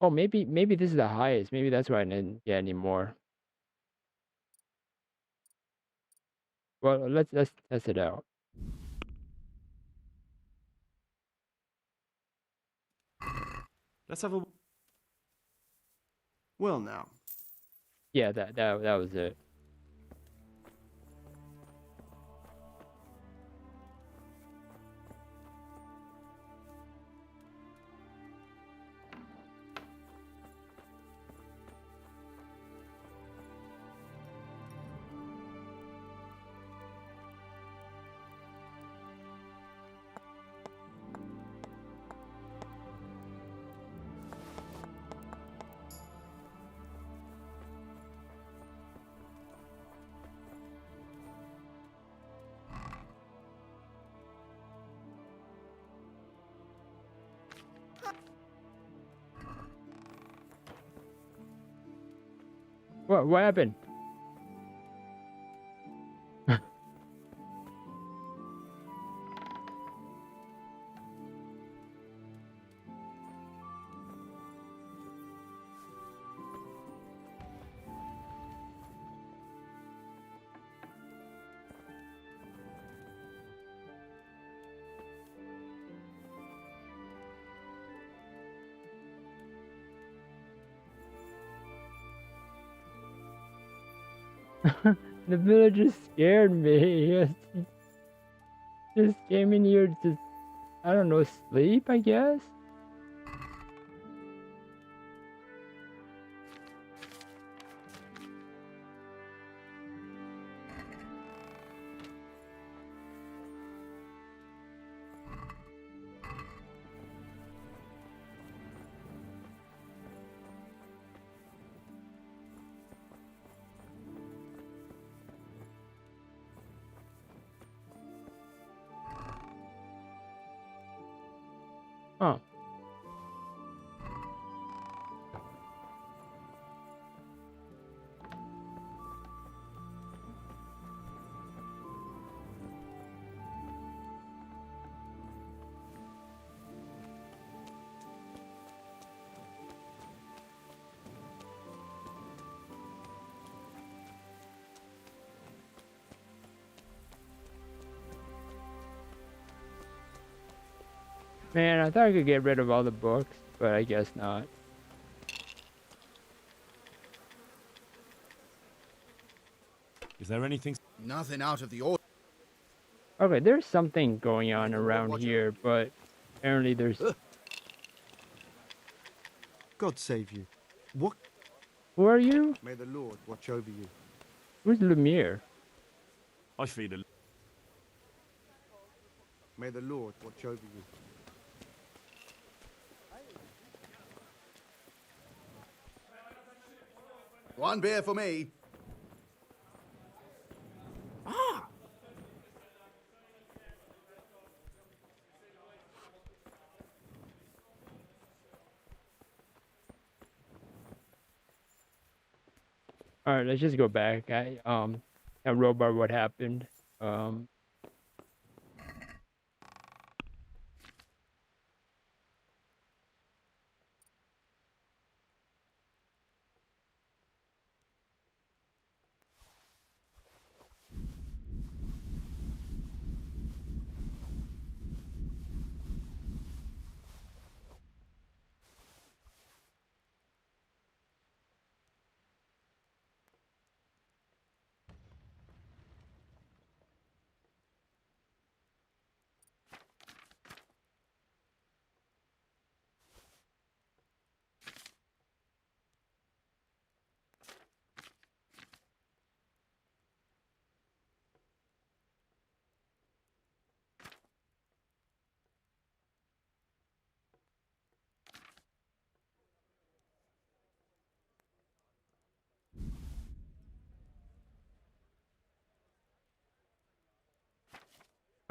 Oh, maybe this is the highest. Maybe that's why I didn't get any more. Well, let's test it out. Let's have a. Well now. Yeah, that was it. What happened? The villagers scared me. Just came in here to, I don't know, sleep, I guess? Huh. Man, I thought I could get rid of all the books, but I guess not. Is there anything? Nothing out of the order. Okay, there's something going on around here, but apparently there's... God save you. What? Who are you? May the Lord watch over you. Who's Lemire? I feel it. May the Lord watch over you. One beer for me. Ah! Alright, let's just go back. Tell Robar what happened.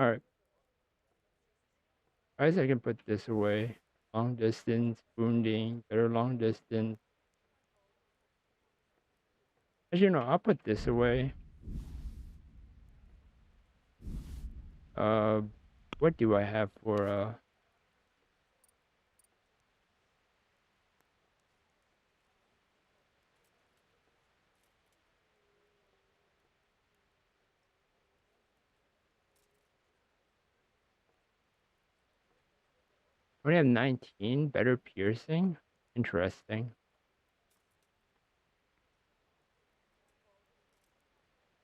Alright. I guess I can put this away. Long distance, wounding, better long distance. As you know, I'll put this away. What do I have for, I only have 19, better piercing? Interesting.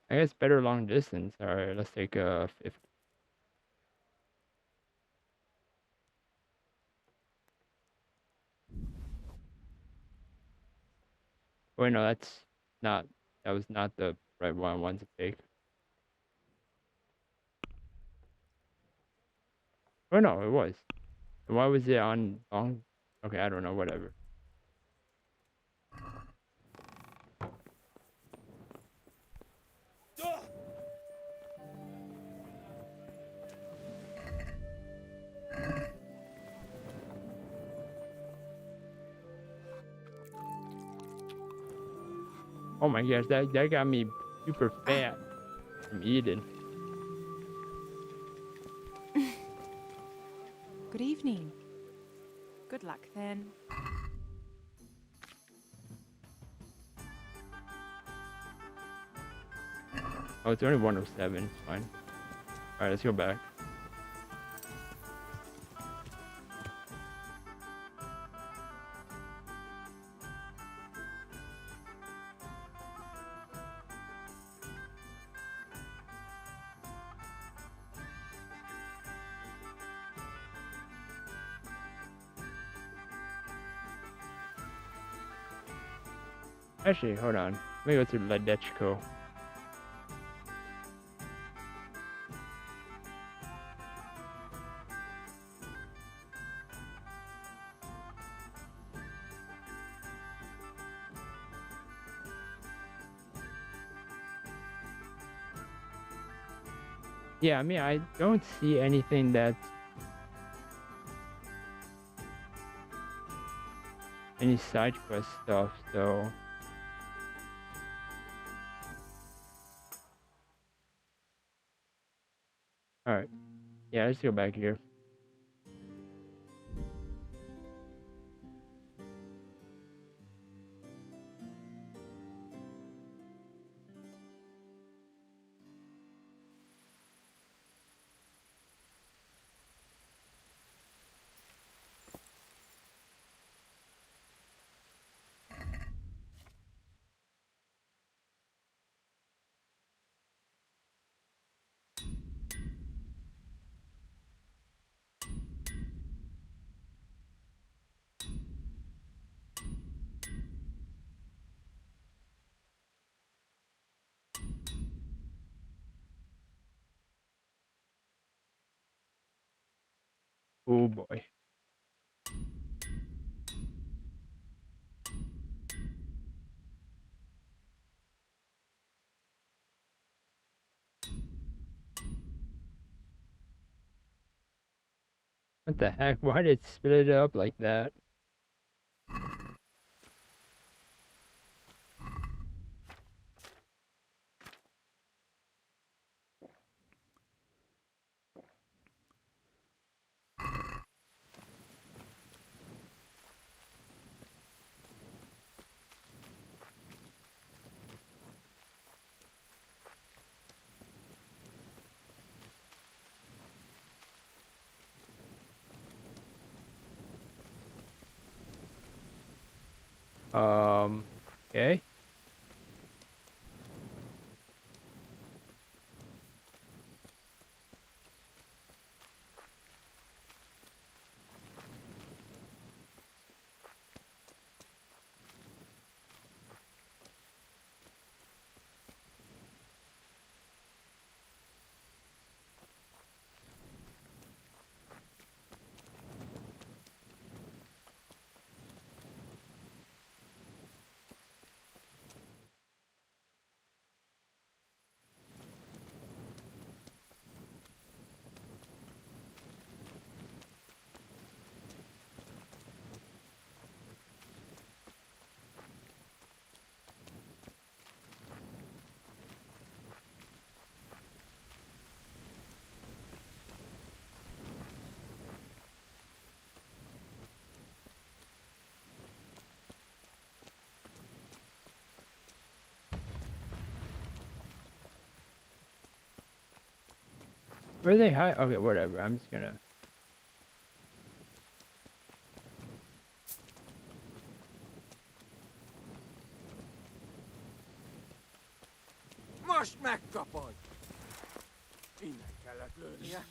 I guess better long distance. Alright, let's take 50. Wait, no, that was not the right one I wanted to take. Oh no, it was. Why was it on long? Okay, I don't know, whatever. Oh my gosh, that got me super fat from eating. Good evening. Good luck then. Oh, it's only 107. It's fine. Alright, let's go back. Actually, hold on. Let me go to Ledechko. Yeah, I mean, I don't see anything that's any side quest stuff, so alright. Yeah, let's go back here. Oh boy. What the heck? Why did it split it up like that? Okay. Where are they hide? Okay, whatever. I'm just gonna. Most megkapod! Innen kellett lőnie.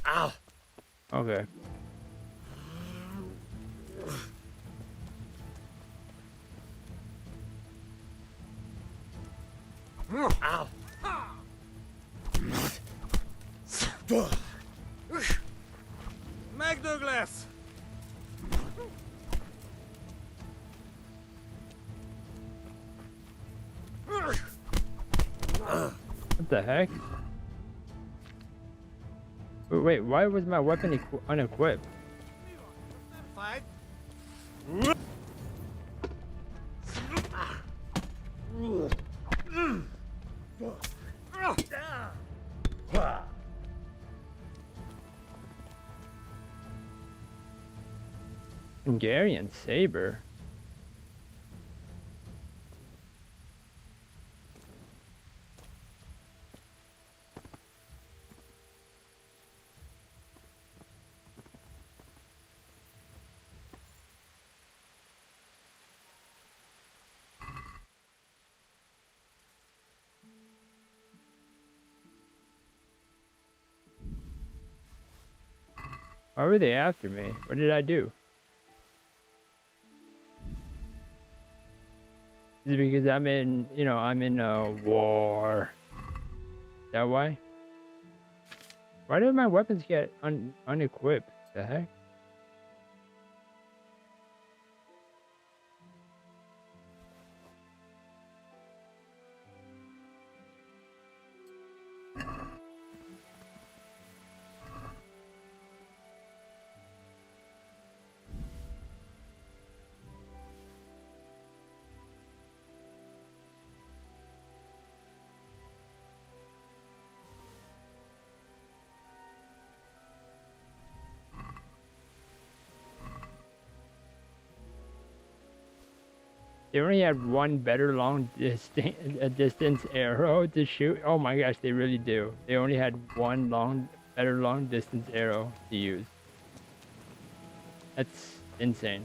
Ow! Okay. Ow! Megdög lesz! What the heck? Wait, why was my weapon unequipped? Fight! Hungarian saber. Why were they after me? What did I do? Is it because I'm in, I'm in a war? Is that why? Why did my weapons get unequipped? The heck? They only had one better long distance arrow to shoot. Oh my gosh, they really do. They only had one better long distance arrow to use. That's insane.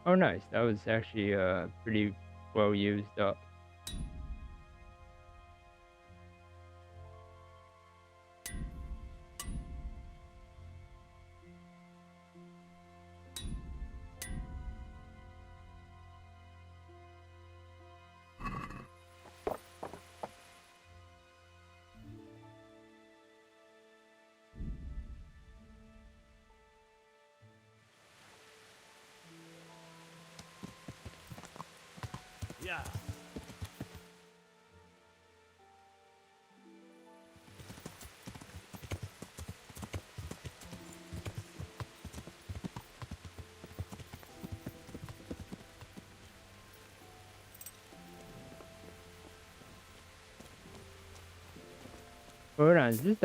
Oh, nice. That was actually pretty well used up. Yeah. Hold on, is this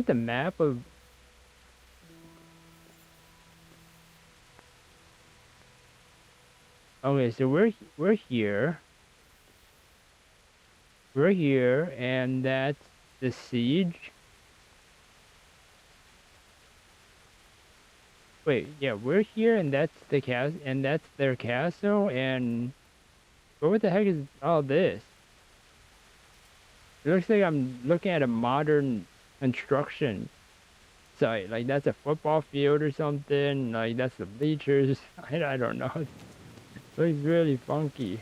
the map of? Okay, so we're here. We're here, and that's the siege. Wait, yeah, we're here, and that's the castle, and that's their castle, and what the heck is all this? It looks like I'm looking at a modern construction site. Like that's a football field or something. Like that's the bleachers. I don't know. It looks really funky.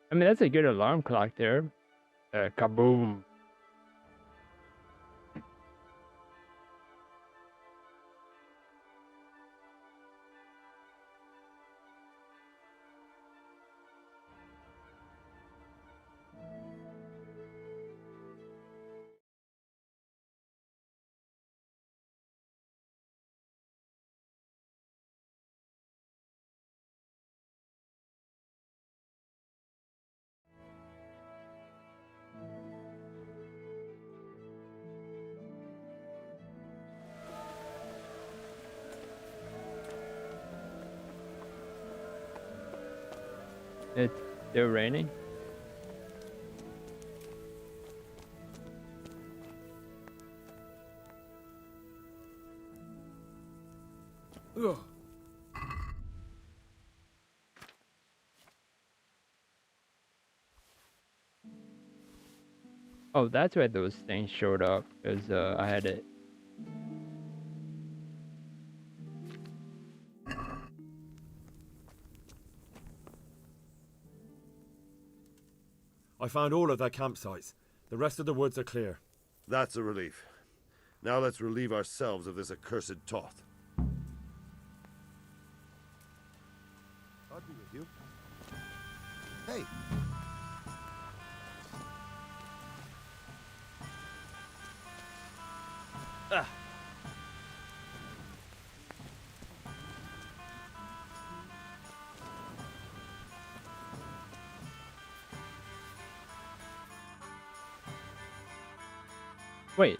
I mean, that's a good alarm clock there. Kaboom. It's still raining. Ugh. Oh, that's why those things showed up, because I had it. I found all of their campsites. The rest of the woods are clear. That's a relief. Now let's relieve ourselves of this accursed Toth. I'll be with you. Hey. Ah. Wait,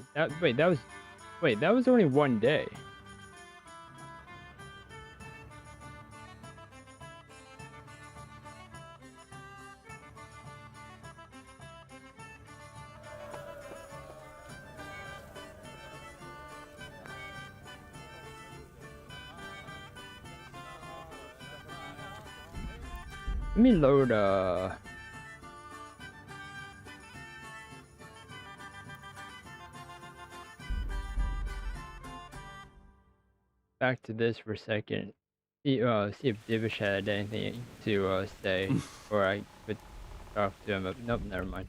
that was only one day. Let me load back to this for a second. See if Divish had anything to say, or I could talk to him. But nope, never mind.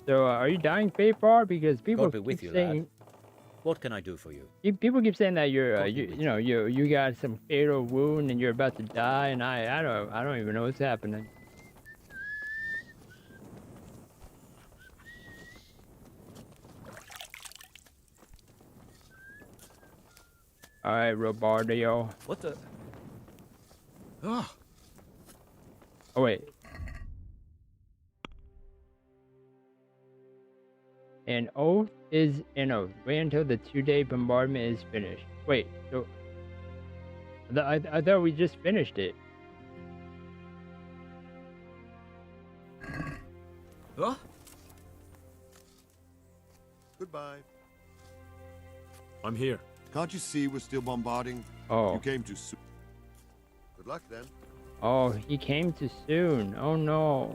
So, are you dying, Fayfar? Because people God be with keep you, saying. lad. What can I do for you? People keep saying that you're, you got some fatal wound and you're about to die, and I don't even know what's happening. All right, Robardio. What the? Ah. Oh wait. An oath is an oath. Wait until the 2-day bombardment is finished. Wait, so I thought we just finished it. Huh? Goodbye. I'm here. Can't you see we're still bombarding? Oh. You came too soon. Good luck then. Oh, he came too soon. Oh no.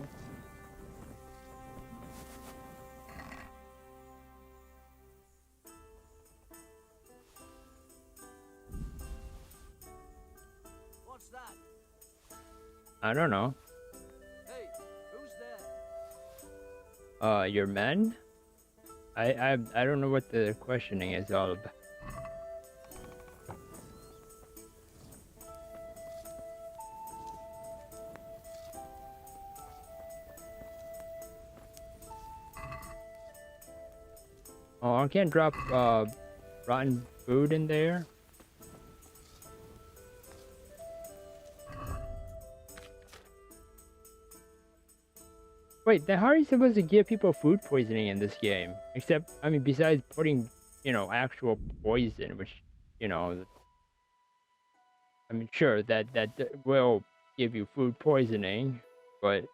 What's that? I don't know. Hey, who's there? Your men? I don't know what the questioning is all about. Oh, I can't drop rotten food in there. Wait, then how are you supposed to give people food poisoning in this game? Except, I mean, besides putting, you know, actual poison, which, you know, I mean, sure, that will give you food poisoning, but...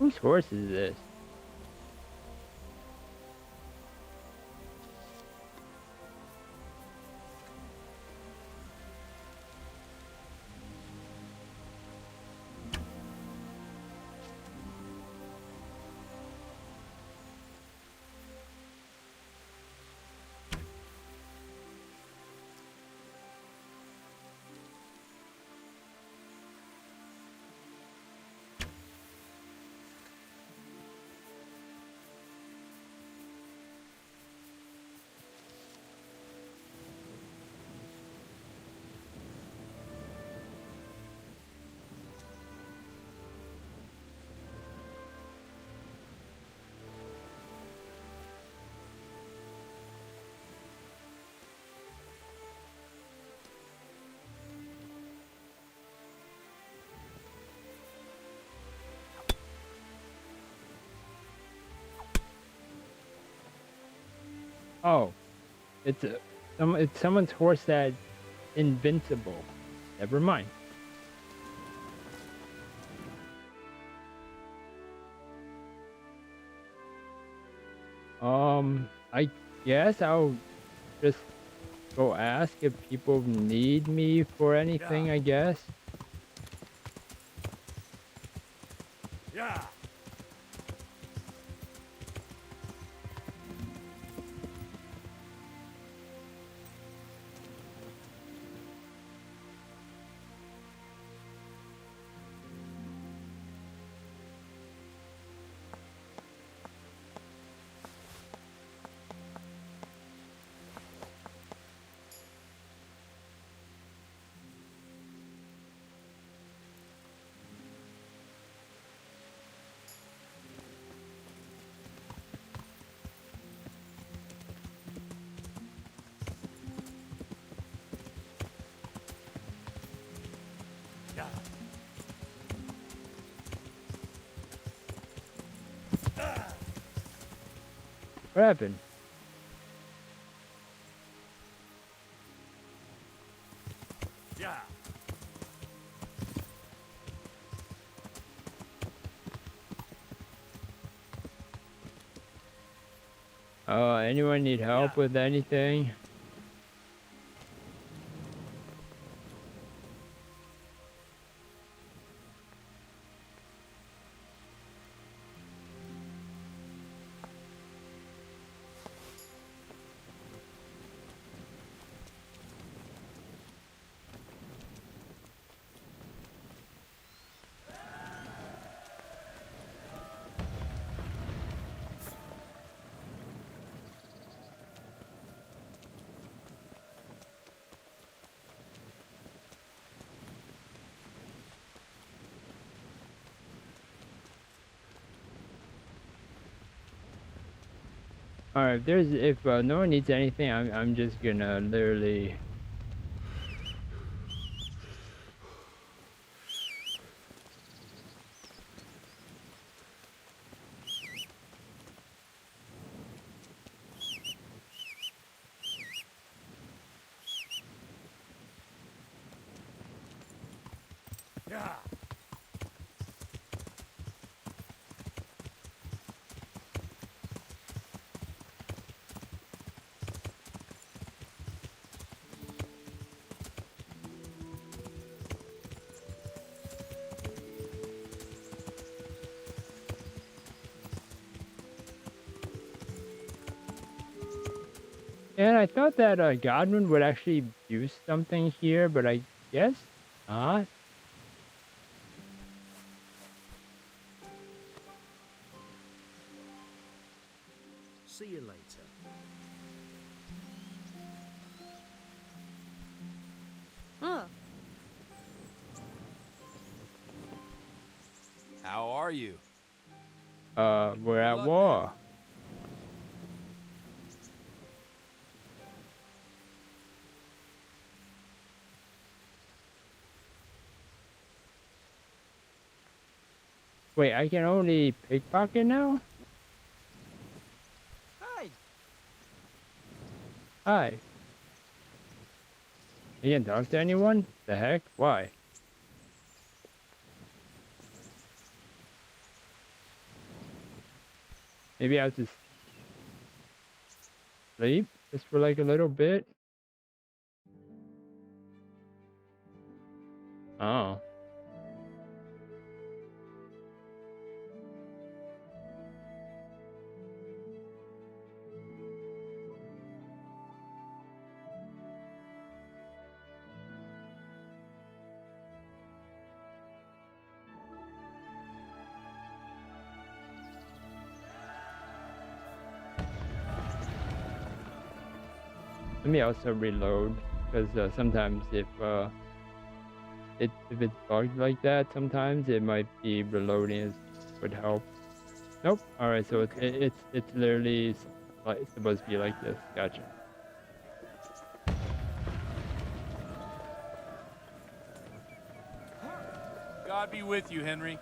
Whose horse is this? Oh, it's someone's horse that's invincible. Never mind. I guess I'll just go ask if people need me for anything, I guess. Yeah. What happened? Anyone need help with anything? Alright, if no one needs anything, I'm just gonna literally. Yeah. And I thought that Godwin would actually do something here, but I guess not. See you later. Huh. How are you? We're at war. Wait, I can only pickpocket now? Hi. Hi. You can talk to anyone? The heck? Why? Maybe I'll just sleep just for like a little bit. Oh. Let me also reload, because sometimes if it's bugged like that, sometimes it might be reloading would help. Nope. All right, so it's literally like it's supposed to be like this. Gotcha. God be with you, Henry.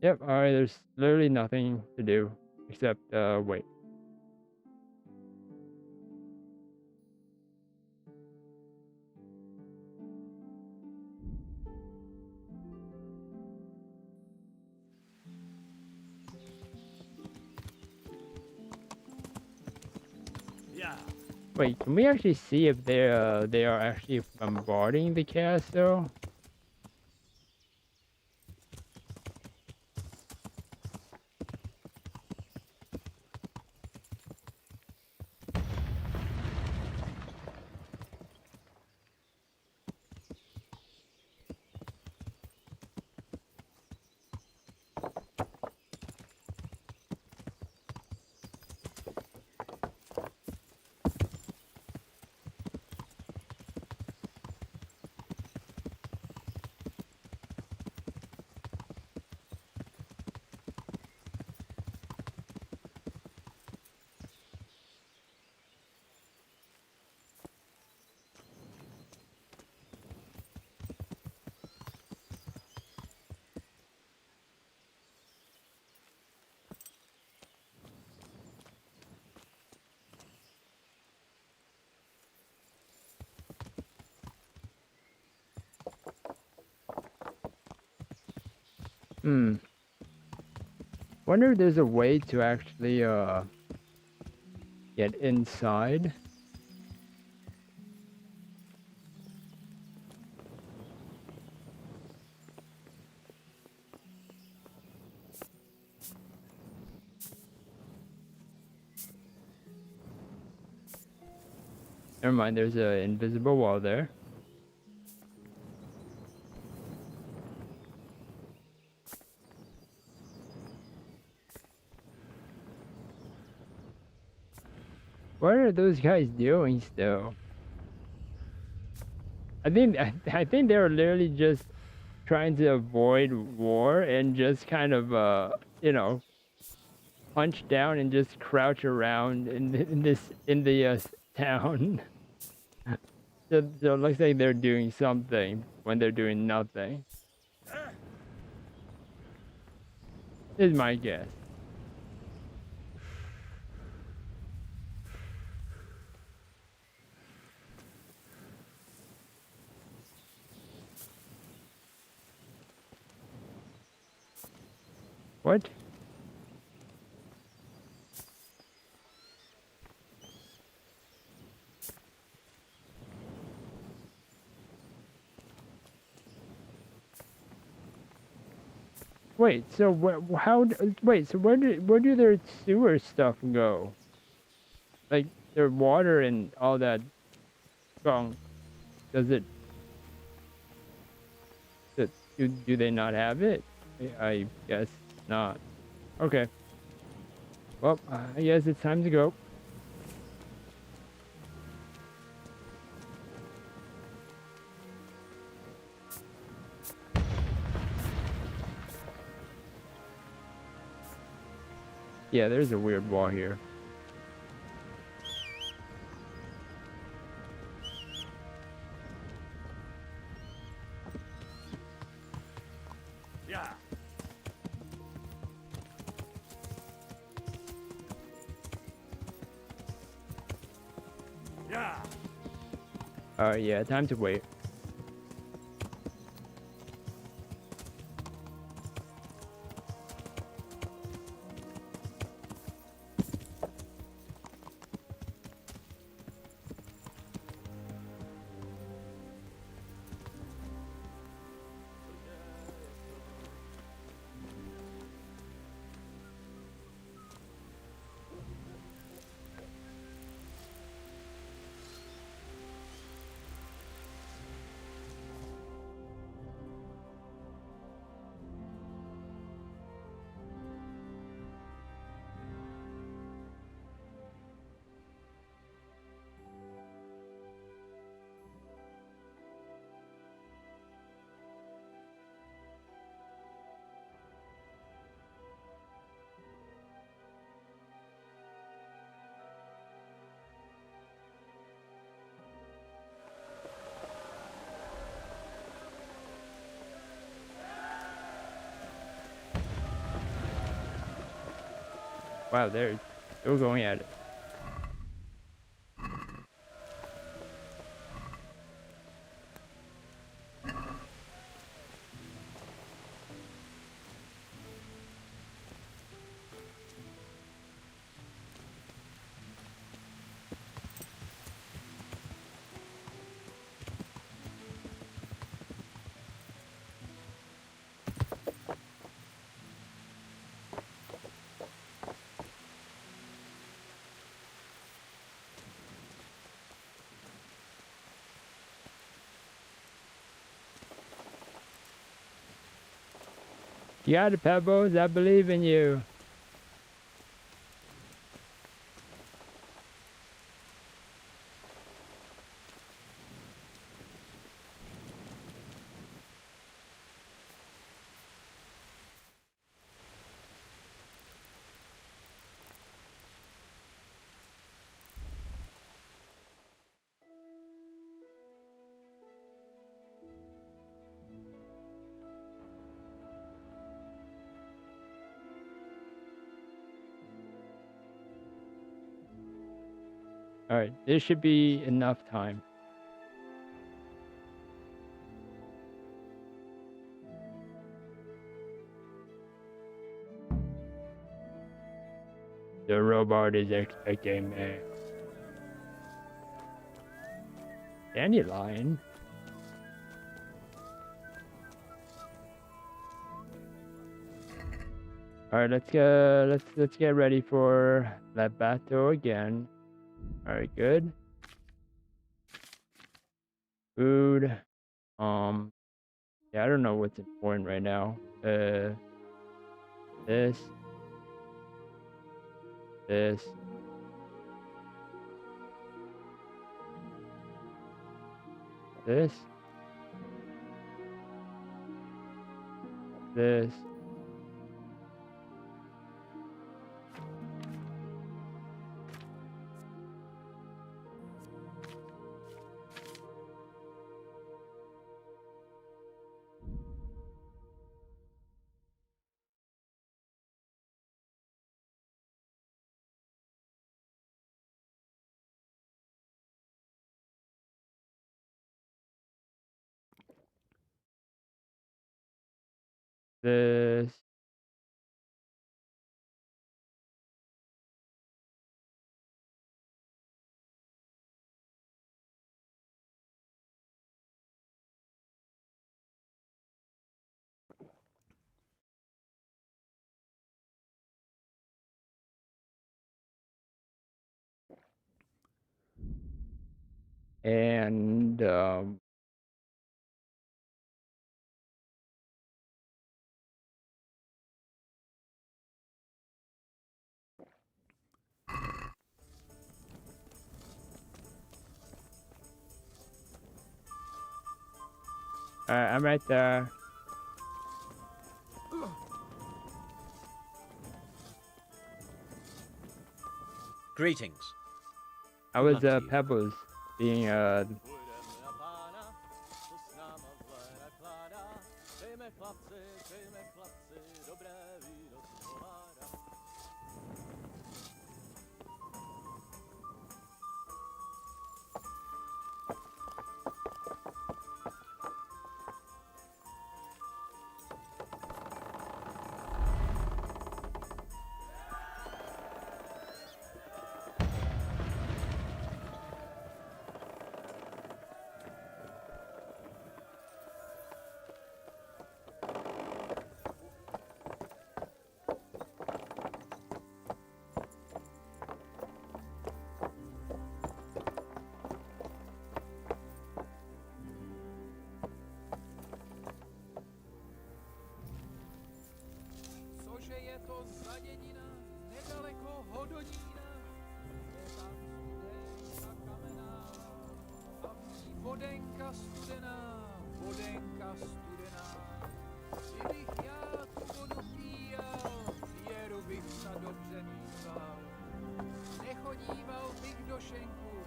Yep. All right. There's literally nothing to do except wait. Yeah. Wait, can we actually see if they are actually bombarding the castle? Wonder if there's a way to actually get inside. Never mind, there's an invisible wall there. What are those guys doing still? I think they're literally just trying to avoid war and just kind of you know, punch down and just crouch around in the town. So it looks like they're doing something when they're doing nothing. Is my guess. What? Wait, so wait, so where do their sewer stuff go? Like their water and all that gunk. Does it do they not have it? I guess not. Okay. Well, I guess it's time to go. Yeah, there's a weird wall here. Yeah. Yeah. Yeah, time to wait. Wow, they're still going at it. You got it, Pebbles. I believe in you. Alright, this should be enough time. The robot is expecting me. Dandelion? Alright, let's get ready for that battle again. Alright, good. Food. Yeah, I don't know what's important right now. This. This. This. This. This. And I'm right there. Greetings. How was Pebbles being Vodenka studená, vodenka studená. Kdybych já tu vodu píjal, věru bych se dobře míval. Nechodíval bych do šenku,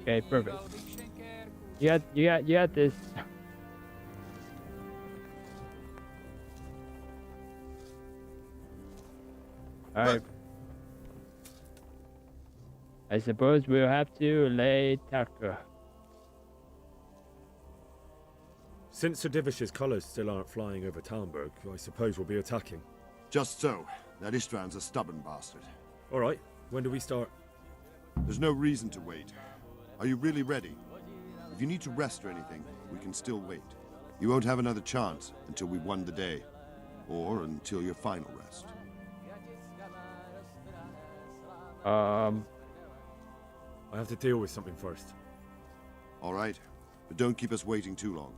Okay, perfect. nešíval bych šenkérku. You got this. Alright. I suppose we'll have to lay Taka. Since Sir Divish's colours still aren't flying over Talmberg, I suppose we'll be attacking. Just so. That István's a stubborn bastard. All right, when do we start? There's no reason to wait. Are you really ready? If you need to rest or anything, we can still wait. You won't have another chance until we've won the day. Or until your final rest. I have to deal with something first. All right, but don't keep us waiting too long.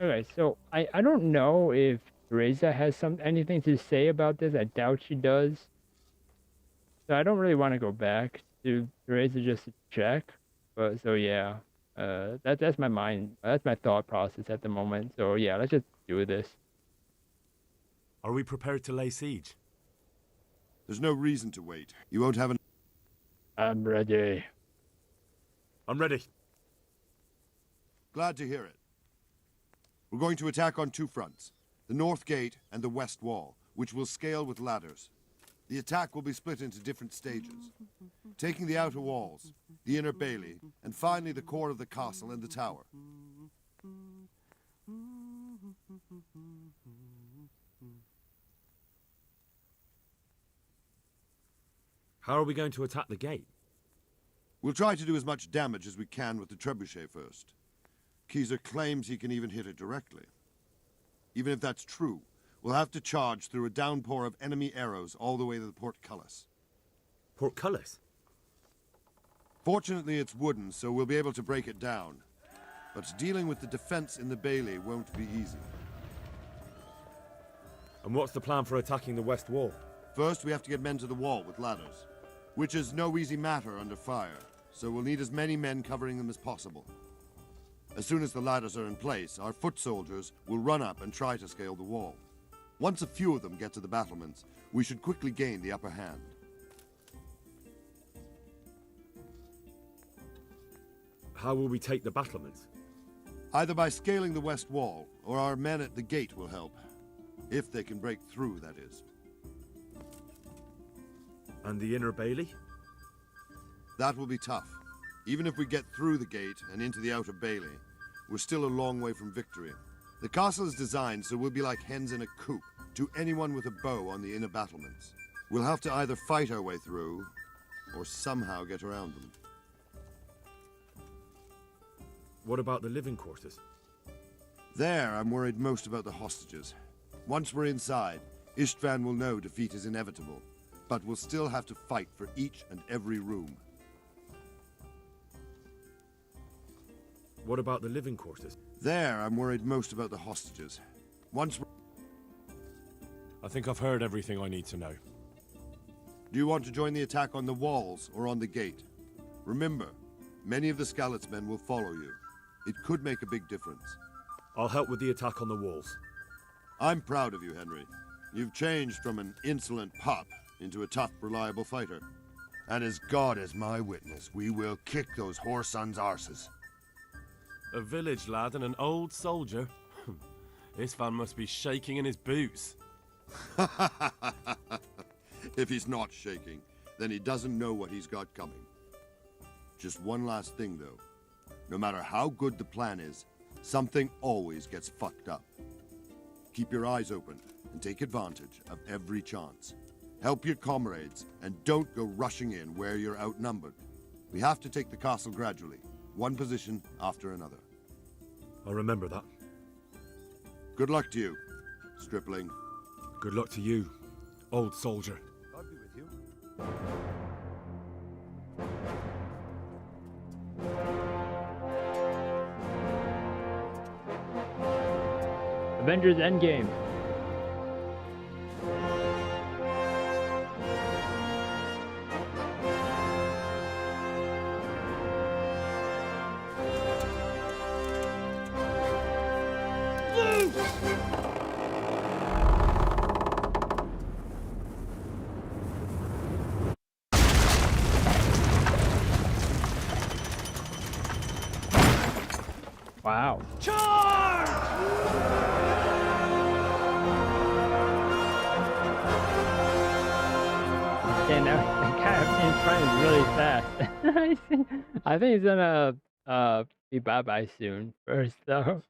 Okay, so I don't know if Teresa has anything to say about this. I doubt she does. So I don't really want to go back to Teresa just to check. But so yeah, that's my mind. That's my thought process at the moment. So yeah, let's just do this. Are we prepared to lay siege? There's no reason to wait. You won't have an... I'm ready. I'm ready. Glad to hear it. We're going to attack on two fronts. The north gate and the west wall, which we'll scale with ladders. The attack will be split into different stages, taking the outer walls, the inner bailey, and finally the core of the castle and the tower. How are we going to attack the gate? We'll try to do as much damage as we can with the trebuchet first. Keyser claims he can even hit it directly. Even if that's true, we'll have to charge through a downpour of enemy arrows all the way to the portcullis. Portcullis? Fortunately, it's wooden, so we'll be able to break it down. But dealing with the defense in the bailey won't be easy. And what's the plan for attacking the west wall? First, we have to get men to the wall with ladders, which is no easy matter under fire, so we'll need as many men covering them as possible. As soon as the ladders are in place, our foot soldiers will run up and try to scale the wall. Once a few of them get to the battlements, we should quickly gain the upper hand. How will we take the battlements? Either by scaling the west wall, or our men at the gate will help. If they can break through, that is. And the inner bailey? That will be tough. Even if we get through the gate and into the outer bailey, we're still a long way from victory. The castle is designed so we'll be like hens in a coop to anyone with a bow on the inner battlements. We'll have to either fight our way through, or somehow get around them. What about the living quarters? There, I'm worried most about the hostages. Once we're inside, Istvan will know defeat is inevitable, but we'll still have to fight for each and every room. What about the living quarters? There, I'm worried most about the hostages. Once we're... I think I've heard everything I need to know. Do you want to join the attack on the walls or on the gate? Remember, many of the Skalitz men will follow you. It could make a big difference. I'll help with the attack on the walls. I'm proud of you, Henry. You've changed from an insolent pup into a tough, reliable fighter. And as God is my witness, we will kick those whoresons' arses. A village lad and an old soldier? This man must be shaking in his boots. If he's not shaking, then he doesn't know what he's got coming. Just one last thing, though. No matter how good the plan is, something always gets fucked up. Keep your eyes open and take advantage of every chance. Help your comrades and don't go rushing in where you're outnumbered. We have to take the castle gradually, one position after another. I'll remember that. Good luck to you, stripling. Good luck to you, old soldier. God be with you. Avengers Endgame. Wow. Charge! Yeah, now the guy in front is really fast. I think he's gonna be bye-bye soon first though.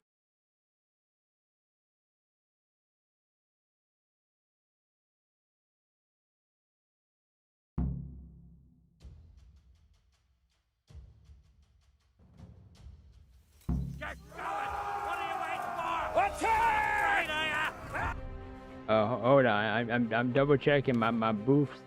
Get going! What are you waiting for? Attack! Oh, hold on. I'm double checking my booths.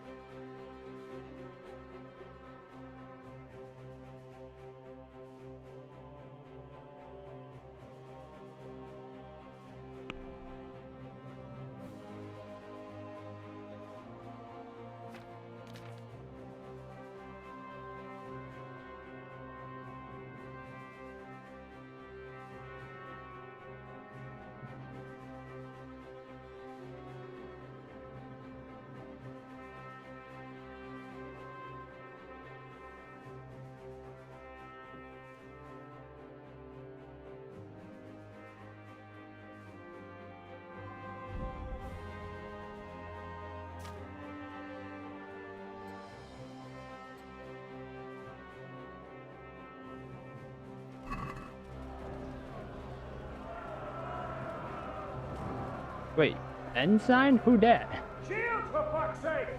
Wait, ensign? Who dat? Shield, for fuck's sake!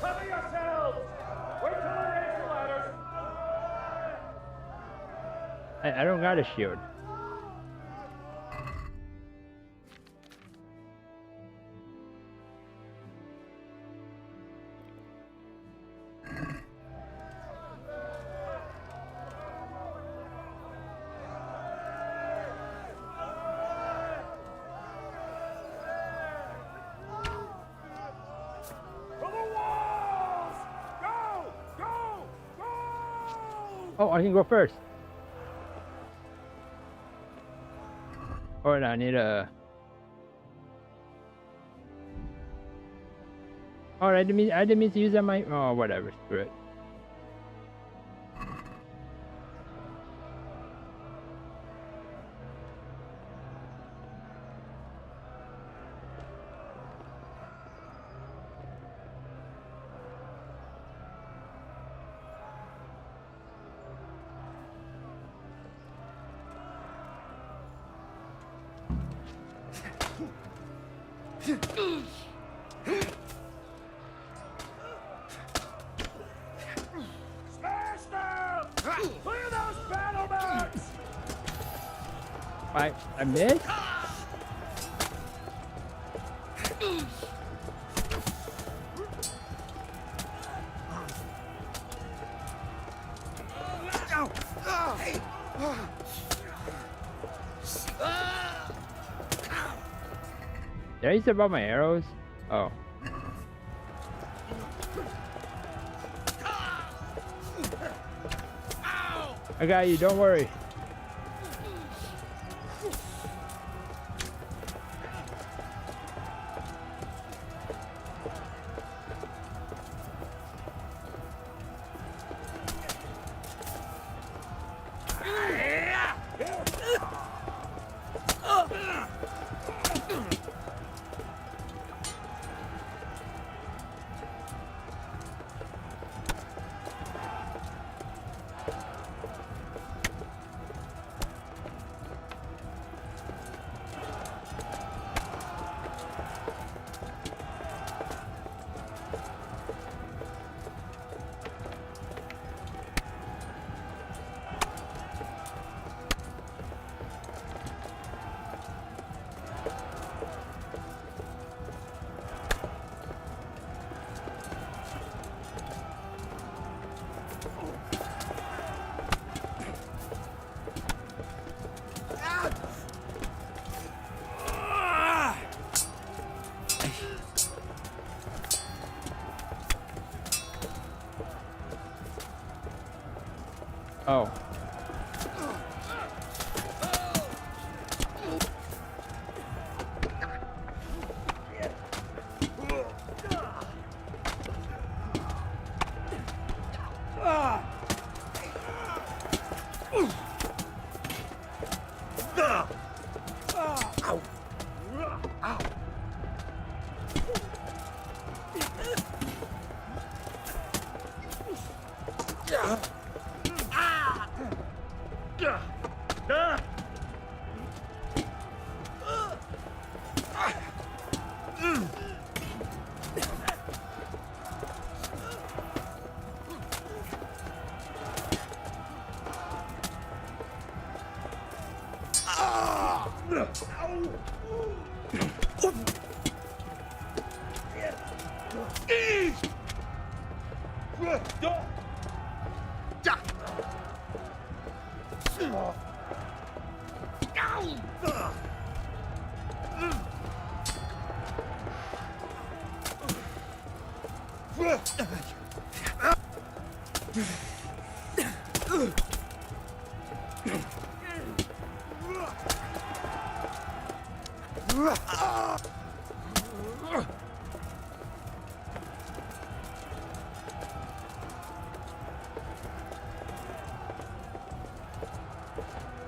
Cover yourselves! Wait till I raise the ladders! I don't got a shield. Oh, I can go first. Or I need a... Oh, I didn't mean to use that mic. Oh, whatever. Screw it. Smash them! Clear those battle bags! I missed? Did I use about my arrows? Oh. I got you, don't worry. Oh.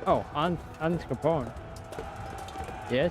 Oh, on Capone. Yes.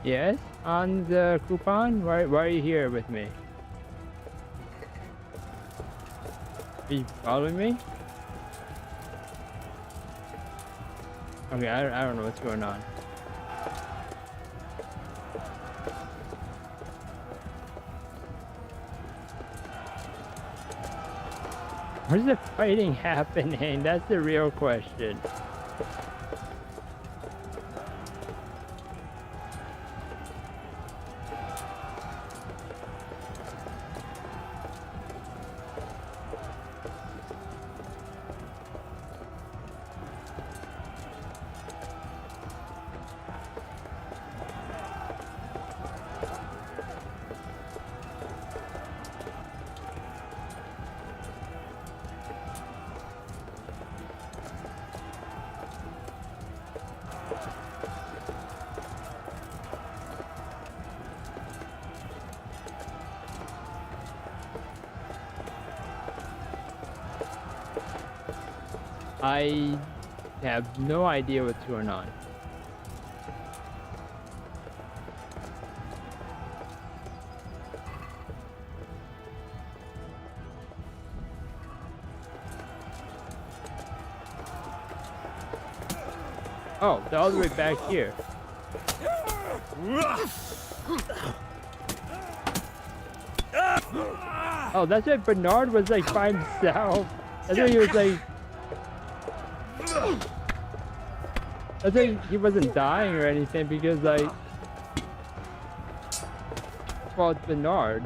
Yes, on the coupon? Why are you here with me? Are you following me? Okay, I don't know what's going on. Where's the fighting happening? That's the real question. I have no idea what's going on. Oh, they're all the way back here. Oh, that's why Bernard was like by himself. That's why he was like... That's why he wasn't dying or anything, because like... Well, it's Bernard.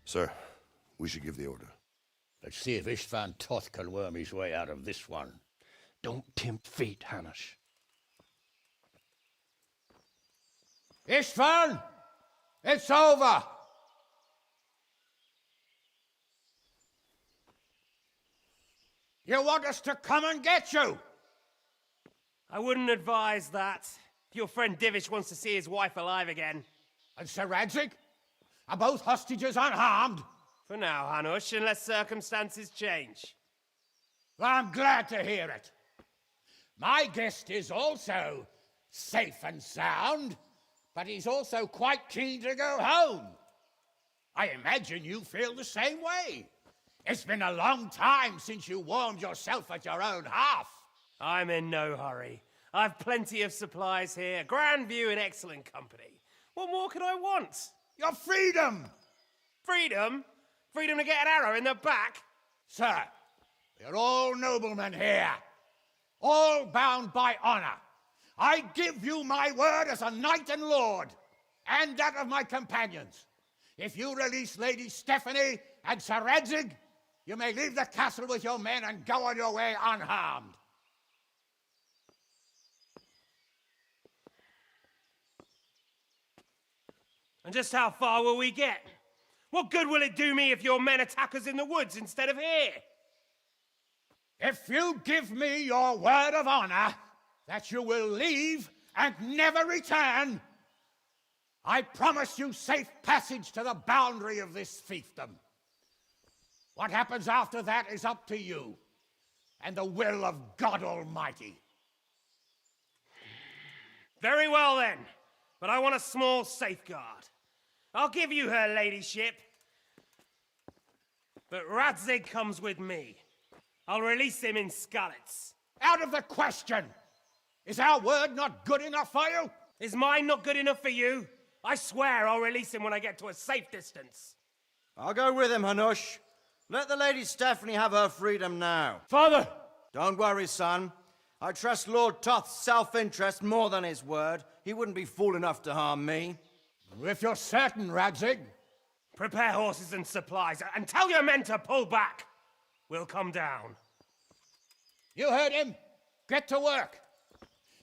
Sir, we should give the order. Let's see if Istvan Toth can worm his way out of this one. Don't tempt fate, Hanush. Istvan! It's over! You want us to come and get you? I wouldn't advise that. If your friend Divish wants to see his wife alive again. And Sir Radzig? Are both hostages unharmed? For now, Hanush, unless circumstances change. Well, I'm glad to hear it. My guest is also safe and sound, but he's also quite keen to go home. I imagine you feel the same way. It's been a long time since you warmed yourself at your own hearth. I'm in no hurry. I've plenty of supplies here, grand view and excellent company. What more could I want? Your freedom! Freedom? Freedom to get an arrow in the back? Sir, we're all noblemen here. All bound by honor. I give you my word as a knight and lord, and that of my companions. If you release Lady Stephanie and Sir Radzig, you may leave the castle with your men and go on your way unharmed. And just how far will we get? What good will it do me if your men attack us in the woods instead of here? If you give me your word of honor that you will leave and never return, I promise you safe passage to the boundary of this fiefdom. What happens after that is up to you and the will of God Almighty. Very well then, but I want a small safeguard. I'll give you her ladyship, but Radzig comes with me. I'll release him in Skalitz. Out of the question! Is our word not good enough for you? Is mine not good enough for you? I swear I'll release him when I get to a safe distance. I'll go with him, Hanush. Let the Lady Stephanie have her freedom now. Father! Don't worry, son. I trust Lord Toth's self-interest more than his word. He wouldn't be fool enough to harm me. If you're certain, Radzig. Prepare horses and supplies, and tell your men to pull back. We'll come down. You heard him. Get to work.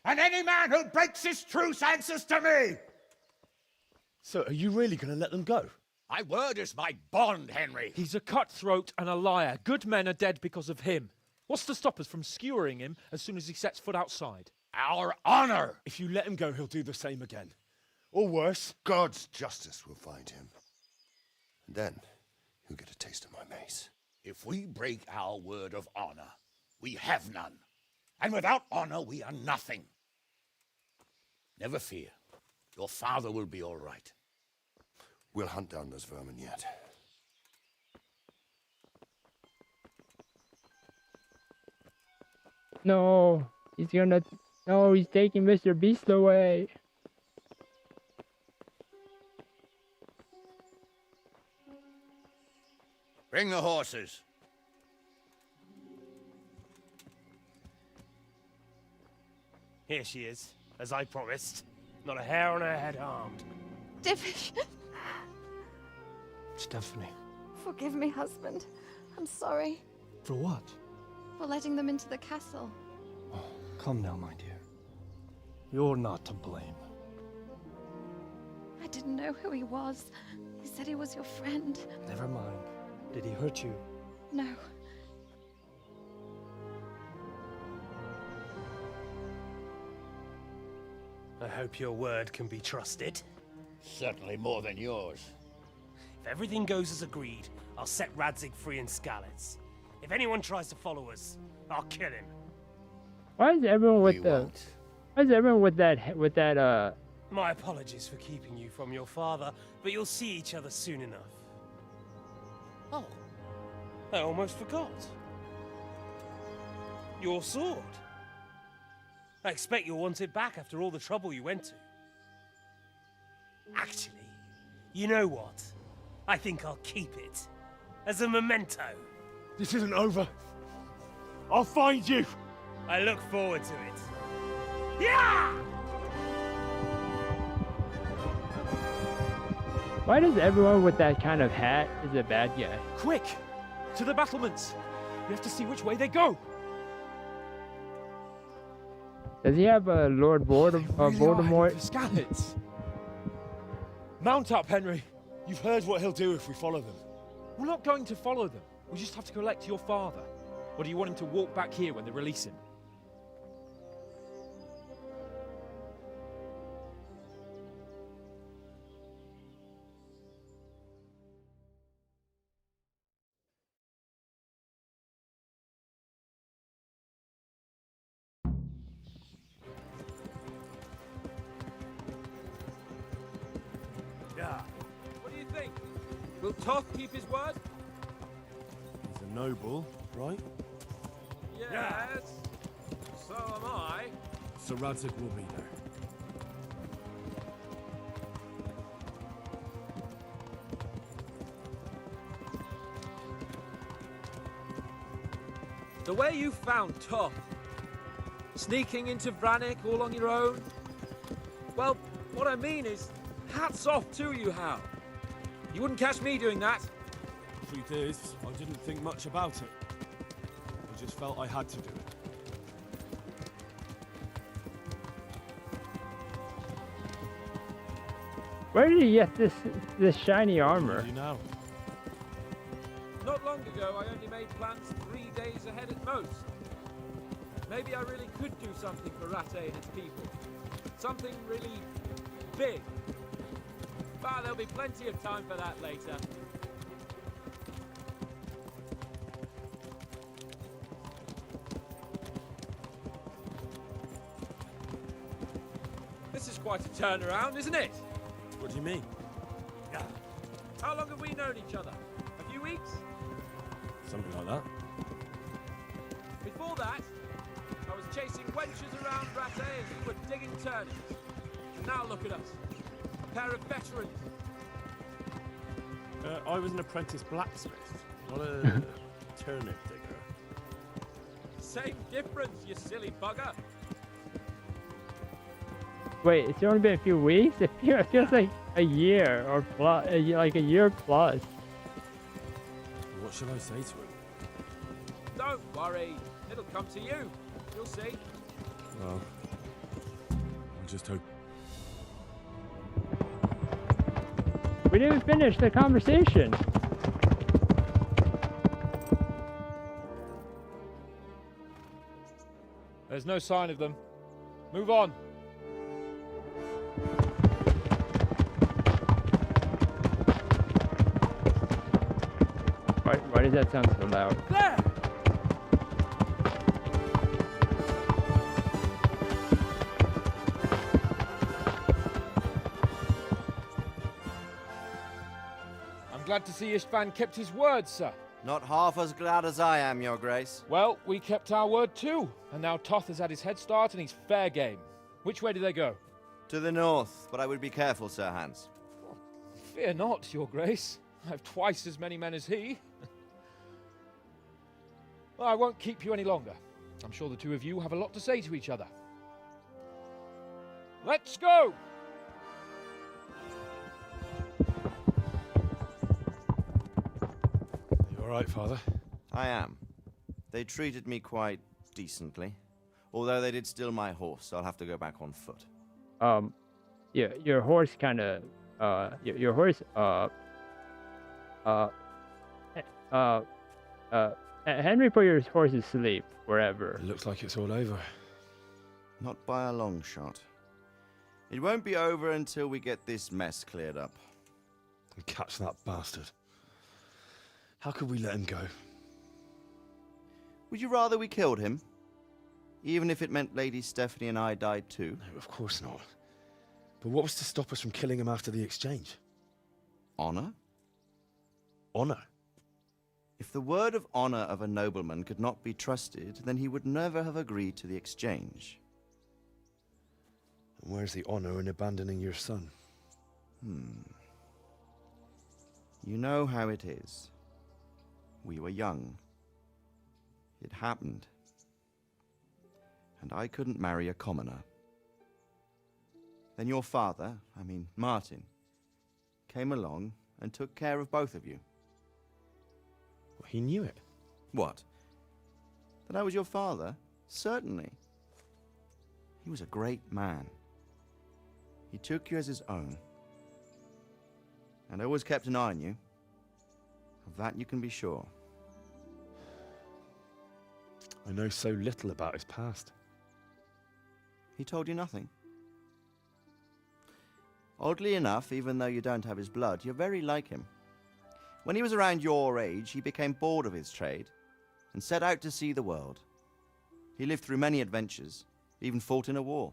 And any man who breaks this truce answers to me! So, are you really going to let them go? My word is my bond, Henry. He's a cutthroat and a liar. Good men are dead because of him. What's to stop us from skewering him as soon as he sets foot outside? Our honor! If you let him go, he'll do the same again. Or worse. God's justice will find him. And then, he'll get a taste of my mace. If we break our word of honor, we have none. And without honor, we are nothing. Never fear. Your father will be all right. We'll hunt down those vermin yet. No, he's gonna. No, he's taking Mr. Beast away. Bring the horses. Here she is, as I promised. Not a hair on her head harmed. Divish. Stephanie. Forgive me, husband. I'm sorry For what? for letting them into the castle. Come now, my dear. You're not to blame. I didn't know who he was. He said he was your friend. Never mind. Did he hurt you? No. I hope your word can be trusted. Certainly more than yours. If everything goes as agreed, I'll set Radzig free in Skalitz. If anyone tries to follow us, I'll kill him. Why is everyone with the? Why is everyone with that? My apologies for keeping you from your father, but you'll see each other soon enough. Oh, I almost forgot. Your sword. I expect you'll want it back after all the trouble you went to. Actually, you know what? I think I'll keep it. As a memento. This isn't over. I'll find you. I look forward to it. Yeah! Why does everyone with that kind of hat is a bad guy? Quick! To the battlements! We have to see which way they go! Does he have a Lord Voldemort? Skalitz. Mount up, Henry. You've heard what he'll do if we follow them. We're not going to follow them. We just have to collect your father. Or do you want him to walk back here when they release him? Yeah. What do you think? Will Toth keep his word? He's a noble, right? Yes. So am I. So Radzig will be there. The way you found Toth, sneaking into Vranik all on your own. Well, what I mean is, hats off to you, Hal. You wouldn't catch me doing that. Truth is, I didn't think much about it. I just felt I had to do it. Where did he get this shiny armor? You know. Not long ago, I only made plans 3 days ahead at most. Maybe I really could do something for Rattay and its people. Something really big. But there'll be plenty of time for that later. This is quite a turnaround, isn't it? What do you mean? How long have we known each other? A few weeks? Something like that. Before that, I was chasing wenches around Rattay as you were digging turnips. And now look at us. A pair of veterans. I was an apprentice blacksmith, not a turnip digger. Same difference, you silly bugger. Wait, it's only been a few weeks? It feels like a year or plus, like a year plus. What should I say to him? Don't worry, it'll come to you. You'll see. Well, just hope. We didn't finish the conversation. There's no sign of them. Move on. Why does that sound so loud? There! I'm glad to see Istvan kept his word, sir. Not half as glad as I am, Your Grace. Well, we kept our word too, and now Toth has had his head start and he's fair game. Which way do they go? To the north, but I would be careful, Sir Hans. Fear not, Your Grace. I have twice as many men as he. Well, I won't keep you any longer. I'm sure the two of you have a lot to say to each other. Let's go! You all right, Father? I am. They treated me quite decently. Although they did steal my horse, so I'll have to go back on foot. Yeah, your horse kind of, your horse, Henry put your horse to sleep wherever. It looks like it's all over. Not by a long shot. It won't be over until we get this mess cleared up. And catch that bastard. How could we let him go? Would you rather we killed him? Even if it meant Lady Stephanie and I died too? No, of course not. But what was to stop us from killing him after the exchange? Honor? Honor? If the word of honor of a nobleman could not be trusted, then he would never have agreed to the exchange. And where's the honor in abandoning your son? You know how it is. We were young. It happened. And I couldn't marry a commoner. Then your father, Martin, came along and took care of both of you. Well, he knew it. What? That I was your father? Certainly. He was a great man. He took you as his own. And always kept an eye on you. Of that you can be sure. I know so little about his past. He told you nothing? Oddly enough, even though you don't have his blood, you're very like him. When he was around your age, he became bored of his trade and set out to see the world. He lived through many adventures, even fought in a war.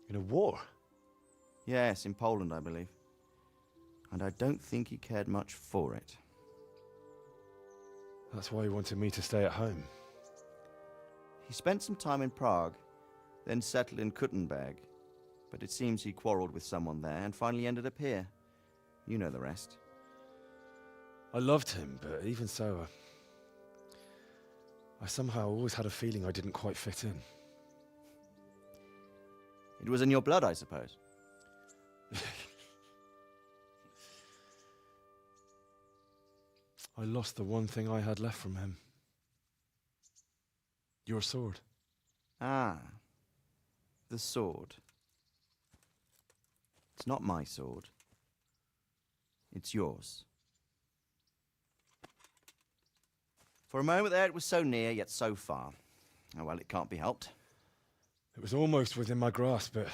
In a war? Yes, in Poland, I believe. And I don't think he cared much for it. That's why he wanted me to stay at home. He spent some time in Prague, then settled in Kuttenberg. But it seems he quarreled with someone there and finally ended up here. You know the rest. I loved him, but even so, I somehow always had a feeling I didn't quite fit in. It was in your blood, I suppose. I lost the one thing I had left from him. Your sword. Ah. The sword. It's not my sword. It's yours. For a moment there it was so near, yet so far. Oh well, it can't be helped. It was almost within my grasp, but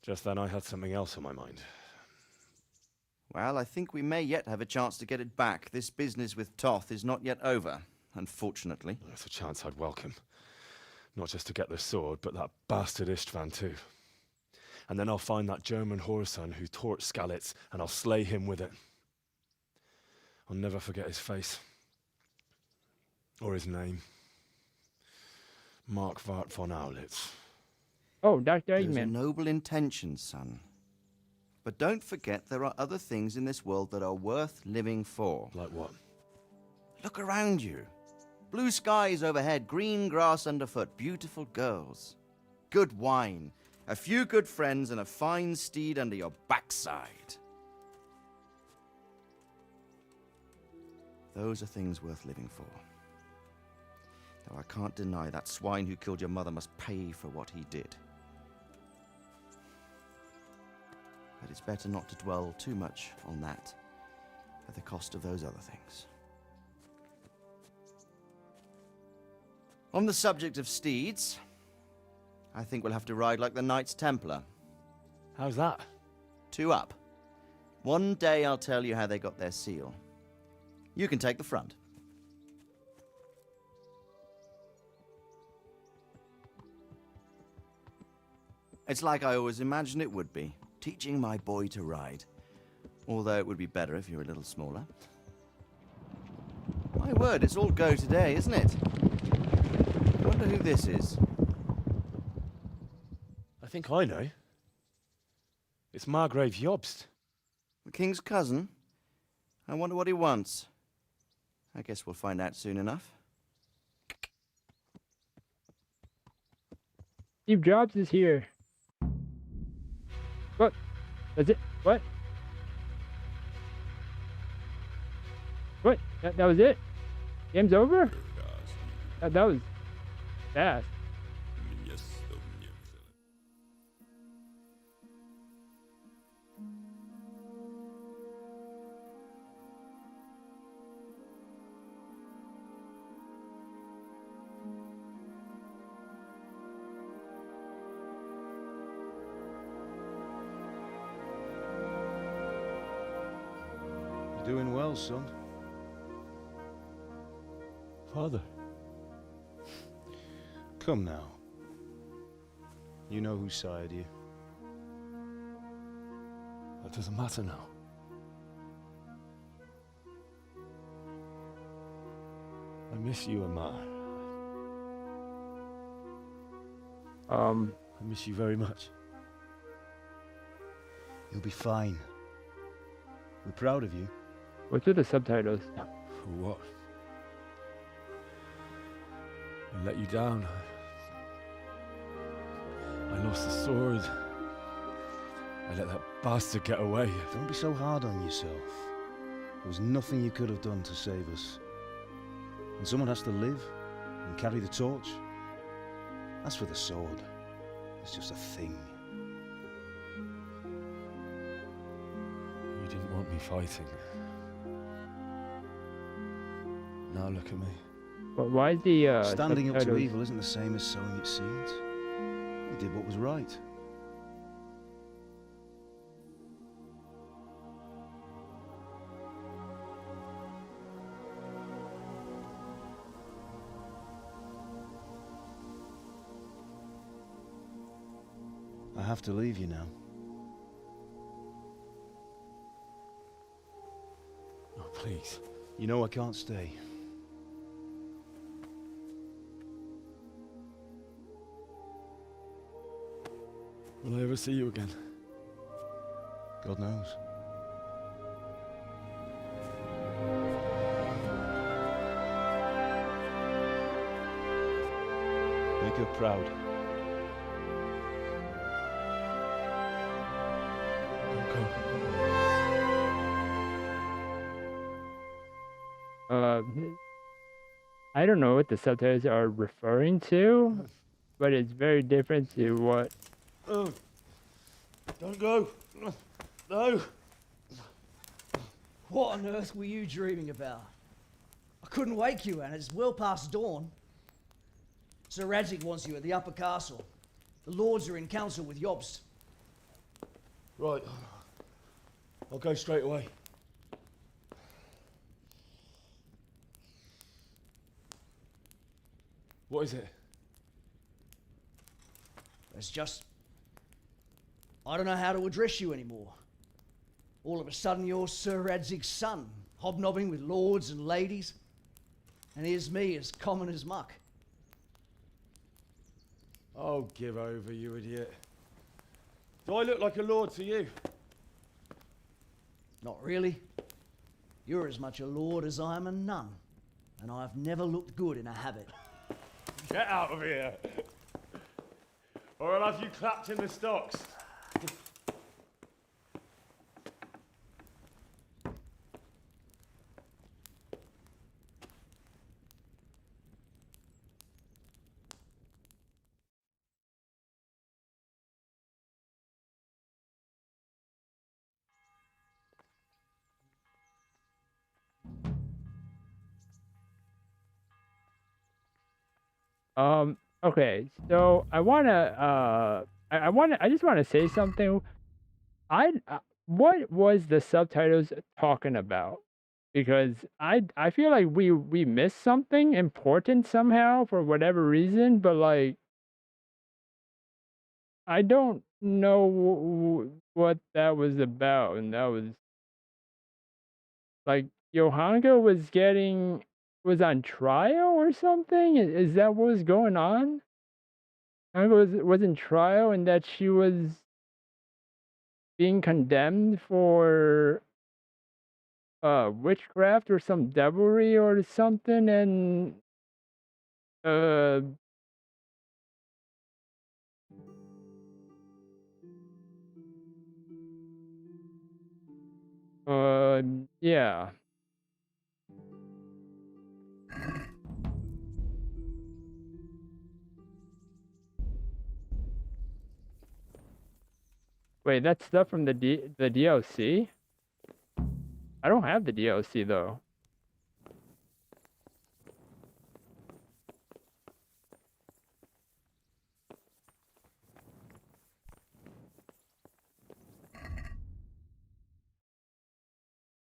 just then I had something else on my mind. Well, I think we may yet have a chance to get it back. This business with Toth is not yet over, unfortunately. That's a chance I'd welcome. Not just to get the sword, but that bastard Istvan too. And then I'll find that German whoreson who torched Skalitz, and I'll slay him with it. I'll never forget his face. Or his name. Marquardt von Aulitz. Oh, Dr. Those are Eggman. noble intentions, son. But don't forget there are other things in this world that are worth living for. Like what? Look around you. Blue skies overhead, green grass underfoot, beautiful girls. Good wine, a few good friends, and a fine steed under your backside. Those are things worth living for. Though I can't deny that swine who killed your mother must pay for what he did. but it's better not to dwell too much on that at the cost of those other things. On the subject of steeds, I think we'll have to ride like the Knights Templar. How's that? 2 up. One day I'll tell you how they got their seal. You can take the front. It's like I always imagined it would be, teaching my boy to ride. Although it would be better if you were a little smaller. My word, it's all go today, isn't it? I wonder who this is. I think I know. It's Margrave Jobst. The king's cousin? I wonder what he wants. I guess we'll find out soon enough. Steve Jobs is here. What? That's it? What? What? That was it? Game's over? That was fast. Doing well, son. Father. Come now. You know who sired you. That doesn't matter now. I miss you, Amar. I miss you very much. You'll be fine. We're proud of you. What's with the subtitles? For what? I let you down. I lost the sword. I let that bastard get away. Don't be so hard on yourself. There was nothing you could have done to save us. And someone has to live and carry the torch. As for the sword, it's just a thing. You didn't want me fighting. Now look at me. But why is the standing up to subtitles? evil isn't the same as sowing its seeds. You did what was right. I have to leave you now. Oh, please. You know I can't stay. Will I ever see you again? God knows. Make her proud. I don't know what the subtitles are referring to, but it's very different to what. Oh, don't go. No. What on earth were you dreaming about? I couldn't wake you, and it's well past dawn. Sir Radzig wants you at the upper castle. The lords are in council with Jobst. Right. I'll go straight away. What is it? It's just... I don't know how to address you anymore. All of a sudden you're Sir Radzig's son, hobnobbing with lords and ladies. And here's me, as common as muck. Oh, give over, you idiot. Do I look like a lord to you? Not really. You're as much a lord as I am a nun. And I've never looked good in a habit. Get out of here! Or I'll have you clapped in the stocks. Okay, so I just wanna say something. What was the subtitles talking about? Because I feel like we missed something important somehow for whatever reason, but like I don't know what that was about, and that was like Johanka was on trial or something. Is that what was going on? Johanka was in trial, and that she was being condemned for witchcraft or some devilry or something, and uh yeah. Wait, that's stuff from the DLC? I don't have the DLC though.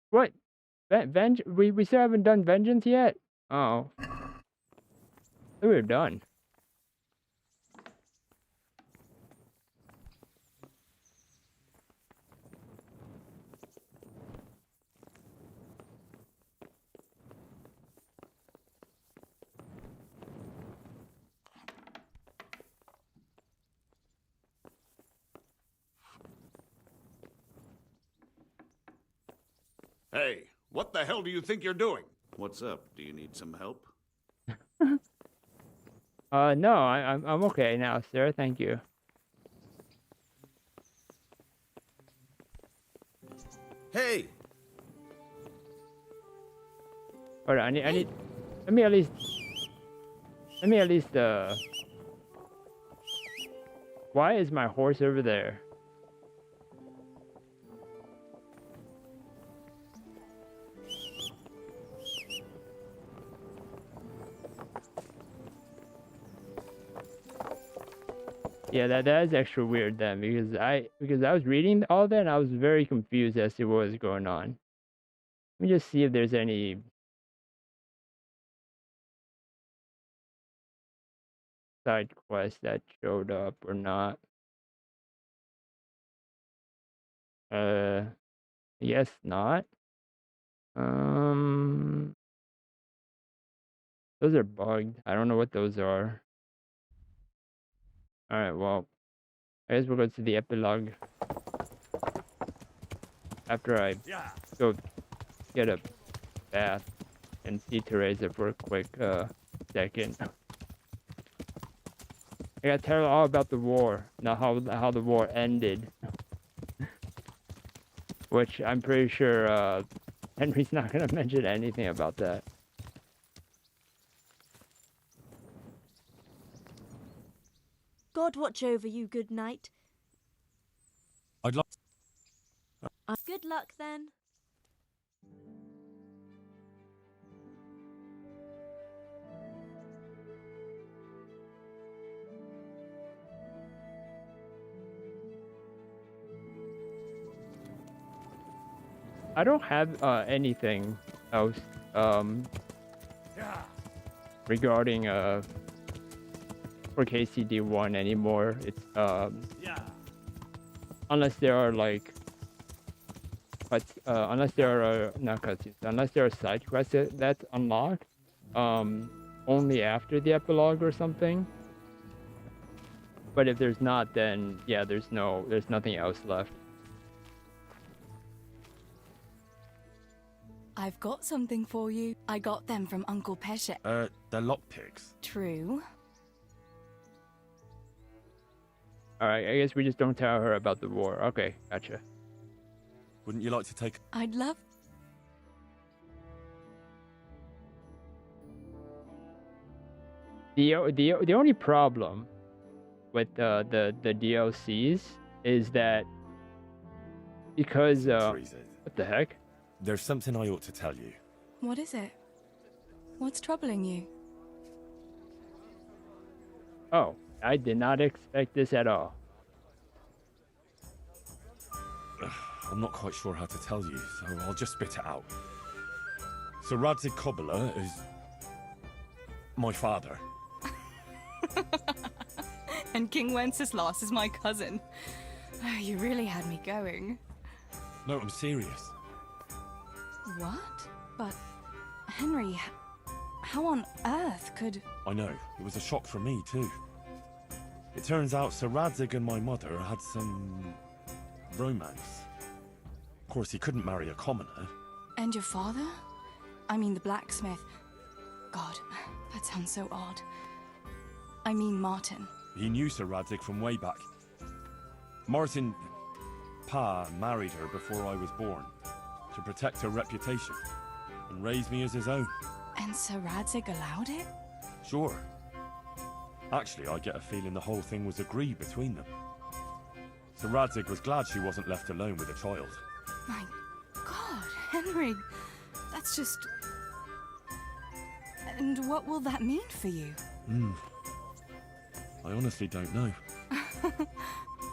What? We still haven't done Vengeance yet? Oh. I thought we were done. Hey, what the hell do you think you're doing? What's up? Do you need some help? No, I'm okay now, sir. Thank you. Hey! Hold on, I need let me at least why is my horse over there? Yeah, that is extra weird then, because I was reading all that and I was very confused as to what was going on. Let me just see if there's any side quest that showed up or not. Yes, not. Those are bugged. I don't know what those are. Alright, well, I guess we'll go to the epilogue after I go get a bath and see Teresa for a quick second. I gotta tell her all about the war, not how the war ended. Which I'm pretty sure Henry's not gonna mention anything about that. God watch over you, good knight. I'd like. Good luck then. I don't have anything else regarding for KCD1 anymore. It's unless there are like unless there are not cutscenes, unless there are side quests that's unlocked only after the epilogue or something. But if there's not, then yeah, there's nothing else left. I've got something for you. I got them from Uncle Pesha. They're lockpicks. True. Alright, I guess we just don't tell her about the war. Okay, gotcha. Wouldn't you like to take... I'd love... The only problem with the DLCs is that because what the heck? There's something I ought to tell you. What is it? What's troubling you? Oh, I did not expect this at all. I'm not quite sure how to tell you, so I'll just spit it out. So Radzig Kobyla is my father. And King Wenceslas is my cousin. Oh, you really had me going. No, I'm serious. What? But, Henry, how on earth could... I know, it was a shock for me too. It turns out Sir Radzig and my mother had some... romance. Of course, he couldn't marry a commoner. And your father? I mean the blacksmith. God, that sounds so odd. I mean Martin. He knew Sir Radzig from way back. Martin... Pa married her before I was born, to protect her reputation, and raise me as his own. And Sir Radzig allowed it? Sure. Actually, I get a feeling the whole thing was agreed between them. Sir Radzig was glad she wasn't left alone with a child. My God, Henry, that's just... And what will that mean for you? I honestly don't know.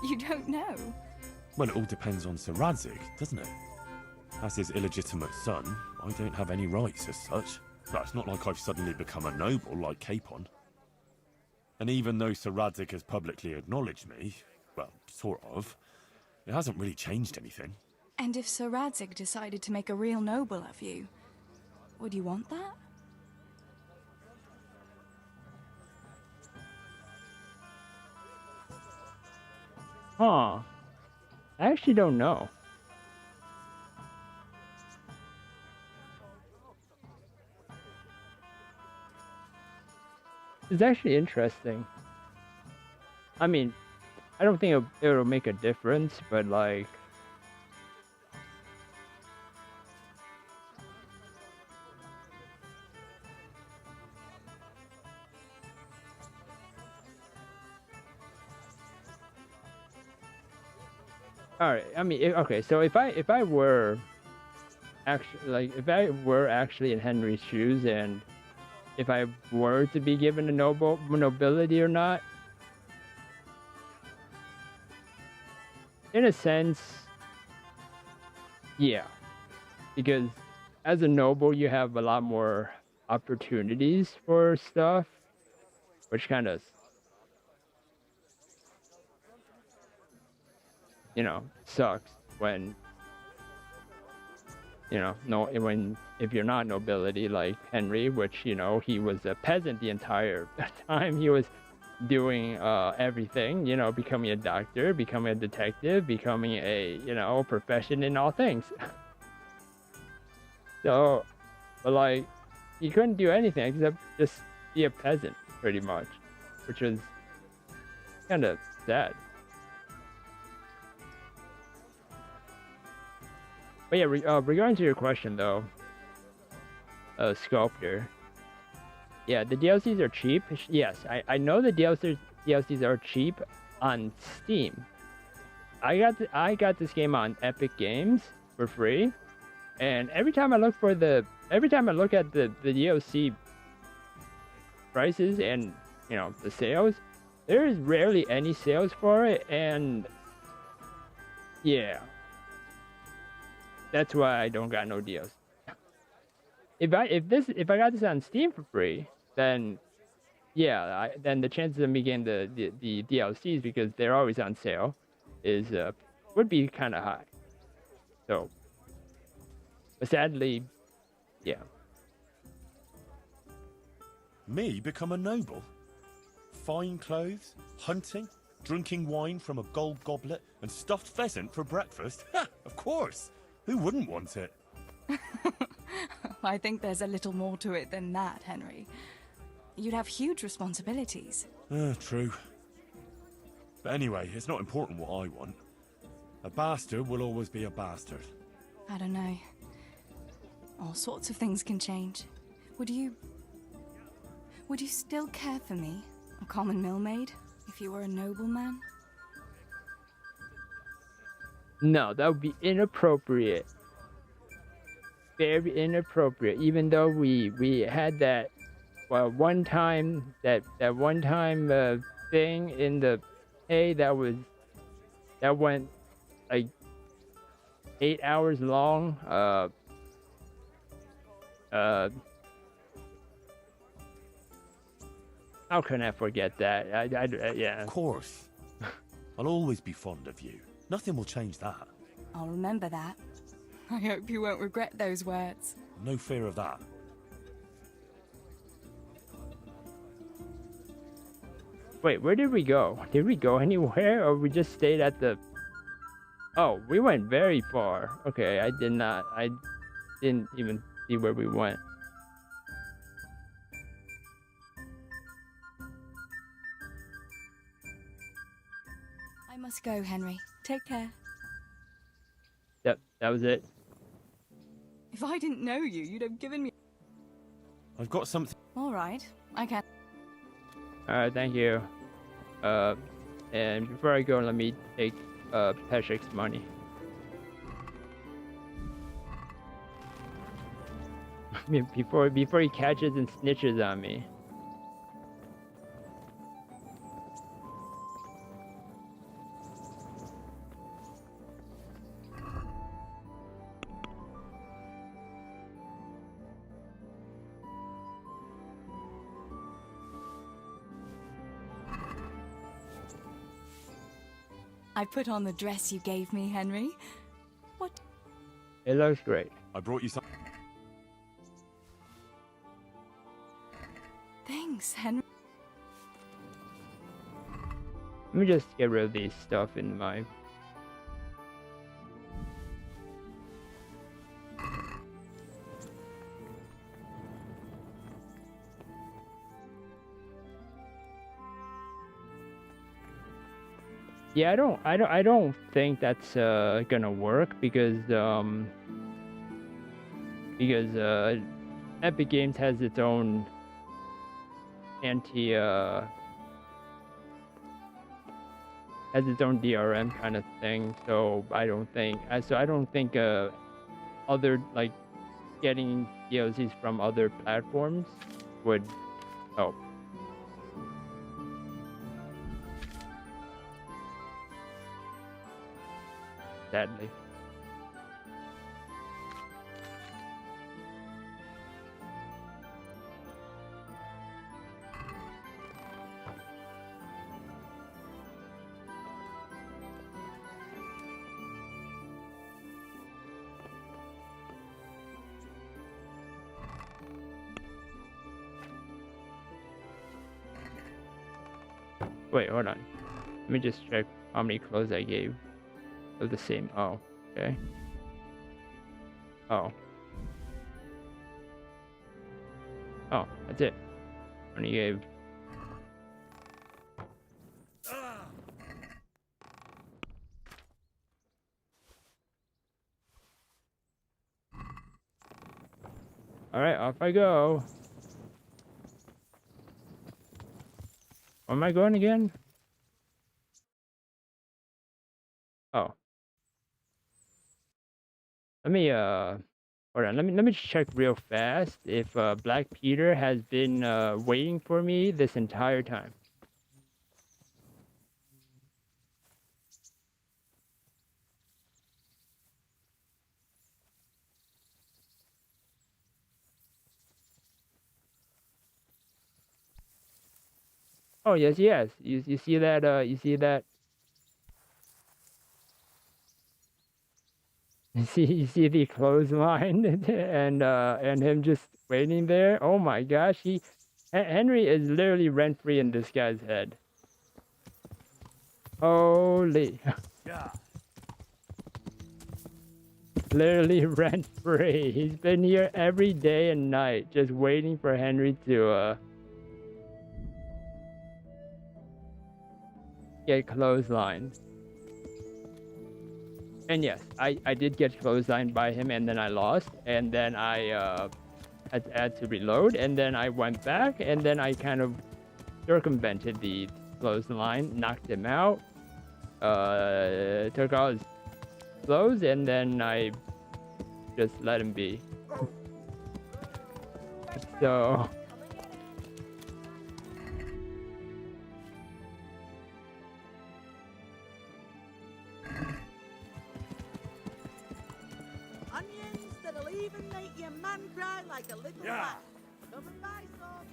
You don't know? Well, it all depends on Sir Radzig, doesn't it? As his illegitimate son, I don't have any rights as such. But it's not like I've suddenly become a noble like Capon. And even though Sir Radzig has publicly acknowledged me, well, sort of, it hasn't really changed anything. And if Sir Radzig decided to make a real noble of you, would you want that? Huh. I actually don't know. It's actually interesting. I mean, I don't think it'll make a difference, but like... Alright, I mean, okay, so if I were actually in Henry's shoes, and if I were to be given a nobility or not, in a sense, yeah, because as a noble you have a lot more opportunities for stuff, which kind of, you know, sucks when, you know, if you're not nobility like Henry, which, you know, he was a peasant the entire time. He was doing everything, you know, becoming a doctor, becoming a detective, becoming a, you know, profession in all things. So, but like, he couldn't do anything except just be a peasant, pretty much, which was kind of sad. But yeah, regarding to your question though, Sculptor. Yeah, the DLCs are cheap. Yes, I know the DLCs are cheap on Steam. I got this game on Epic Games for free, and every time I look at the DLC prices and, you know, the sales, there is rarely any sales for it, and yeah. That's why I don't got no deals. If I got this on Steam for free, then yeah, then the chances of me getting the DLCs, because they're always on sale, would be kind of high. So, but sadly, yeah. Me become a noble? Fine clothes, hunting, drinking wine from a gold goblet, and stuffed pheasant for breakfast? Ha! Of course! Who wouldn't want it? I think there's a little more to it than that, Henry. You'd have huge responsibilities. True. But anyway, it's not important what I want. A bastard will always be a bastard. I don't know. All sorts of things can change. Would you still care for me, a common millmaid, if you were a nobleman? No, that would be inappropriate. Very inappropriate. Even though we had that one time thing in the hay that went like 8 hours long. How can I forget that? Yeah. Of course. I'll always be fond of you. Nothing will change that. I'll remember that. I hope you won't regret those words. No fear of that. Wait, where did we go? Did we go anywhere, or we just stayed at the... Oh, we went very far. Okay, I didn't even see where we went. I must go, Henry. Take care. Yep, that was it. If I didn't know you, you'd have given me... I've got something... All right, I can. Alright, thank you. And before I go, let me take Peshek's money. I mean, before he catches and snitches on me. I put on the dress you gave me, Henry. What? It looks great. I brought you some... Thanks, Henry. Let me just get rid of these stuff in my... Yeah, I don't think that's gonna work because Epic Games has its own has its own DRM kind of thing, so I don't think other, like, getting DLCs from other platforms would help. Sadly. Wait, hold on. Let me just check how many clothes I gave of the same. Oh, okay. Oh. Oh, that's it. Only gave... Alright, off I go. Where am I going again? Oh. Let me hold on, let me check real fast if Black Peter has been waiting for me this entire time. Oh yes, yes. You see that you see that you see the clothesline and him just waiting there. Oh my gosh, Henry is literally rent-free in this guy's head. Holy. Yeah. Literally rent-free. He's been here every day and night just waiting for Henry to get clotheslined. And yes, I did get clotheslined by him, and then I lost, and then I had to reload, and then I went back, and then I kind of circumvented the clothesline, knocked him out, took all his clothes, and then I just let him be. So that'll even make your man cry like a little rat. Come and buy some.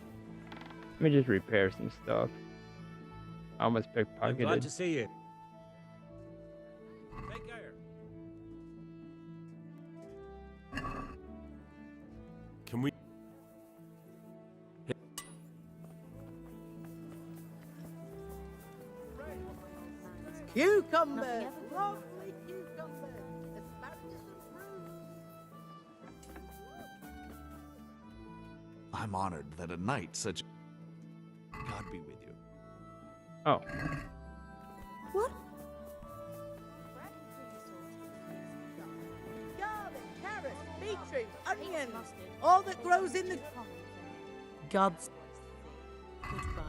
Let me just repair some stuff. I almost I'm glad pickpocketed. to see you. Take care. Can we... Cucumbers! Lovely cucumbers! Asparagus and fruit! I'm honored that a knight such... God be with you. Oh. What? Garlic, carrots, beetroot, onions, all that grows in the... God's... Goodbye.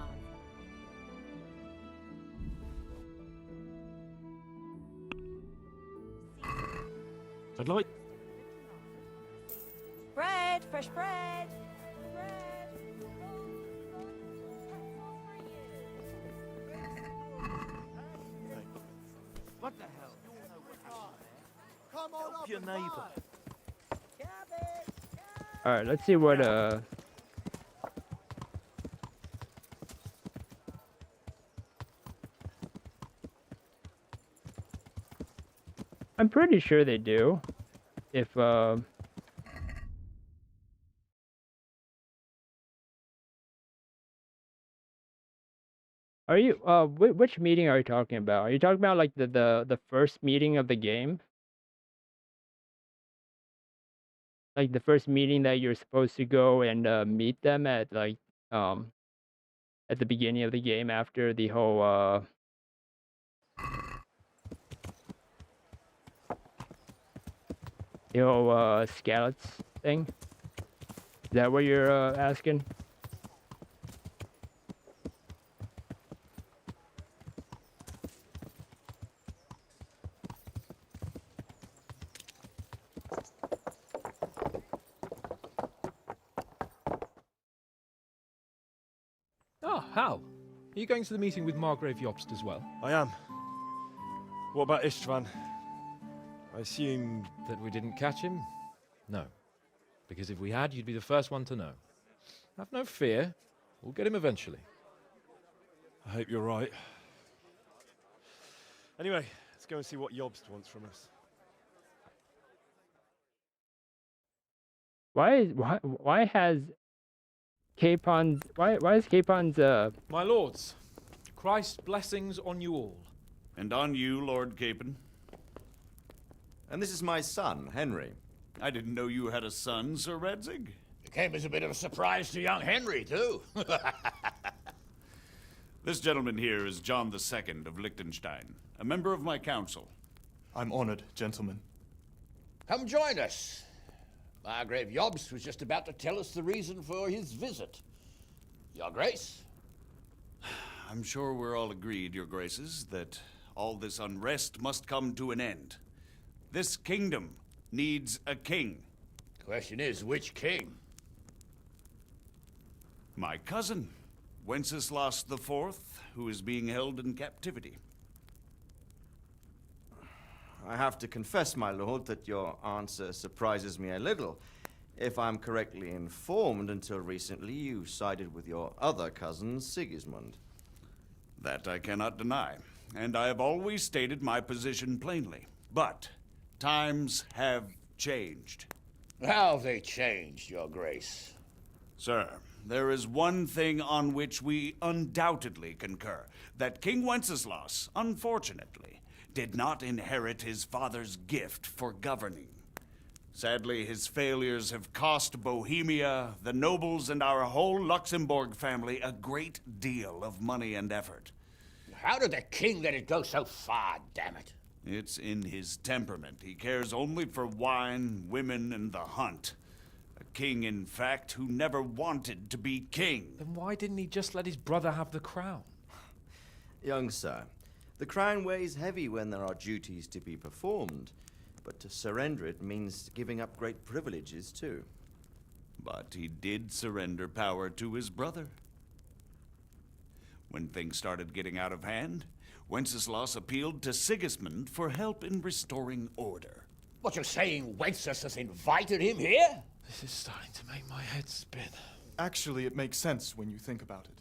I'd like... Bread, fresh bread. What the hell? Come on Help your neighbor. All right, let's see what I'm pretty sure they do. If Are you which meeting are you talking about? Are you talking about like the first meeting of the game? Like the first meeting that you're supposed to go and meet them at like at the beginning of the game after the whole scallots thing? Is that what you're asking? Oh, Hal. Are you going to the meeting with Margrave Jobst as well? I am. What about Istvan? I assume... That we didn't catch him? No. Because if we had, you'd be the first one to know. Have no fear. We'll get him eventually. I hope you're right. Anyway, let's go and see what Jobst wants from us. Why has Capon's why is Capon's My lords, Christ's blessings on you all. And on you, Lord Capon. And this is my son, Henry. I didn't know you had a son, Sir Redzig. It came as a bit of a surprise to young Henry, too. This gentleman here is John II of Liechtenstein, a member of my council. I'm honored, gentlemen. Come join us. Margrave Jobst was just about to tell us the reason for his visit. Your Grace? I'm sure we're all agreed, Your Graces, that all this unrest must come to an end. This kingdom needs a king. Question is, which king? My cousin, Wenceslas IV, who is being held in captivity. I have to confess, my lord, that your answer surprises me a little. If I'm correctly informed, until recently you sided with your other cousin, Sigismund. That I cannot deny, and I have always stated my position plainly. But times have changed. How have they changed, Your Grace? Sir, there is one thing on which we undoubtedly concur, that King Wenceslas, unfortunately, did not inherit his father's gift for governing. Sadly, his failures have cost Bohemia, the nobles, and our whole Luxembourg family a great deal of money and effort. How did the king let it go so far, damn it? It's in his temperament. He cares only for wine, women, and the hunt. A king, in fact, who never wanted to be king. Then why didn't he just let his brother have the crown? Young sir, the crown weighs heavy when there are duties to be performed, but to surrender it means giving up great privileges too. But he did surrender power to his brother. When things started getting out of hand, Wenceslas appealed to Sigismund for help in restoring order. What, you're saying Wenceslas has invited him here? This is starting to make my head spin. Actually, it makes sense when you think about it.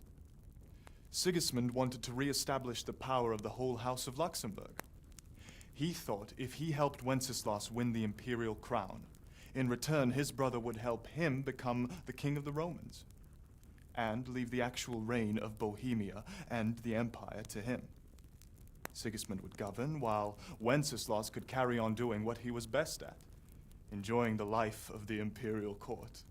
Sigismund wanted to re-establish the power of the whole House of Luxembourg. He thought if he helped Wenceslas win the imperial crown, in return his brother would help him become the king of the Romans, and leave the actual reign of Bohemia and the empire to him. Sigismund would govern, while Wenceslas could carry on doing what he was best at, enjoying the life of the imperial court.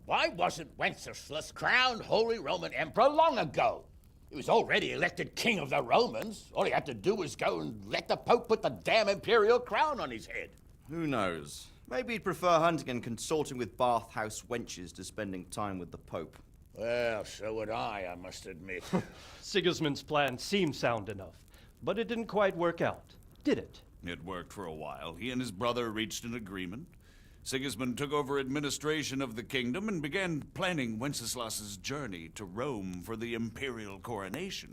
Why wasn't Wenceslas crowned Holy Roman Emperor long ago? He was already elected King of the Romans. All he had to do was go and let the Pope put the damn imperial crown on his head. Who knows? Maybe he'd prefer hunting and consorting with bathhouse wenches to spending time with the Pope. Well, so would I must admit. Sigismund's plan seemed sound enough, but it didn't quite work out, did it? It worked for a while. He and his brother reached an agreement. Sigismund took over administration of the kingdom and began planning Wenceslas's journey to Rome for the imperial coronation.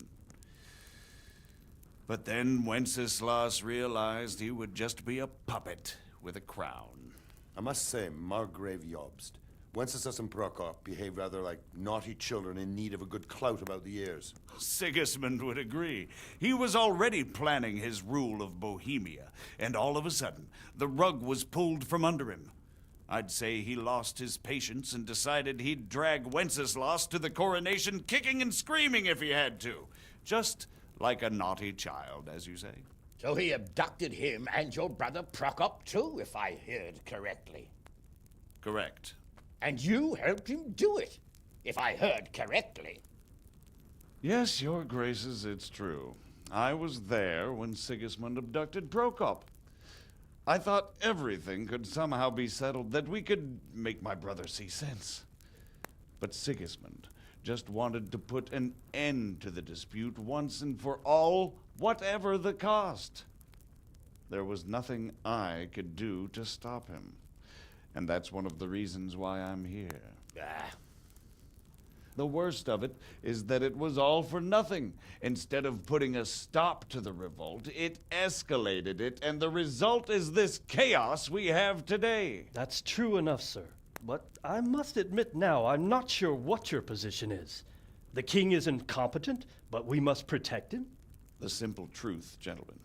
But then Wenceslas realized he would just be a puppet with a crown. I must say, Margrave Jobst, Wenceslas and Prokop behave rather like naughty children in need of a good clout about the ears. Sigismund would agree. He was already planning his rule of Bohemia, and all of a sudden, the rug was pulled from under him. I'd say he lost his patience and decided he'd drag Wenceslas to the coronation kicking and screaming if he had to. Just like a naughty child, as you say. So he abducted him and your brother Prokop too, if I heard correctly. Correct. And you helped him do it, if I heard correctly. Yes, your graces, it's true. I was there when Sigismund abducted Prokop. I thought everything could somehow be settled, that we could make my brother see sense. But Sigismund just wanted to put an end to the dispute once and for all, whatever the cost. There was nothing I could do to stop him. And that's one of the reasons why I'm here. The worst of it is that it was all for nothing. Instead of putting a stop to the revolt, it escalated it, and the result is this chaos we have today. That's true enough, sir. But I must admit now, I'm not sure what your position is. The king is incompetent, but we must protect him? The simple truth, gentlemen,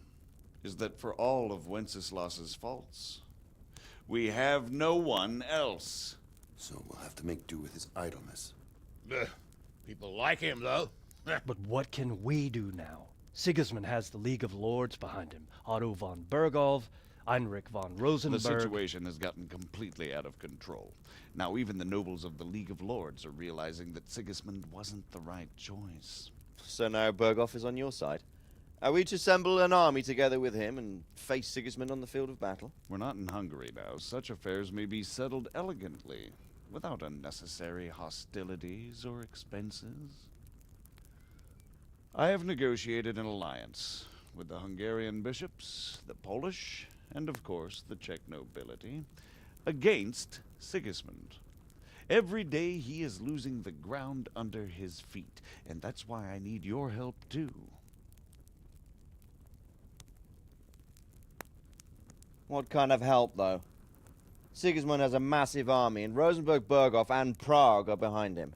is that for all of Wenceslas's faults, we have no one else. So we'll have to make do with his idleness. People like him, though. But what can we do now? Sigismund has the League of Lords behind him. Otto von Bergholf, Heinrich von Rosenberg. The situation has gotten completely out of control. Now even the nobles of the League of Lords are realizing that Sigismund wasn't the right choice. So now Bergholf is on your side? Are we to assemble an army together with him and face Sigismund on the field of battle? We're not in Hungary now. Such affairs may be settled elegantly, without unnecessary hostilities or expenses. I have negotiated an alliance with the Hungarian bishops, the Polish, and of course the Czech nobility, against Sigismund. Every day he is losing the ground under his feet, and that's why I need your help too. What kind of help, though? Sigismund has a massive army, and Rosenberg, Berghof, and Prague are behind him.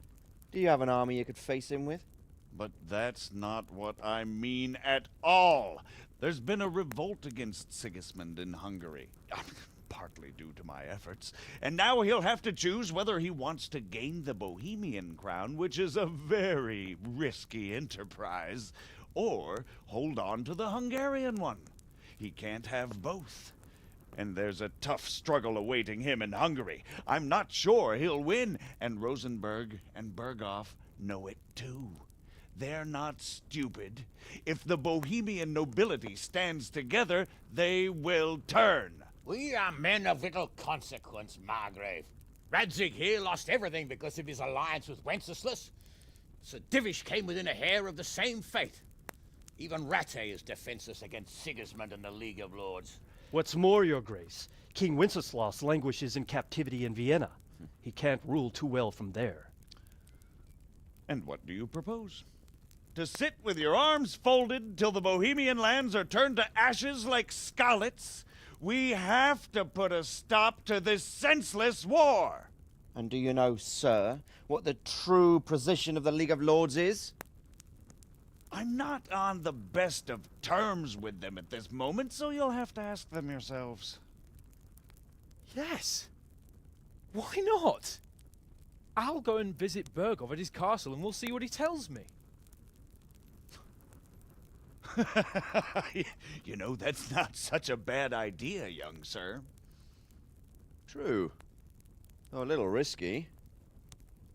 Do you have an army you could face him with? But that's not what I mean at all. There's been a revolt against Sigismund in Hungary, partly due to my efforts, and now he'll have to choose whether he wants to gain the Bohemian crown, which is a very risky enterprise, or hold on to the Hungarian one. He can't have both. And there's a tough struggle awaiting him in Hungary. I'm not sure he'll win, and Rosenberg and Berghof know it too. They're not stupid. If the Bohemian nobility stands together, they will turn. We are men of little consequence, Margrave. Radzig here lost everything because of his alliance with Wenceslas. Sir Divish came within a hair of the same fate. Even Rattay is defenseless against Sigismund and the League of Lords. What's more, your grace, King Wenceslas languishes in captivity in Vienna. He can't rule too well from there. And what do you propose? To sit with your arms folded till the Bohemian lands are turned to ashes like scarlets, We have to put a stop to this senseless war! And do you know, sir, what the true position of the League of Lords is? I'm not on the best of terms with them at this moment, so you'll have to ask them yourselves. Yes. Why not? I'll go and visit Bergov at his castle and we'll see what he tells me. You know, that's not such a bad idea, young sir. True. Though a little risky.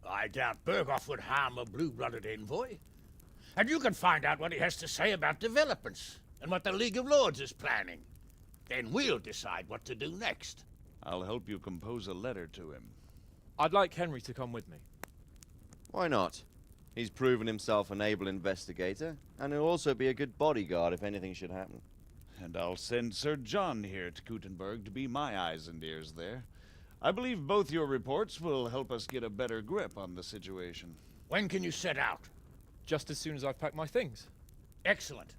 I doubt Bergov would harm a blue-blooded envoy. And you can find out what he has to say about developments and what the League of Lords is planning. Then we'll decide what to do next. I'll help you compose a letter to him. I'd like Henry to come with me. Why not? He's proven himself an able investigator, and he'll also be a good bodyguard if anything should happen. And I'll send Sir John here to Kuttenberg to be my eyes and ears there. I believe both your reports will help us get a better grip on the situation. When can you set out? Just as soon as I've packed my things. Excellent.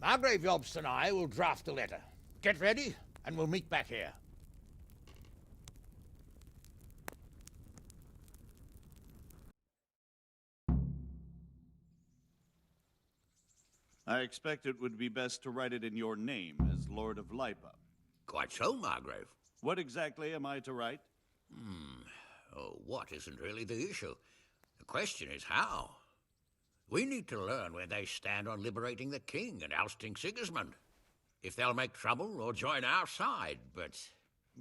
Margrave Jobst and I will draft a letter. Get ready, and we'll meet back here. I expect it would be best to write it in your name as Lord of Lipa. Quite so, Margrave. What exactly am I to write? Oh, what isn't really the issue. The question is how. We need to learn where they stand on liberating the king and ousting Sigismund. If they'll make trouble or join our side, but...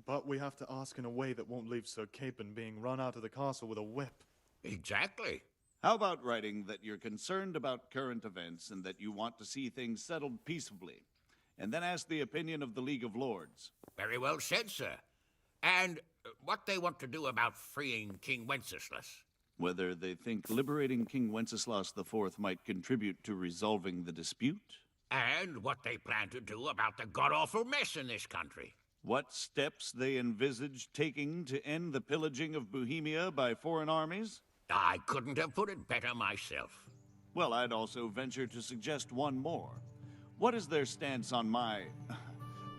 But we have to ask in a way that won't leave Sir Capon being run out of the castle with a whip. Exactly. How about writing that you're concerned about current events and that you want to see things settled peaceably, and then ask the opinion of the League of Lords? Very well said, sir. And what they want to do about freeing King Wenceslas. Whether they think liberating King Wenceslas IV might contribute to resolving the dispute? And what they plan to do about the god-awful mess in this country. What steps they envisage taking to end the pillaging of Bohemia by foreign armies? I couldn't have put it better myself. Well, I'd also venture to suggest one more. What is their stance on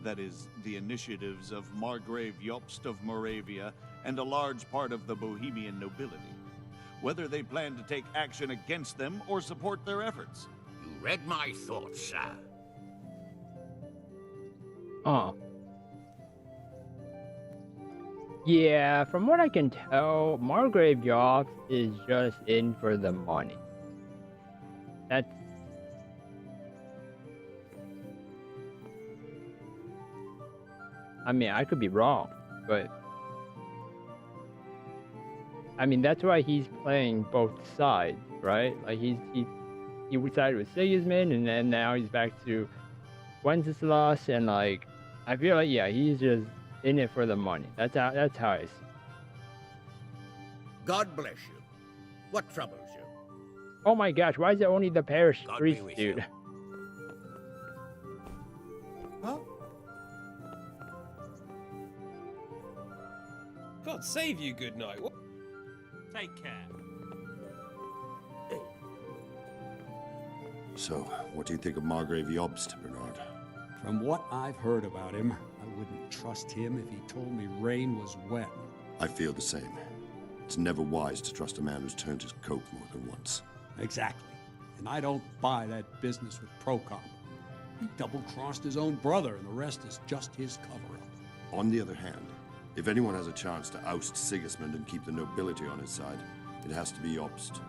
that is, the initiatives of Margrave Jobst of Moravia and a large part of the Bohemian nobility? Whether they plan to take action against them or support their efforts? You read my thoughts, sir. Oh. Yeah, from what I can tell, Margrave Jobst is just in for the money. That's... I mean, I could be wrong, but... I mean, that's why he's playing both sides, right? Like, he sided with Sigismund, and then now he's back to Wenceslas, and like, I feel like, yeah, he's just in it for the money. That's how I see it. God bless you. What troubles you? Oh my gosh, why is it only the parish God priest, be with dude? you. Huh? God save you, good night. Take care. So, what do you think of Margrave Jobst, Bernard? From what I've heard about him, I wouldn't trust him if he told me rain was wet. I feel the same. It's never wise to trust a man who's turned his coat more than once. Exactly. And I don't buy that business with Prokop. He double-crossed his own brother, and the rest is just his cover-up. On the other hand, if anyone has a chance to oust Sigismund and keep the nobility on his side, it has to be Jobst.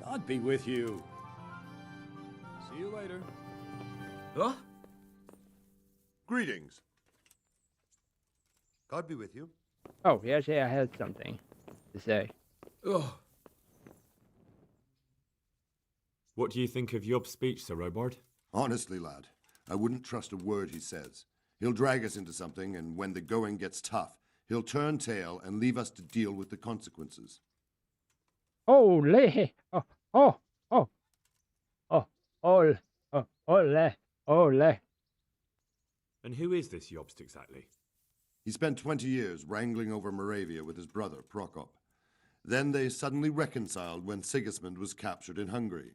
God be with you. See you later. Huh? Greetings. God be with you. Oh, actually, I had something to say. Ugh. What do you think of Job's speech, Sir Robard? Honestly, lad, I wouldn't trust a word he says. He'll drag us into something, and when the going gets tough, he'll turn tail and leave us to deal with the consequences. Ole! Ole! And who is this Jobst exactly? He spent 20 years wrangling over Moravia with his brother, Prokop. Then they suddenly reconciled when Sigismund was captured in Hungary.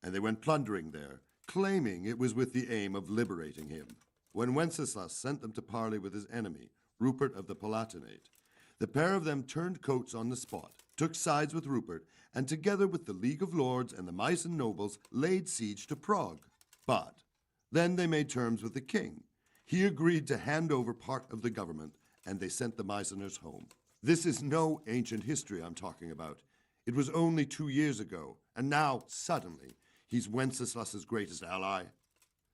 and they went plundering there, claiming it was with the aim of liberating him. When Wenceslas sent them to parley with his enemy, Rupert of the Palatinate, the pair of them turned coats on the spot, took sides with Rupert, and together with the League of Lords and the Meissen nobles laid siege to Prague. But then they made terms with the king. He agreed to hand over part of the government, and they sent the Meisseners home. This is no ancient history I'm talking about. It was only 2 years ago, and now, suddenly, he's Wenceslas's greatest ally.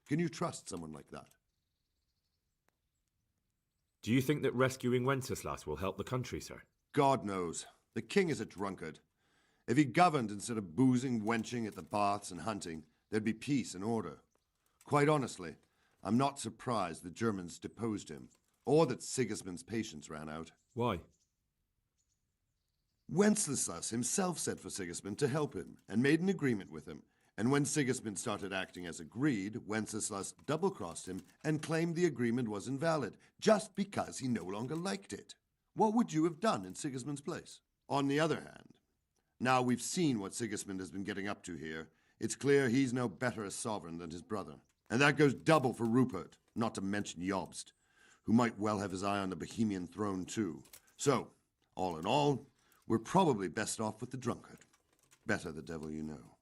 Can you trust someone like that? Do you think that rescuing Wenceslas will help the country, sir? God knows. The king is a drunkard. If he governed instead of boozing, wenching at the baths and hunting, there'd be peace and order. Quite honestly, I'm not surprised the Germans deposed him, or that Sigismund's patience ran out. Why? Wenceslas himself sent for Sigismund to help him, and made an agreement with him. And when Sigismund started acting as agreed, Wenceslas double-crossed him and claimed the agreement was invalid, just because he no longer liked it. What would you have done in Sigismund's place? On the other hand, now we've seen what Sigismund has been getting up to here, it's clear he's no better a sovereign than his brother. And that goes double for Rupert, not to mention Jobst, who might well have his eye on the Bohemian throne too. So, all in all, we're probably best off with the drunkard. Better the devil you know.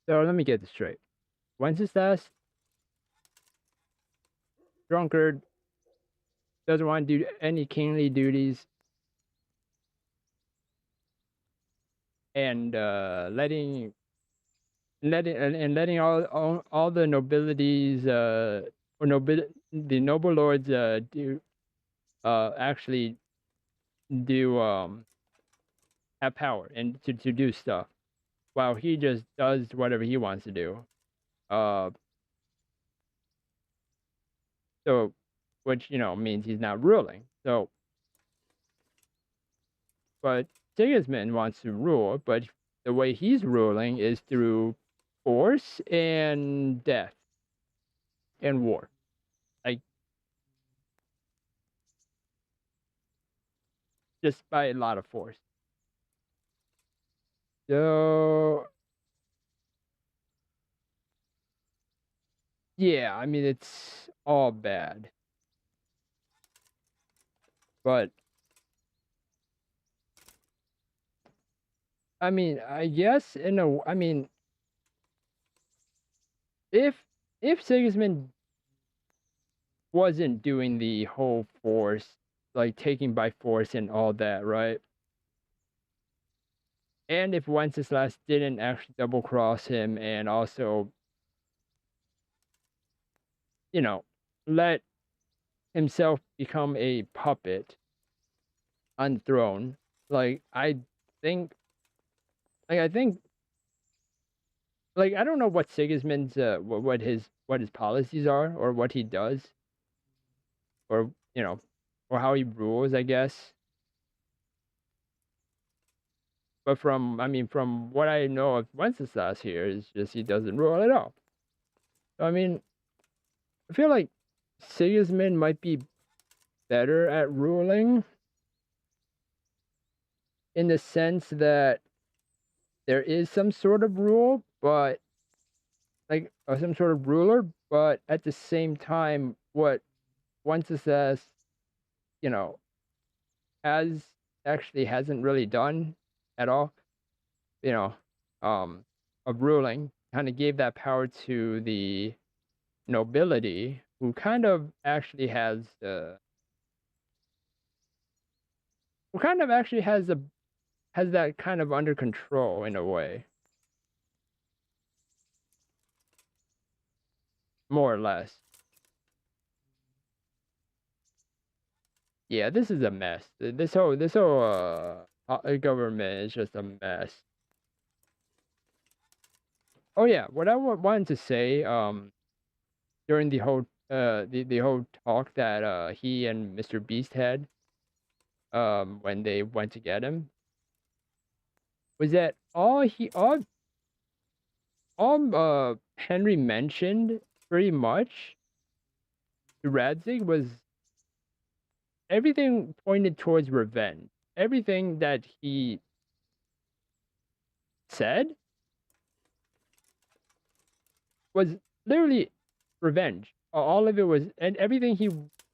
So let me get this straight. Wenceslas, drunkard, doesn't want to do any kingly duties, and letting all the nobilities the noble lords actually do have power and to do stuff, while he just does whatever he wants to do. So, which, you know, means he's not ruling. So, but Sigismund wants to rule, but the way he's ruling is through force and death and war. Like, just by a lot of force. So, yeah, I mean, it's all bad. But, I mean, I guess I mean, if Sigismund wasn't doing the whole force, like taking by force and all that, right? And if Wenceslas didn't actually double cross him and also, you know, let himself become a puppet on the throne, like I think, I don't know what Sigismund's what his policies are, or what he does, or you know, or how he rules, I guess. But from what I know of Wenceslas here, is just he doesn't rule at all. So, I mean, I feel like Sigismund might be better at ruling, in the sense that there is some sort of rule, but or some sort of ruler, but at the same time, what Wenceslas, you know, hasn't really done at all, you know, of ruling, kind of gave that power to the nobility, who kind of actually has that kind of under control in a way, more or less. Yeah, this is a mess. This whole government is just a mess. Oh yeah, what I wanted to say during the whole the whole talk that he and Mr. Beast had when they went to get him, was that all Henry mentioned pretty much to Radzig was everything pointed towards revenge. Everything that he said was literally revenge. All of it was, and everything he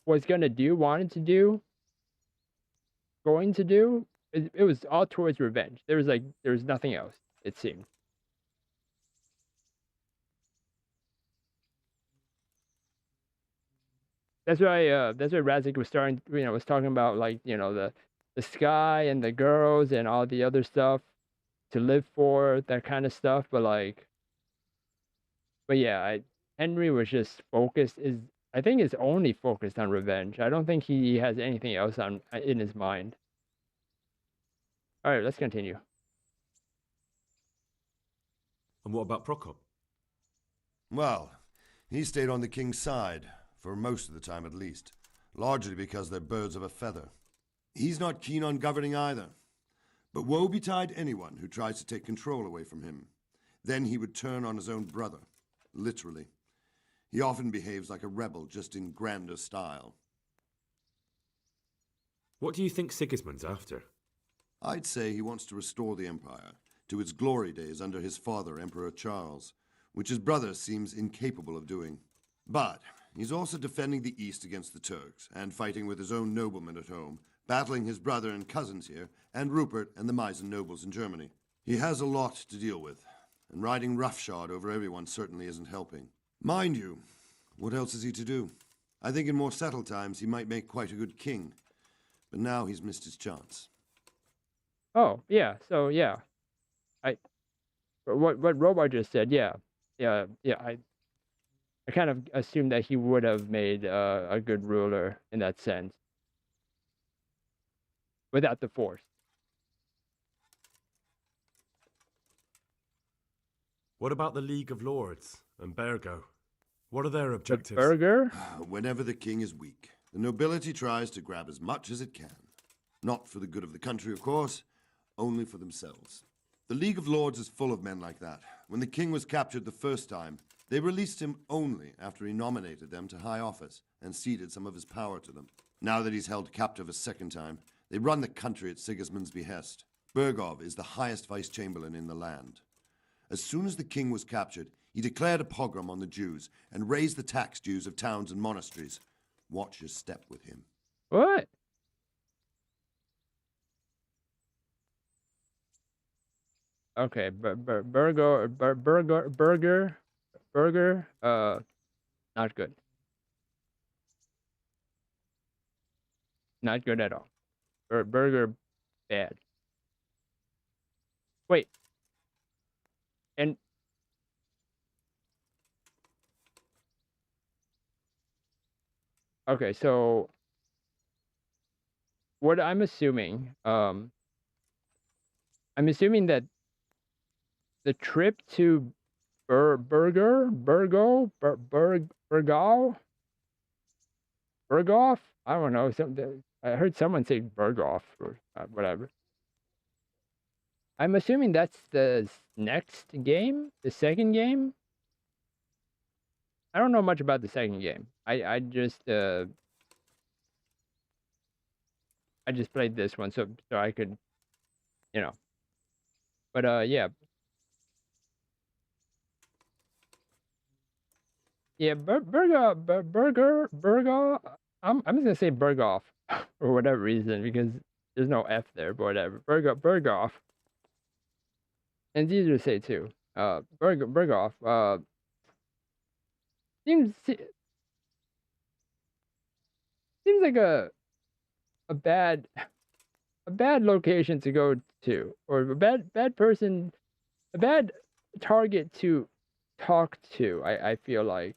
was gonna do, wanted to do, going to do, it was all towards revenge. There was nothing else, it seemed. That's why Razik was starting, was talking about, like, the sky and the girls and all the other stuff to live for, that kind of stuff. But yeah, Henry was just focused. I think is only focused on revenge. I don't think he has anything else in his mind. All right, let's continue. And what about Prokop? Well, he stayed on the king's side, for most of the time at least, largely because they're birds of a feather. He's not keen on governing either. But woe betide anyone who tries to take control away from him. Then he would turn on his own brother, literally. He often behaves like a rebel, just in grander style. What do you think Sigismund's after? I'd say he wants to restore the empire to its glory days under his father, Emperor Charles, which his brother seems incapable of doing. But he's also defending the East against the Turks, and fighting with his own noblemen at home, battling his brother and cousins here, and Rupert and the Meissen nobles in Germany. He has a lot to deal with, and riding roughshod over everyone certainly isn't helping. Mind you, what else is he to do? I think in more settled times he might make quite a good king, but now he's missed his chance. Oh, yeah, so yeah. What Robar just said, yeah. I kind of assumed that he would have made a good ruler in that sense. Without the Force. What about the League of Lords and Bergo? What are their objectives? Burger? Whenever the king is weak, the nobility tries to grab as much as it can. Not for the good of the country, of course, only for themselves. The League of Lords is full of men like that. When the king was captured the first time, they released him only after he nominated them to high office and ceded some of his power to them. Now that he's held captive a second time, they run the country at Sigismund's behest. Bergov is the highest vice-chamberlain in the land. As soon as the king was captured, he declared a pogrom on the Jews and raised the tax dues of towns and monasteries. Watch your step with him. What? Okay, burger, not good. Not good at all. Burger, bad. Wait. And okay, so what I'm assuming that the trip to Bergoff? I don't know. I heard someone say Bergoff or whatever. I'm assuming that's the next game, the second game. I don't know much about the second game. I just played this one so I could, But yeah. Yeah, burger. I'm just gonna say Bergoff for whatever reason because there's no F there, but whatever. Bergoff. And it's easier to say too. Bergoff. Seems like a bad location to go to, or a bad person, a bad target to talk to. I feel like.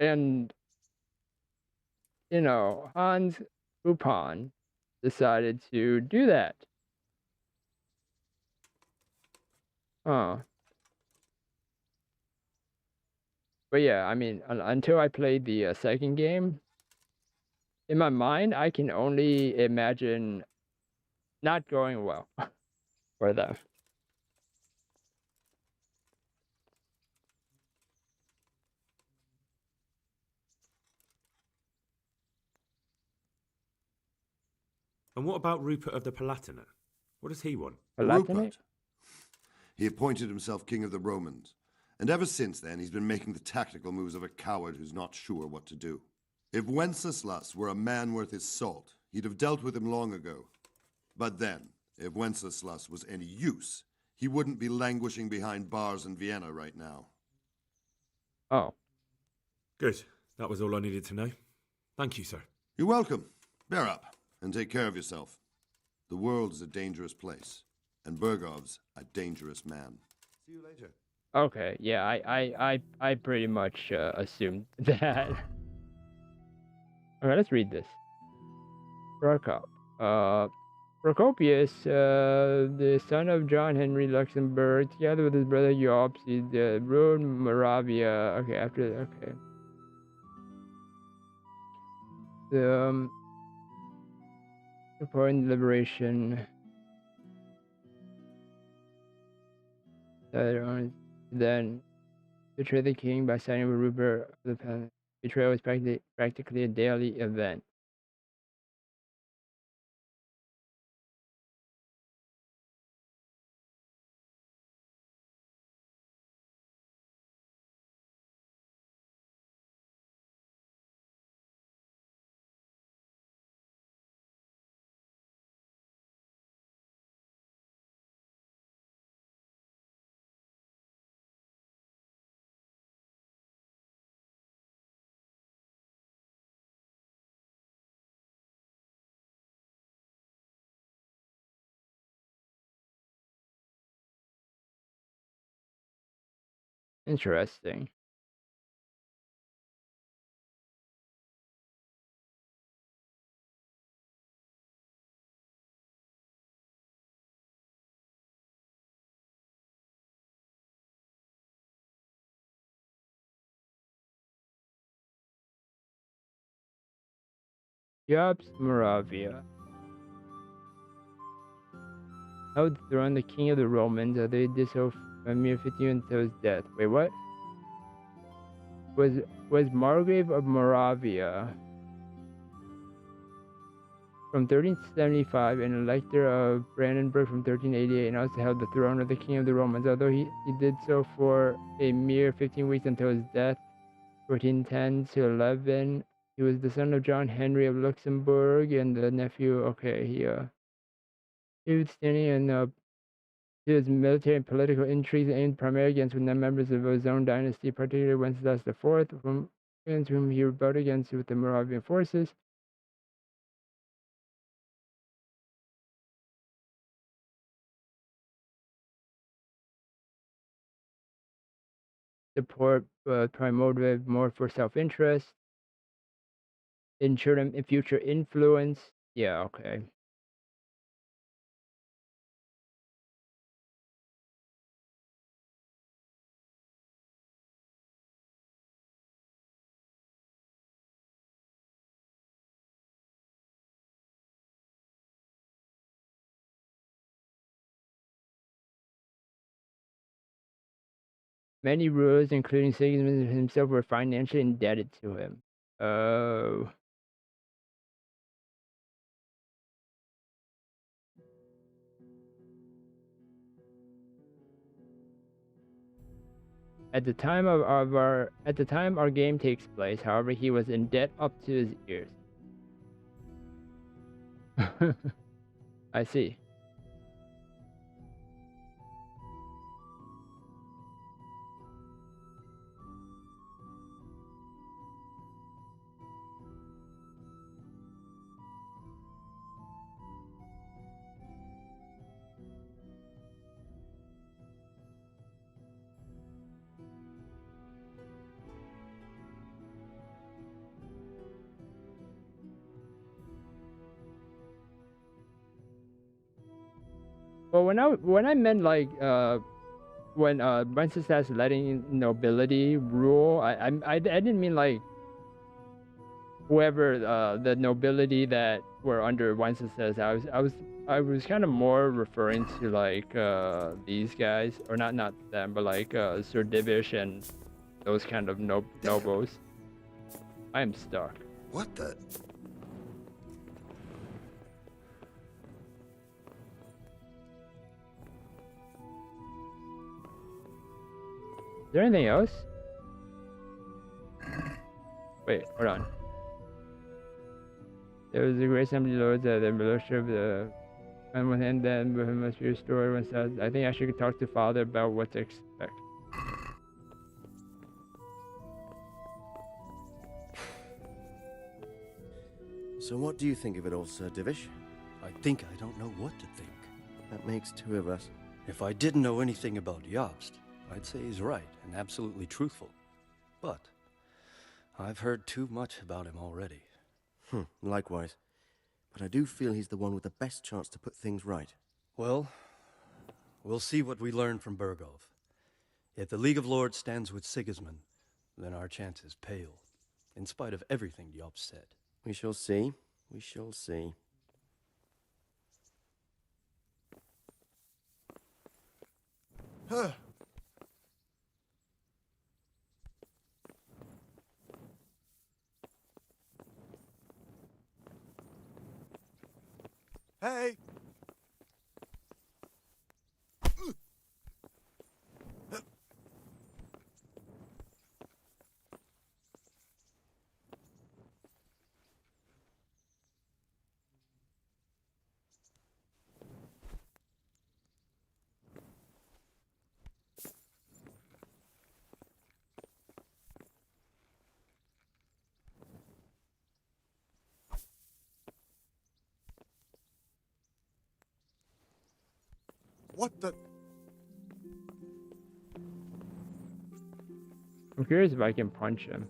And, Hans Upon decided to do that. Huh. But yeah, I mean, until I played the second game, in my mind, I can only imagine not going well for them. And what about Rupert of the Palatinate? What does he want? Rupert. He appointed himself king of the Romans, and ever since then he's been making the tactical moves of a coward who's not sure what to do. If Wenceslas were a man worth his salt, he'd have dealt with him long ago. But then, if Wenceslas was any use, he wouldn't be languishing behind bars in Vienna right now. Oh. Good. That was all I needed to know. Thank you, sir. You're welcome. Bear up, and take care of yourself. The world is a dangerous place, and Bergov's a dangerous man. See you later. Okay, yeah, I pretty much assumed that. Okay, let's read this. Karp. Procopius, the son of John Henry Luxembourg, together with his brother Jobst, ruled Moravia. Okay, okay. The important liberation. Then betray the king by siding with Rupert of the Palatinate. Betrayal was practically a daily event. Interesting. Jobst, Moravia. Held the throne, the king of the Romans, although he did so for a mere 15 until his death. Wait, what? Was Margrave of Moravia from 1375 and Elector of Brandenburg from 1388, and also held the throne of the king of the Romans, although he did so for a mere 15 weeks until his death, 1410 to 11. He was the son of John Henry of Luxembourg and the nephew. Okay, he was standing in his military and political intrigues aimed primarily against members of his own dynasty, particularly Wenceslas IV, against whom he rebelled against with the Moravian forces. Support primordial more for self-interest. Ensure them in future influence. Yeah, okay. Many rulers, including Sigismund himself, were financially indebted to him. Oh. At the time our game takes place, however, he was in debt up to his ears. I see. Well, when I meant like when Wenceslas letting nobility rule, I didn't mean like whoever the nobility that were under Wenceslas. I was kind of more referring to like these guys, or not them, but like Sir Divish and those kind of nobles. I am stuck. What the? there anything else? Wait, hold on. There was a great assembly of lords at the militia of the and within then Bohemia must be restored. When I think I should talk to father about what to expect. So what do you think of it all, Sir Divish? I think I don't know what to think. That makes two of us. If I didn't know anything about Jobst, I'd say he's right and absolutely truthful. But I've heard too much about him already. Likewise. But I do feel he's the one with the best chance to put things right. Well, we'll see what we learn from Bergov. If the League of Lords stands with Sigismund, then our chances pale, in spite of everything Jobst said. We shall see. We shall see. Hey! What the? I'm curious if I can punch him.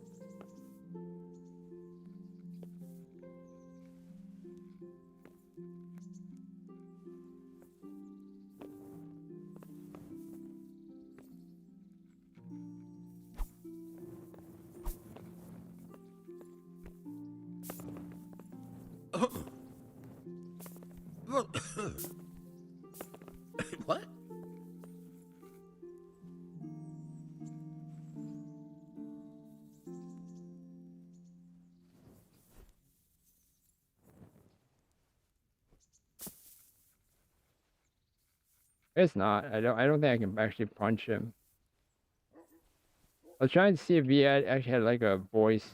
What? It's not. I don't think I can actually punch him. I was trying to see if he actually had like a voice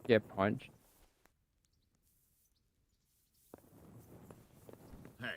get punched. Hey.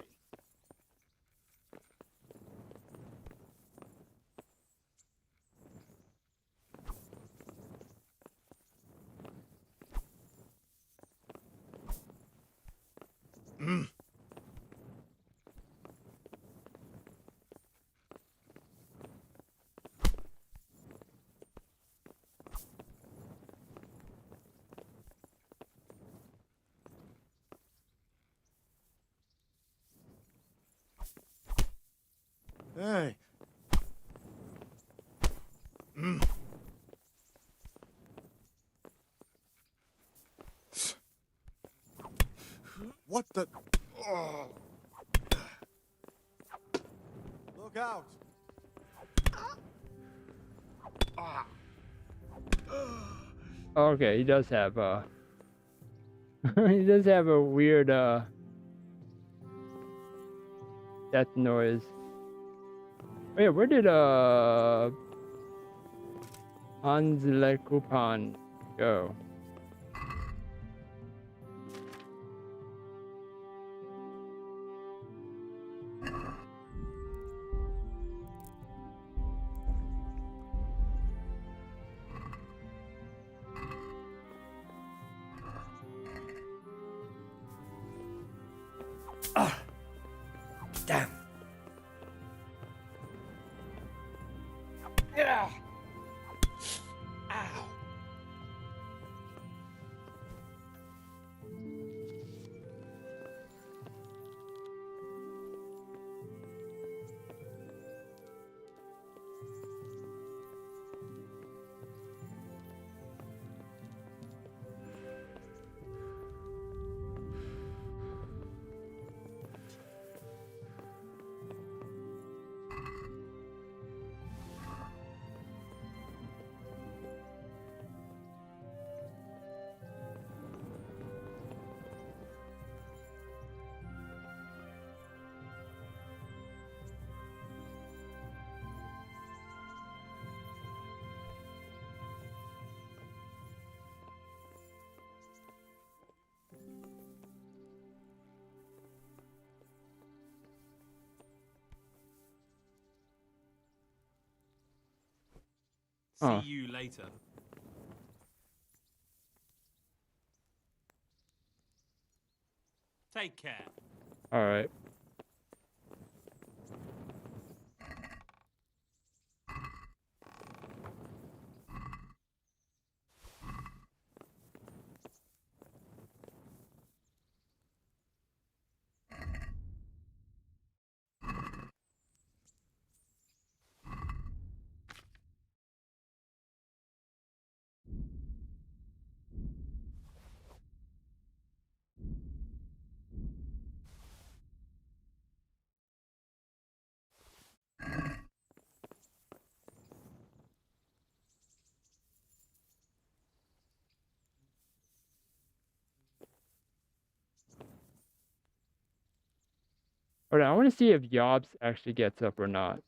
Hey! What the? Oh. Look out! Okay, he does have he does have a weird death noise. Oh yeah, where did Hans Lekupan go? Damn. Yeah. Ow. Huh. See you later. Take care. All right. All right, I want to see if Yobs actually gets up or not.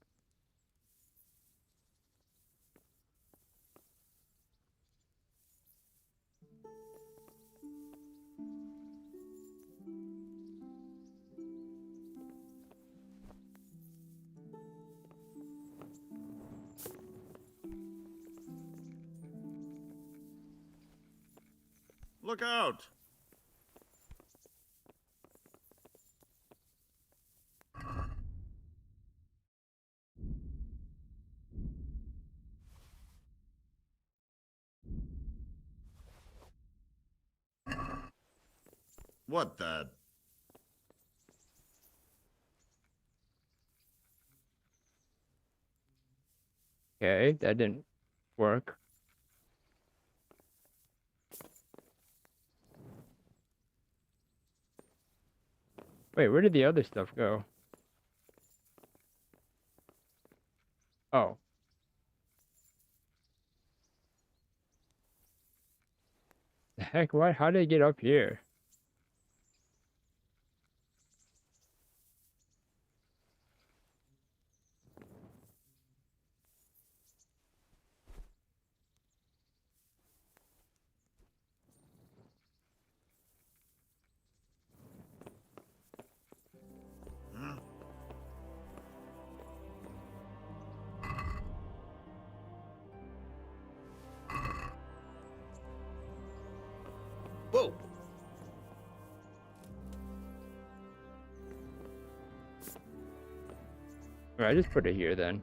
Look out! What the? Okay, that didn't work. Wait, where did the other stuff go? Oh. The heck, what? How did I get up here? Whoa! Alright, just put it here then.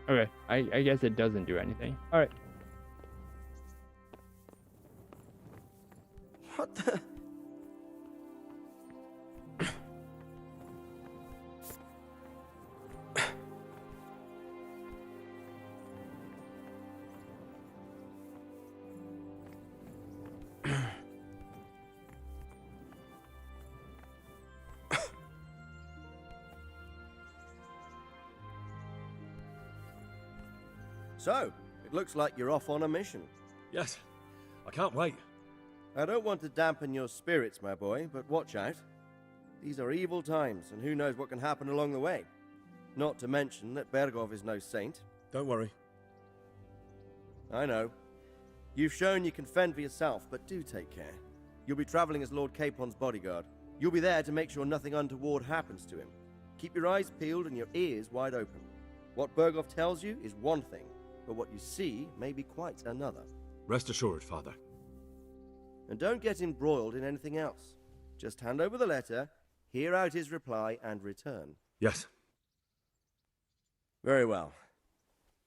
Okay, I guess it doesn't do anything. Alright. What the? So, it looks like you're off on a mission. Yes, I can't wait. I don't want to dampen your spirits, my boy, but watch out. These are evil times, and who knows what can happen along the way. Not to mention that Bergov is no saint. Don't worry. I know. You've shown you can fend for yourself, but do take care. You'll be traveling as Lord Capon's bodyguard. You'll be there to make sure nothing untoward happens to him. Keep your eyes peeled and your ears wide open. What Bergov tells you is one thing, but what you see may be quite another. Rest assured, Father. And don't get embroiled in anything else. Just hand over the letter, hear out his reply, and return. Yes. Very well.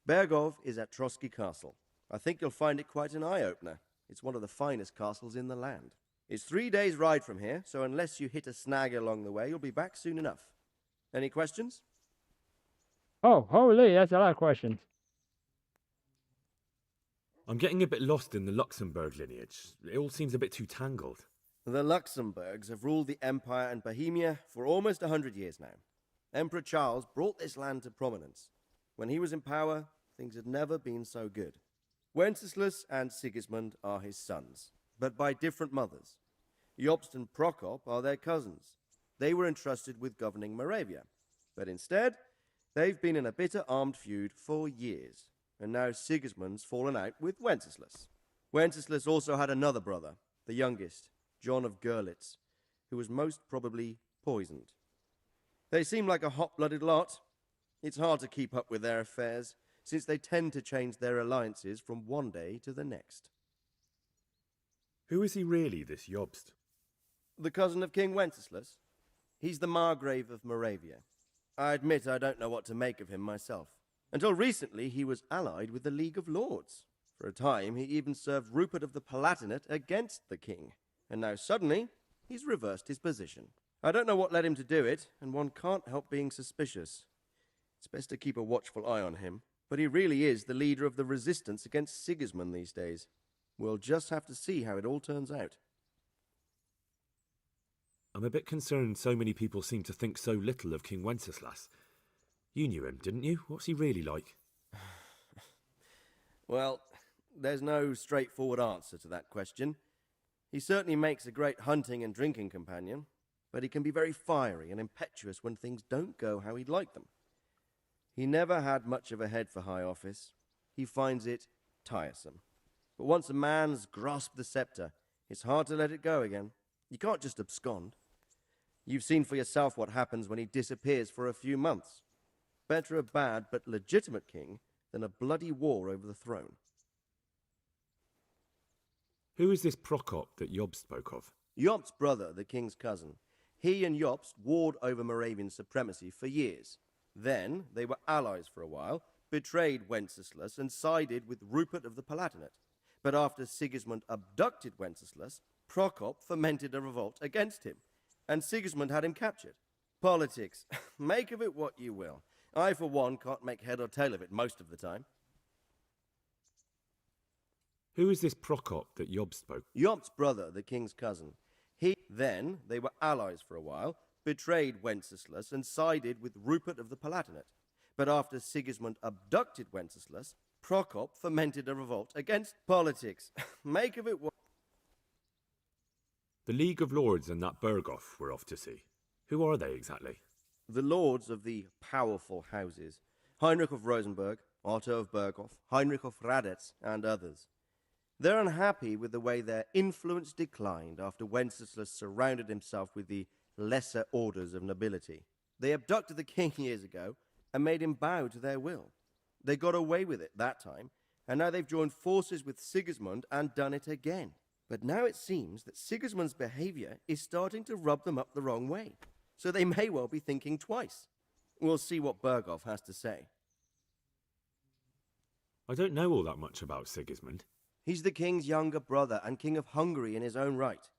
Bergov is at Trotsky Castle. I think you'll find it quite an eye-opener. It's one of the finest castles in the land. It's 3 days' ride from here, so unless you hit a snag along the way, you'll be back soon enough. Any questions? Oh, holy, that's a lot of questions. I'm getting a bit lost in the Luxembourg lineage. It all seems a bit too tangled. The Luxembourgs have ruled the Empire and Bohemia for almost 100 years now. Emperor Charles brought this land to prominence. When he was in power, things had never been so good. Wenceslas and Sigismund are his sons, but by different mothers. Jobst and Prokop are their cousins. They were entrusted with governing Moravia, but instead, they've been in a bitter armed feud for years, and now Sigismund's fallen out with Wenceslas. Wenceslas also had another brother, the youngest, John of Görlitz, who was most probably poisoned. They seem like a hot-blooded lot. It's hard to keep up with their affairs, since they tend to change their alliances from one day to the next. Who is he really, this Jobst? The cousin of King Wenceslas. He's the Margrave of Moravia. I admit I don't know what to make of him myself. Until recently, he was allied with the League of Lords. For a time, he even served Rupert of the Palatinate against the king. And now suddenly, he's reversed his position. I don't know what led him to do it, and one can't help being suspicious. It's best to keep a watchful eye on him, but he really is the leader of the resistance against Sigismund these days. We'll just have to see how it all turns out. I'm a bit concerned so many people seem to think so little of King Wenceslas. You knew him, didn't you? What's he really like? Well, there's no straightforward answer to that question. He certainly makes a great hunting and drinking companion, but he can be very fiery and impetuous when things don't go how he'd like them. He never had much of a head for high office. He finds it tiresome. But once a man's grasped the scepter, it's hard to let it go again. You can't just abscond. You've seen for yourself what happens when he disappears for a few months. Better a bad but legitimate king than a bloody war over the throne. Who is this Prokop that Jobst spoke of? Jobst's brother, the king's cousin. He and Jobst warred over Moravian supremacy for years. Then they were allies for a while, betrayed Wenceslas and sided with Rupert of the Palatinate. But after Sigismund abducted Wenceslas, Prokop fomented a revolt against him, and Sigismund had him captured. Politics. Make of it what you will. I, for one, can't make head or tail of it most of the time. Who is this Prokop that Jobst spoke? Jobst's brother, the king's cousin. Then they were allies for a while, betrayed Wenceslas and sided with Rupert of the Palatinate. But after Sigismund abducted Wenceslas, Prokop fomented a revolt against politics. Make of it what... The League of Lords and that Berghoff we're off to see. Who are they exactly? The lords of the powerful houses. Heinrich of Rosenberg, Otto of Berghoff, Heinrich of Radetz, and others. They're unhappy with the way their influence declined after Wenceslas surrounded himself with the lesser orders of nobility. They abducted the king years ago and made him bow to their will. They got away with it that time, and now they've joined forces with Sigismund and done it again. But now it seems that Sigismund's behavior is starting to rub them up the wrong way, so they may well be thinking twice. We'll see what Berghoff has to say. I don't know all that much about Sigismund. He's the king's younger brother and King of Hungary in his own right.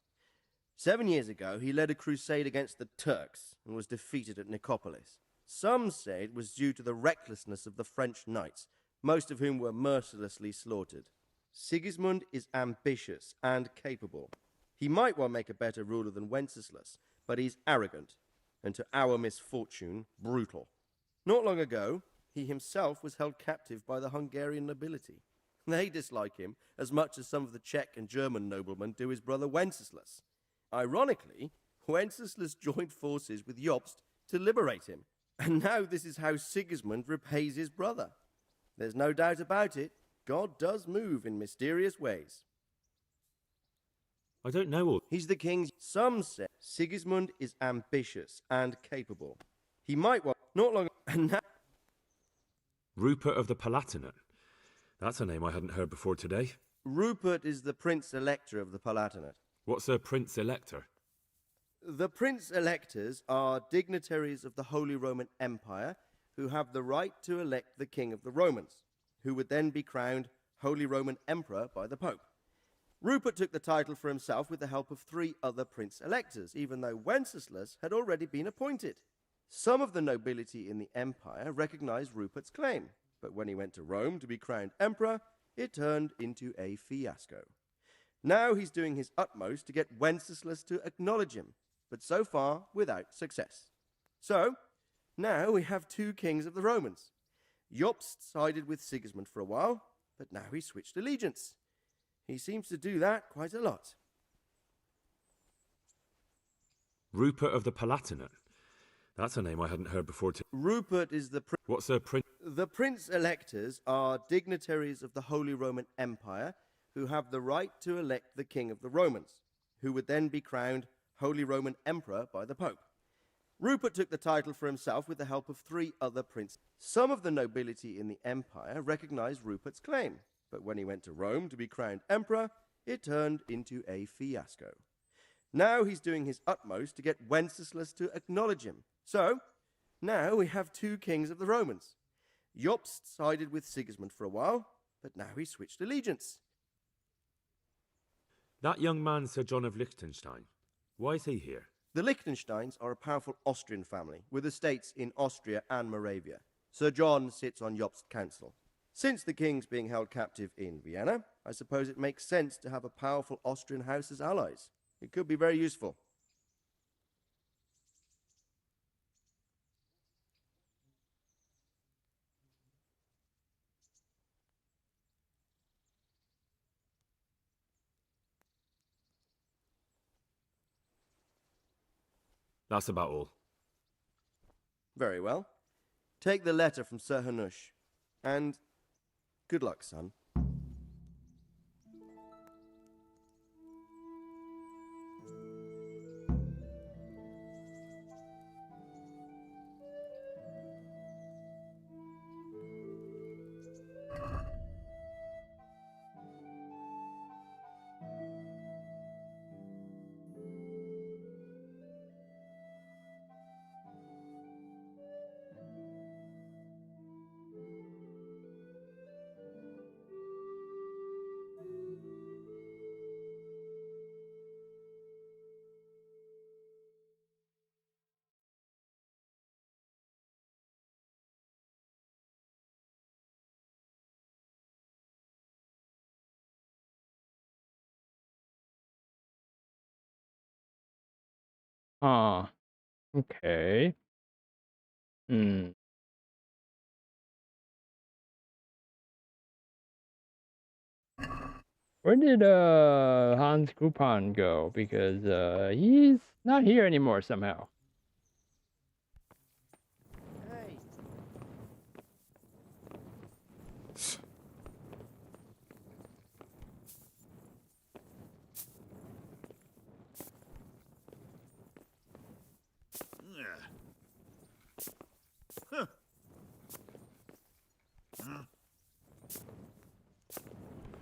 7 years ago, he led a crusade against the Turks and was defeated at Nicopolis. Some say it was due to the recklessness of the French knights, most of whom were mercilessly slaughtered. Sigismund is ambitious and capable. He might well make a better ruler than Wenceslas, but he's arrogant, and to our misfortune, brutal. Not long ago, he himself was held captive by the Hungarian nobility. They dislike him as much as some of the Czech and German noblemen do his brother Wenceslas. Ironically, Wenceslas joined forces with Jobst to liberate him, and now this is how Sigismund repays his brother. There's no doubt about it, God does move in mysterious ways. I don't know all... He's the king's... Some say Sigismund is ambitious and capable. He might well... Not long... Rupert of the Palatinate. That's a name I hadn't heard before today. Rupert is the Prince-Elector of the Palatinate. What's a Prince-Elector? The Prince-Electors are dignitaries of the Holy Roman Empire who have the right to elect the King of the Romans, who would then be crowned Holy Roman Emperor by the Pope. Rupert took the title for himself with the help of 3 other Prince-Electors, even though Wenceslas had already been appointed. Some of the nobility in the empire recognized Rupert's claim, but when he went to Rome to be crowned emperor, it turned into a fiasco. Now he's doing his utmost to get Wenceslas to acknowledge him, but so far without success. So, now we have two kings of the Romans. Jobst sided with Sigismund for a while, but now he's switched allegiance. He seems to do that quite a lot. Rupert of the Palatinate. That's a name I hadn't heard before. Rupert is the What's a prince? The prince-electors are dignitaries of the Holy Roman Empire who have the right to elect the king of the Romans, who would then be crowned Holy Roman Emperor by the Pope. Rupert took the title for himself with the help of 3 other princes. Some of the nobility in the empire recognized Rupert's claim, but when he went to Rome to be crowned emperor, it turned into a fiasco. Now he's doing his utmost to get Wenceslas to acknowledge him. So, now we have two kings of the Romans. Jobst sided with Sigismund for a while, but now he's switched allegiance. That young man, Sir John of Liechtenstein. Why is he here? The Liechtensteins are a powerful Austrian family with estates in Austria and Moravia. Sir John sits on Jobst's council. Since the king's being held captive in Vienna, I suppose it makes sense to have a powerful Austrian house as allies. It could be very useful. That's about all. Very well. Take the letter from Sir Hanush. And good luck, son. Huh. Okay. Hmm. Where did Hans Coupon go? Because he's not here anymore somehow. Hey.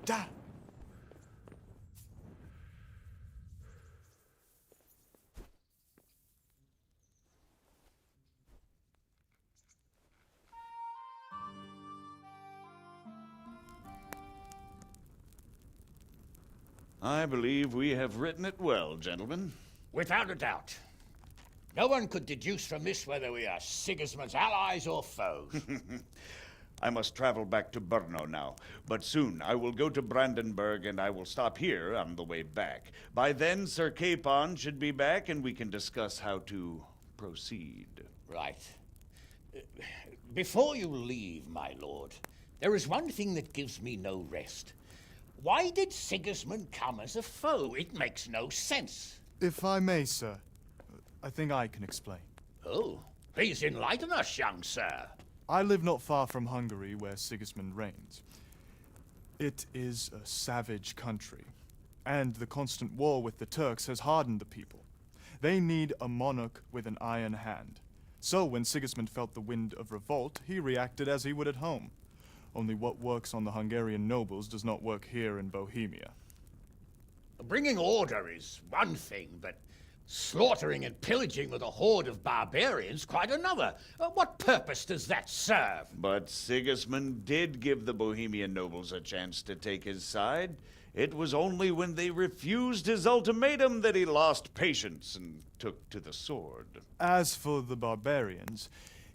Da! I believe we have written it well, gentlemen. Without a doubt. No one could deduce from this whether we are Sigismund's allies or foes. I must travel back to Brno now, but soon I will go to Brandenburg and I will stop here on the way back. By then, Sir Capon should be back and we can discuss how to proceed. Right. Before you leave, my lord, there is one thing that gives me no rest. Why did Sigismund come as a foe? It makes no sense. If I may, sir, I think I can explain. Oh, please enlighten us, young sir. I live not far from Hungary, where Sigismund reigns. It is a savage country, and the constant war with the Turks has hardened the people. They need a monarch with an iron hand. So when Sigismund felt the wind of revolt, he reacted as he would at home. Only what works on the Hungarian nobles does not work here in Bohemia. Bringing order is one thing, but slaughtering and pillaging with a horde of barbarians quite another. What purpose does that serve? But Sigismund did give the Bohemian nobles a chance to take his side. It was only when they refused his ultimatum that he lost patience and took to the sword. As for the barbarians,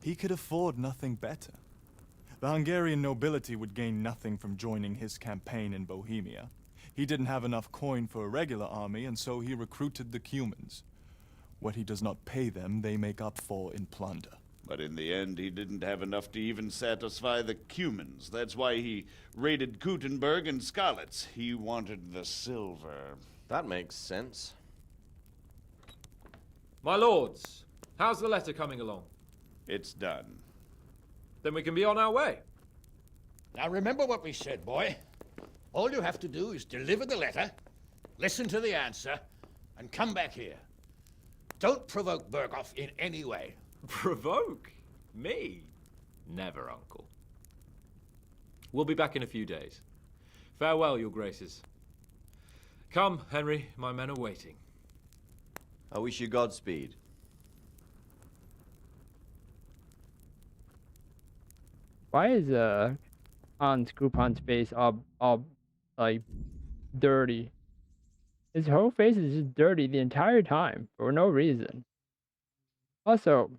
he could afford nothing better. The Hungarian nobility would gain nothing from joining his campaign in Bohemia. He didn't have enough coin for a regular army, and so he recruited the Cumans. What he does not pay them, they make up for in plunder. But in the end, he didn't have enough to even satisfy the Cumans. That's why he raided Kuttenberg and Skalitz. He wanted the silver. That makes sense. My lords, how's the letter coming along? It's done. Then we can be on our way. Now remember what we said, boy. All you have to do is deliver the letter, listen to the answer, and come back here. Don't provoke Berghoff in any way. Provoke? Me? Never, Uncle. We'll be back in a few days. Farewell, your graces. Come, Henry, my men are waiting. I wish you Godspeed. Why is Hans Coupon's face all like dirty? His whole face is just dirty the entire time for no reason. Also,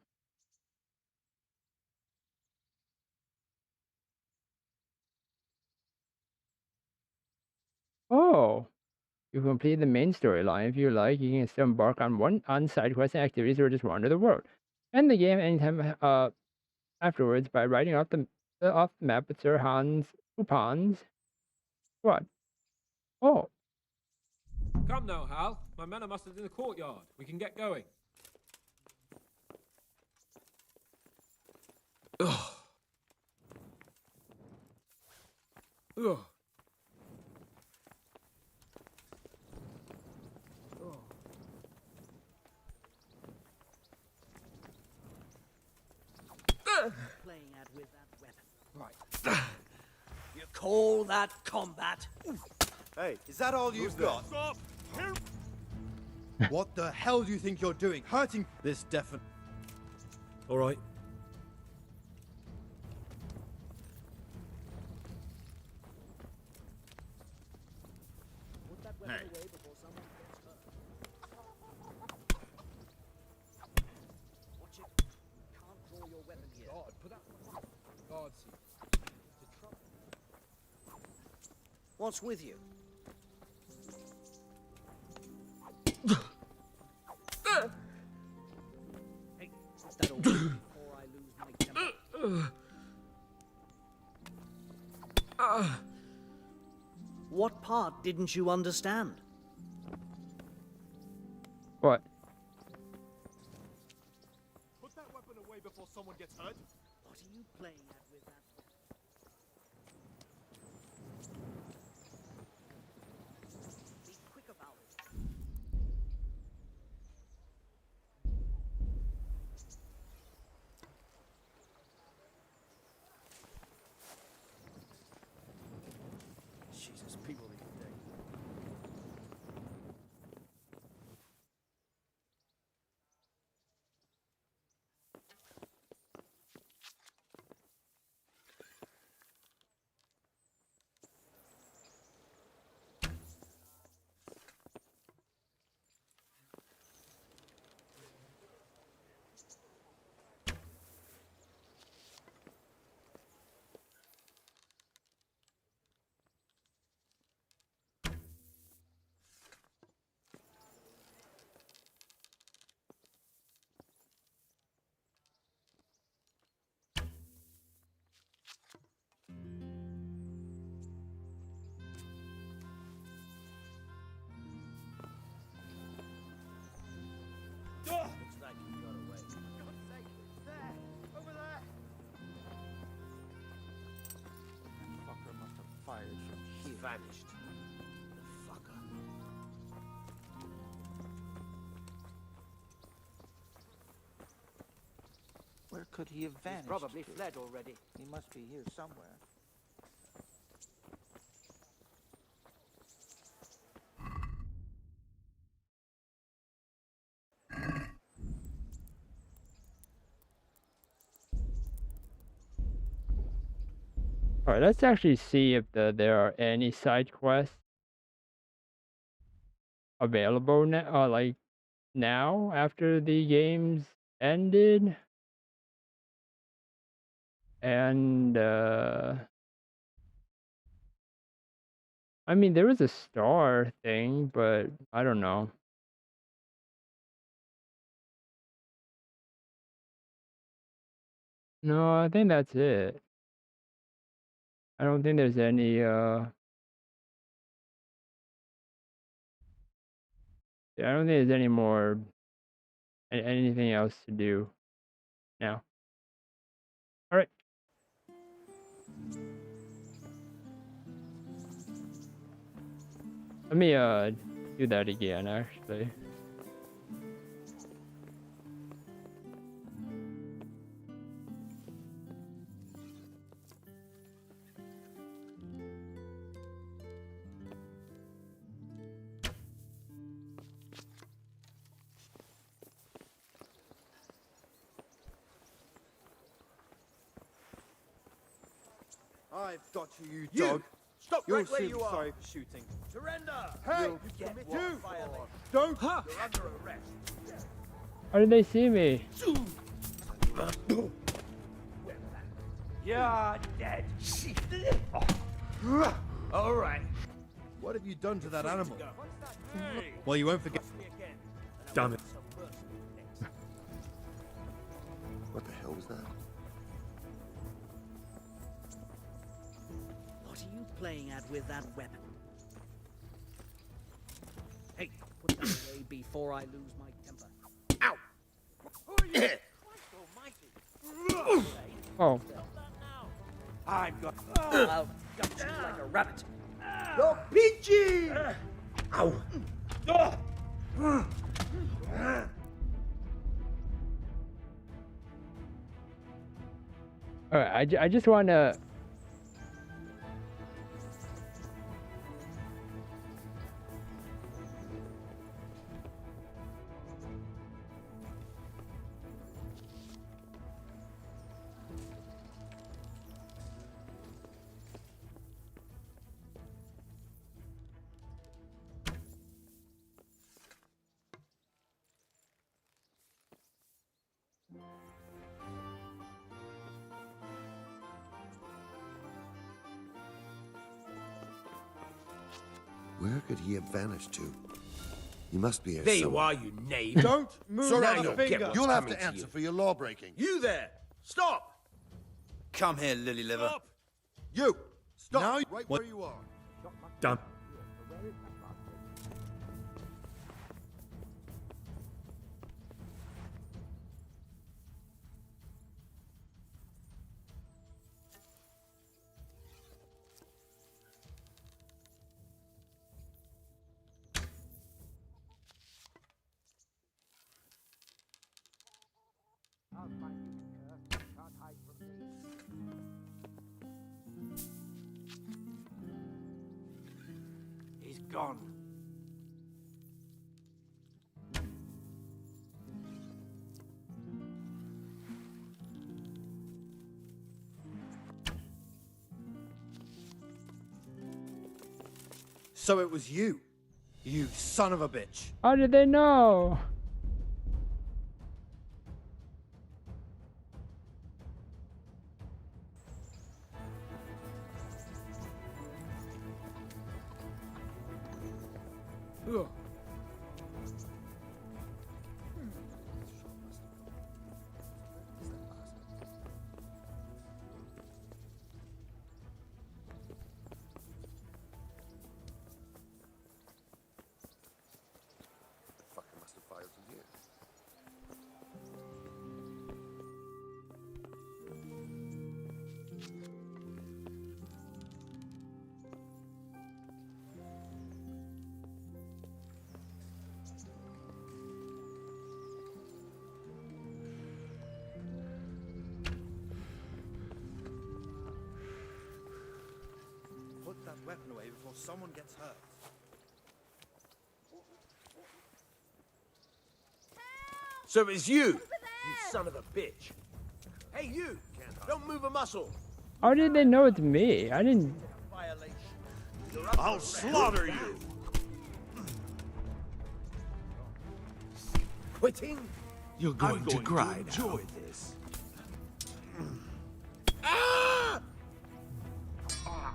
oh, you complete the main storyline if you like. You can still embark on side quests and activities or just wander the world. End the game anytime afterwards by writing off the map with Sir Hans Coupon's. What? Oh. Come now, Hal. My men are mustered in the courtyard. We can get going. Ugh. Ugh. Playing out with that weapon. Right. You call that combat? Hey, is that all you've got? Stop! What the hell do you think you're doing? Hurting this definite. All right. Put that weapon away before someone gets hurt. Watch it. You can't draw your weapon here. God, put that guard seat. What's with you? Hey, that'll do before I lose my temper. What part didn't you understand? What? Put that weapon away before someone gets hurt. What are you playing at with that? Be quick about it. Jesus, people these days. Looks like you got away. For God's sake, there! Over there! That fucker must have fired from here. Vanished. The fucker. Where could he have vanished? He's probably to? fled already. He must be here somewhere. Alright, let's actually see if there are any side quests available now, like now after the game's ended. And I mean, there was a star thing, but I don't know. No, I think that's it. I don't think there's any I don't think there's any more anything else to do now. All right. Let me do that again actually. I've got you, you dog. Stop You'll right where soon you be are. sorry for shooting. Surrender! Hey, You'll get you what violation. don't. You're under arrest. How did they see me? You're dead. All right. What have you done to that animal? Hey. Well, you won't forget. Damn it. What the hell was that? What are you playing at with that weapon? Hey, put that away before I lose my temper. Ow! Who are you? Christ almighty. Oh. I've got. I'll gut you like a rabbit. You're peachy! Ow! All right, I just want to. Where could he have vanished to? He must be here There you somewhere. are, you knave. Don't move So now that you'll finger. get what's You'll have coming to answer you. for your law breaking. You there! Stop! Come here, lily liver. Stop! You! Stop! Now, right what? where you are. Done. I'll find you, sir. Can't hide from me. He's gone. So it was you. You son of a bitch. How did they know? Ugh. Fucker must have fired from here. Put that weapon away before someone gets hurt. So it's you! You son of a bitch! Hey, you! Don't move a muscle! How did they know it's me? I didn't. Violation. I'll slaughter you! Quitting? You're going to cry now. enjoy this.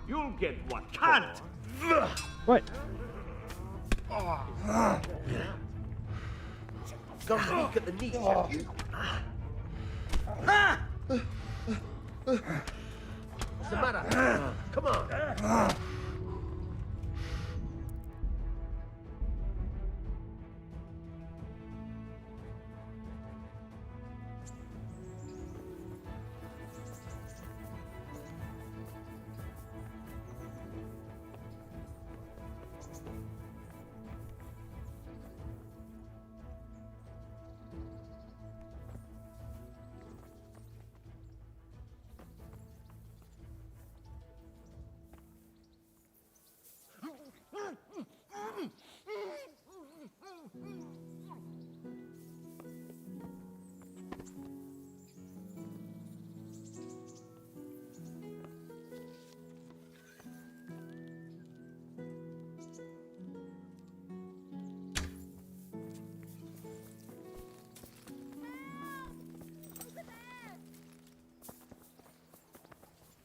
You'll get what can't. What? Gone weak at the knees, have you? What's the matter? Come on.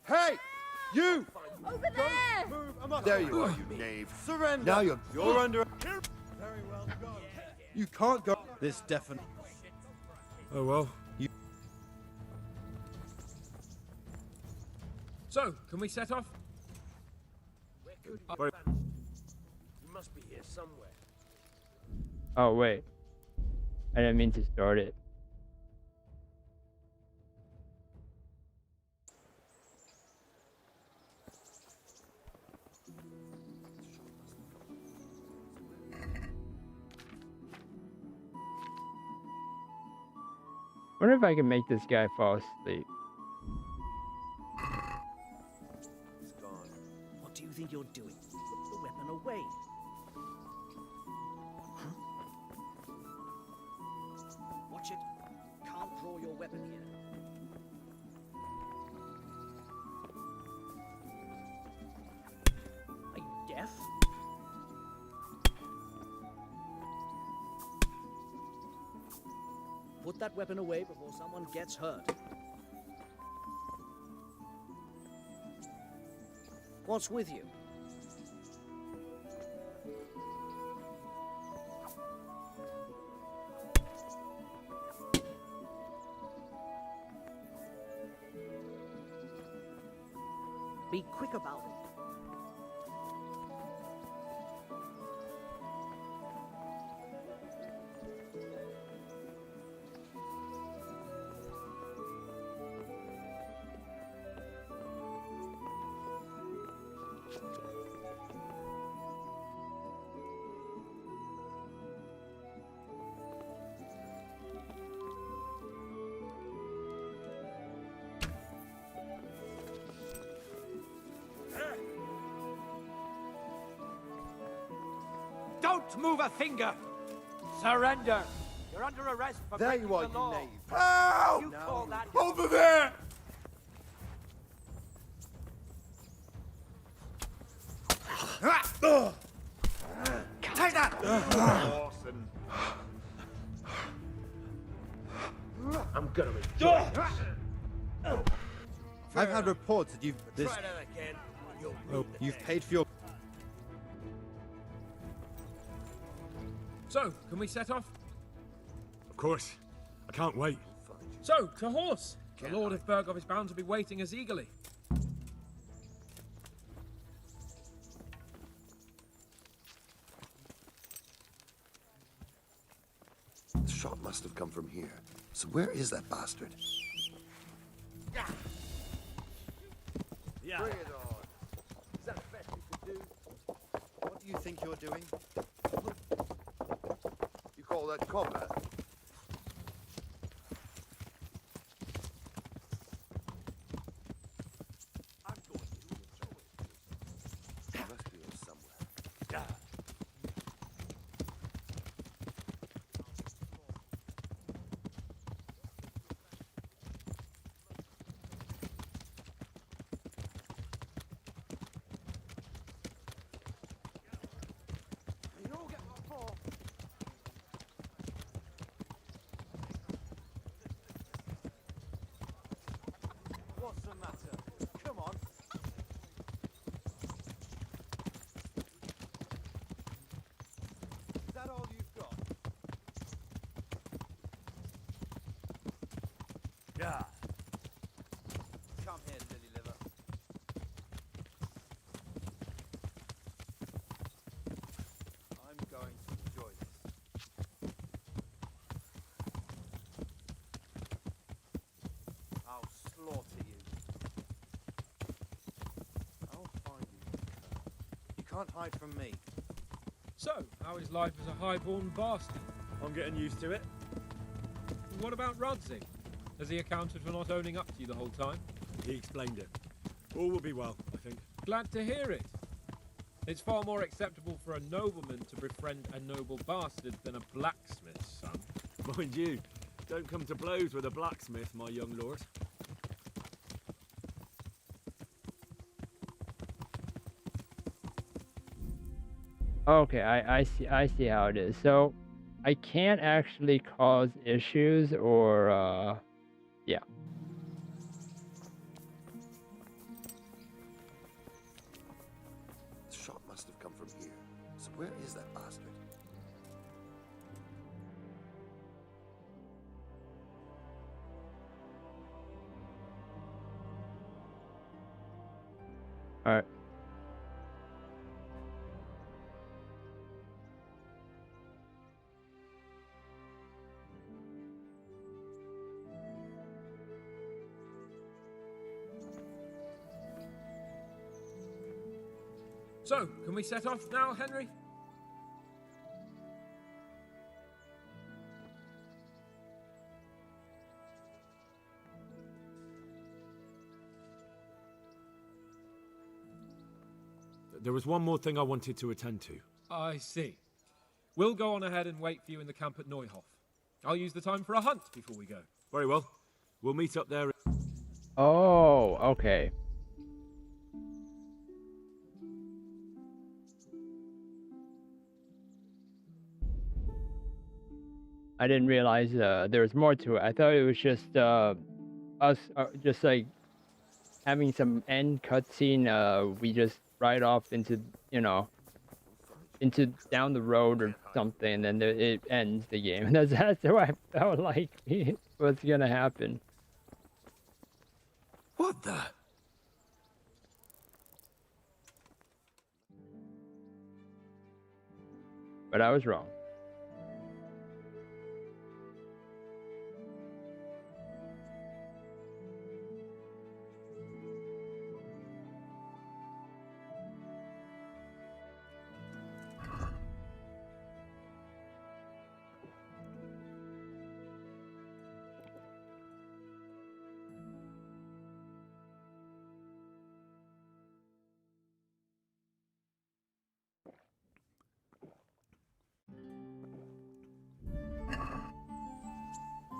Hey! You! Over there! Move! There you are, you knave. Surrender! Now you're under... Very well done. You can't go... This definitely... Oh well. So, can we set off? You must be here somewhere. Oh, wait. I didn't mean to start it. Wonder if I can make this guy fall asleep. It's gone. What do you think you're doing? Put the weapon away. Watch it. Can't draw your weapon here. Are you deaf? Put that weapon away before someone gets hurt. What's with you? Be quick about it. Don't move a finger! Surrender! You're under arrest for There breaking you are, the you law. knave. Help! You call that Over there! Take that! Awesome. I'm gonna enjoy this. I've had reports that you've... Try that again. You've paid for your... So, can we set off? Of course. I can't wait. So, to horse! The Lord of Bergov is bound to be waiting us eagerly. The shot must have come from here. So where is that bastard? Yeah. Bring it on. Is that the best you can do? What do you think you're doing? You call that combat? I'm going to enjoy it. There must be here somewhere. Yeah. can't hide from me. So, how is life as a highborn bastard? I'm getting used to it. What about Rodzig? Has he accounted for not owning up to you the whole time? He explained it. All will be well, I think. Glad to hear it. It's far more acceptable for a nobleman to befriend a noble bastard than a blacksmith's son. Mind you, don't come to blows with a blacksmith, my young lord. Okay, I see how it is. So I can't actually cause issues or yeah. The shot must have come from here. So where is that bastard? All right. So, can we set off now, Henry? There was one more thing I wanted to attend to. I see. We'll go on ahead and wait for you in the camp at Neuhof. I'll use the time for a hunt before we go. Very well. We'll meet up there. Oh, okay. I didn't realize there was more to it. I thought it was just us, just like having some end cutscene. We just ride off into, you know, into down the road or something, and then it ends the game. And that's what I felt like was gonna happen. What the? But I was wrong.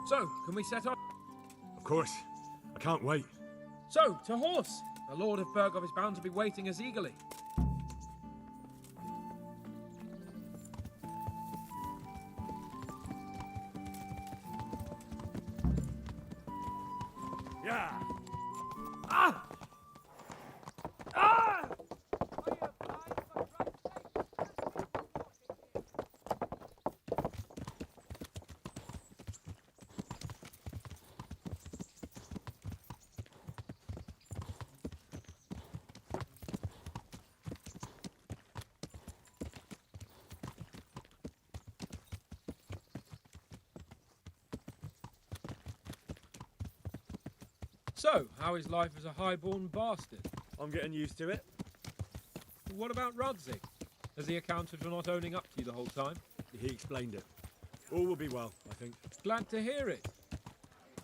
So, can we set off? Of course. I can't wait. So, to horse! The Lord of Bergov is bound to be waiting as eagerly. Yeah. Ah! Ah! So, how is life as a highborn bastard? I'm getting used to it. What about Rodzig? Has he accounted for not owning up to you the whole time? He explained it. All will be well, I think. Glad to hear it.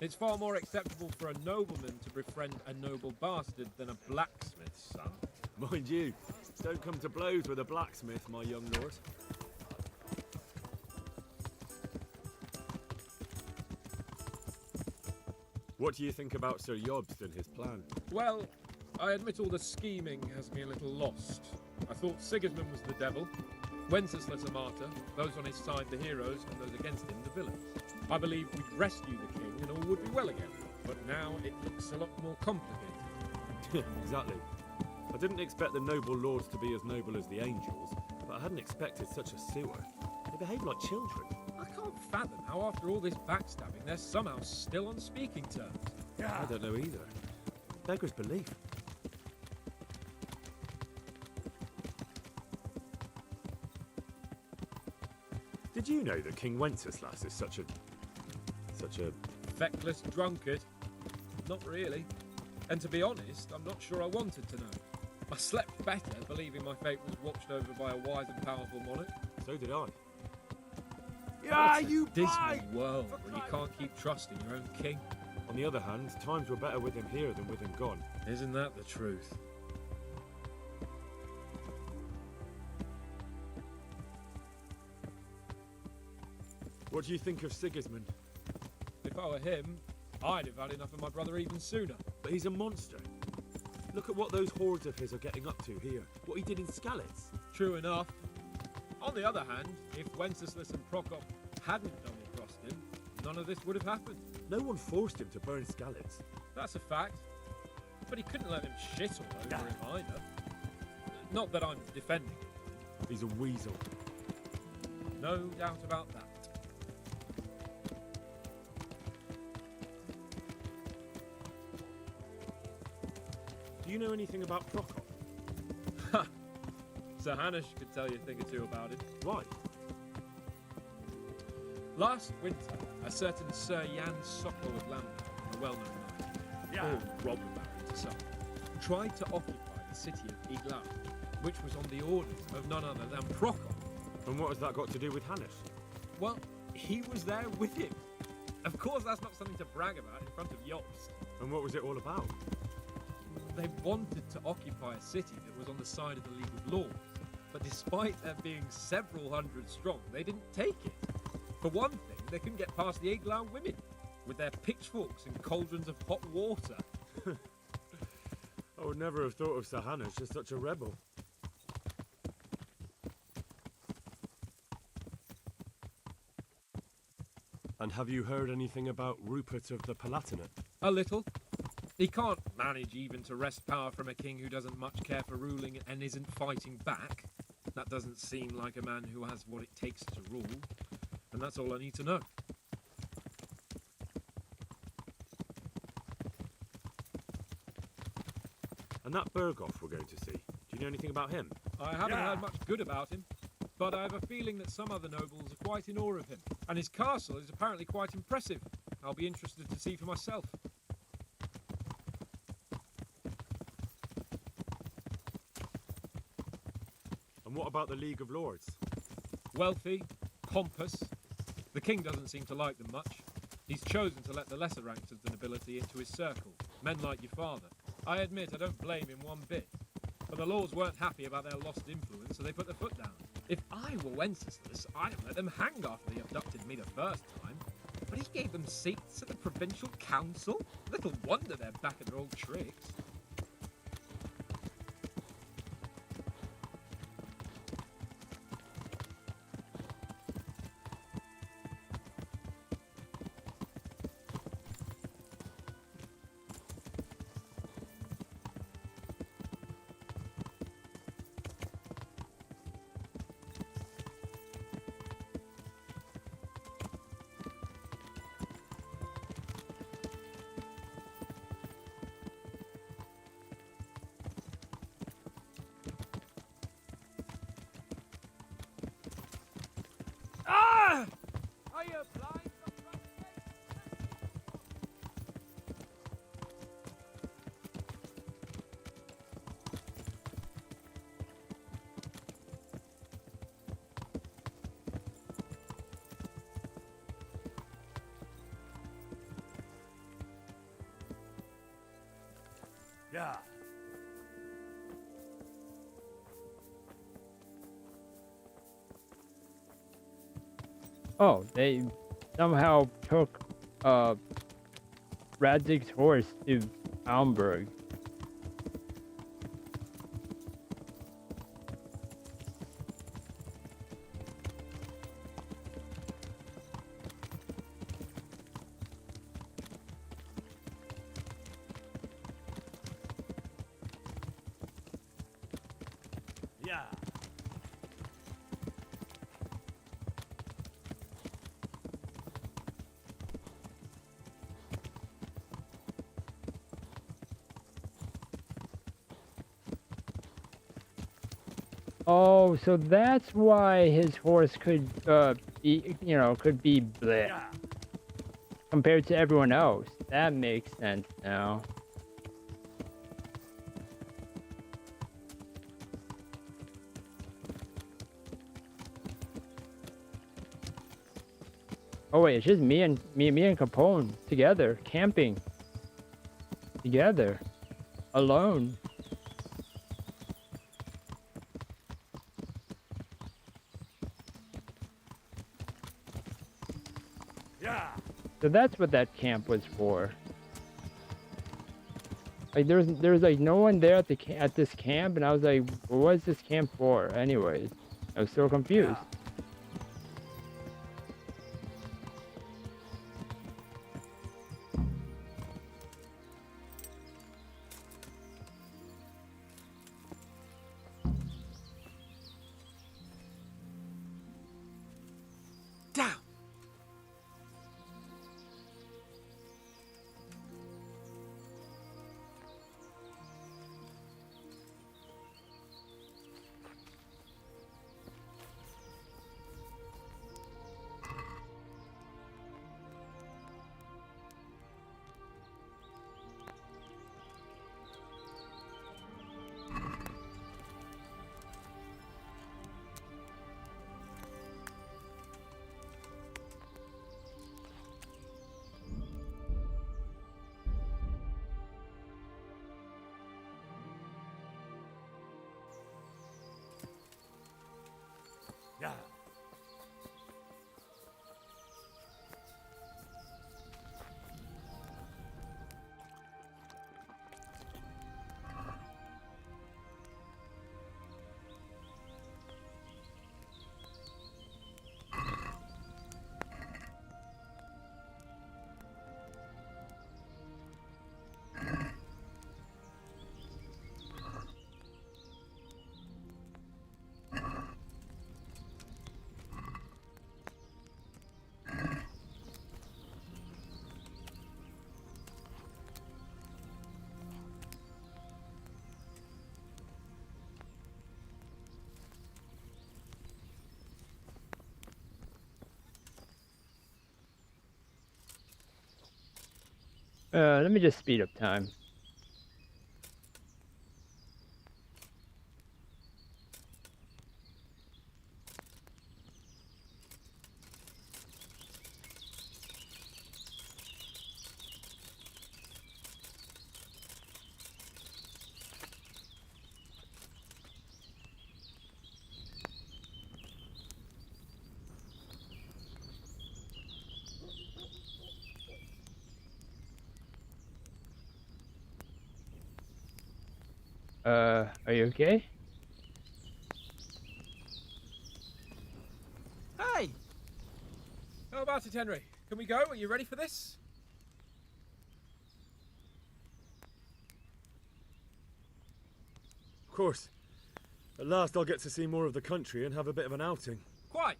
It's far more acceptable for a nobleman to befriend a noble bastard than a blacksmith's son. Mind you, don't come to blows with a blacksmith, my young lord. What do you think about Sir Jobst and his plan? Well, I admit all the scheming has me a little lost. I thought Sigismund was the devil, Wenceslas a martyr, those on his side the heroes, and those against him the villains. I believed we'd rescue the king and all would be well again, but now it looks a lot more complicated. Exactly. I didn't expect the noble lords to be as noble as the angels, but I hadn't expected such a sewer. They behave like children. I can't fathom how after all this backstabbing they're somehow still on speaking terms. I don't know either. Beggars belief. Did you know that King Wenceslas is such a feckless drunkard? Not really. And to be honest, I'm not sure I wanted to know. I slept better, believing my fate was watched over by a wise and powerful monarch. So did I. Yeah, you dismal world where you can't keep trusting your own king. On the other hand, times were better with him here than with him gone. Isn't that the truth? What do you think of Sigismund? If I were him, I'd have had enough of my brother even sooner. But he's a monster. Look at what those hordes of his are getting up to here. What he did in Skalitz. True enough. On the other hand, if Wenceslas and Prokop hadn't double-crossed him, none of this would have happened. No one forced him to burn Skalitz. That's a fact. But he couldn't let them shit all over him either. Not that I'm defending him. He's a weasel. No doubt about that. Do you know anything about Prokop? Ha! Sir Hanush could tell you a thing or two about it. Why? Last winter, a certain Sir Jan Sokol of Lambert, a well-known knight, or robber baron to some, tried to occupy the city of Iglau, which was on the orders of none other than Prokop. And what has that got to do with Hanush? Well, he was there with him. Of course, that's not something to brag about in front of Jobst. And what was it all about? They wanted to occupy a city that was on the side of the League of Lords, but despite there being several hundred strong, they didn't take it. For one thing, they couldn't get past the Iglau women, with their pitchforks and cauldrons of hot water. I would never have thought of Sir Hanush as such a rebel. And have you heard anything about Rupert of the Palatinate? A little. He can't manage even to wrest power from a king who doesn't much care for ruling and isn't fighting back. That doesn't seem like a man who has what it takes to rule. And that's all I need to know. And that Berghoff we're going to see, do you know anything about him? I haven't heard much good about him, but I have a feeling that some other nobles are quite in awe of him. And his castle is apparently quite impressive. I'll be interested to see for myself. And what about the League of Lords? Wealthy, pompous. The king doesn't seem to like them much. He's chosen to let the lesser ranks of the nobility into his circle, men like your father. I admit I don't blame him one bit. But the lords weren't happy about their lost influence, so they put their foot down. If I were Wenceslas, I'd have let them hang after they abducted me the first time. But he gave them seats at the provincial council? Little wonder they're back at their old tricks. Are you blind? Yeah. Oh, they somehow took Radzig's horse to Almberg. Yeah. Oh, so that's why his horse could, be, could be bleh, compared to everyone else. That makes sense now. Oh wait, it's just me and Capone together, camping. Together. Alone. Yeah. So that's what that camp was for. Like there's like no one there at this camp, and I was like, well, what is this camp for? Anyways, I was so confused. Down. Yeah. Let me just speed up time. Are you okay? Hey! How about it, Henry? Can we go? Are you ready for this? Of course. At last I'll get to see more of the country and have a bit of an outing. Quite.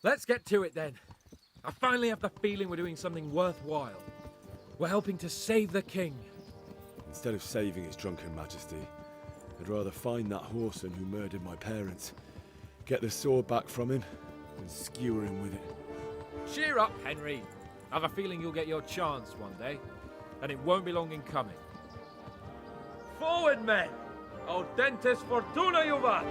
Let's get to it then. I finally have the feeling we're doing something worthwhile. We're helping to save the king. Instead of saving his drunken majesty, I'd rather find that horseman who murdered my parents, get the sword back from him, and skewer him with it. Cheer up, Henry. I have a feeling you'll get your chance one day, and it won't be long in coming. Forward, men! Audentes fortuna juvat!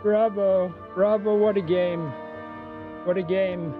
Bravo, bravo, what a game. What a game.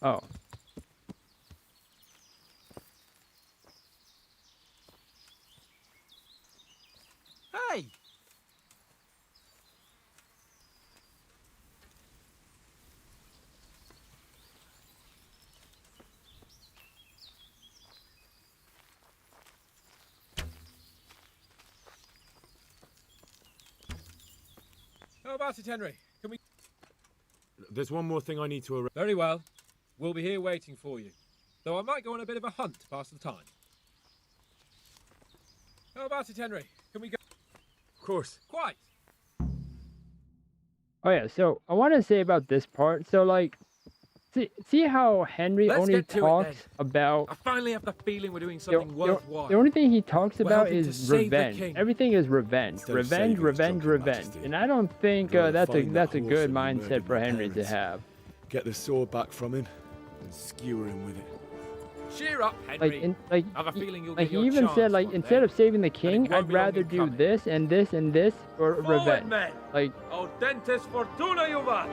Oh. How about it, Henry? Can we... There's one more thing I need to arrange. Very well. We'll be here waiting for you. Though I might go on a bit of a hunt to pass the time. How about it, Henry? Can we go? Of course. Quite. Oh yeah, so I want to say about this part. So like, see how Henry Let's only get to it, talks then. about. I finally have the feeling we're doing something worthwhile. The only thing he talks We're about helping to is save the revenge. king. Everything is revenge, Instead of revenge, saving his revenge, drunken revenge. majesty, And I don't think we'll that's a find that good horse that mindset murdered for my Henry to parents. have. Get the sword back from him and skewer him with it. Cheer up, Henry. Like I have a feeling you'll like get he your even chance said, like, one instead day. of saving the king, won't I'd be long rather in do coming. this and this and this for revenge. men! Like Audentes fortuna juvat!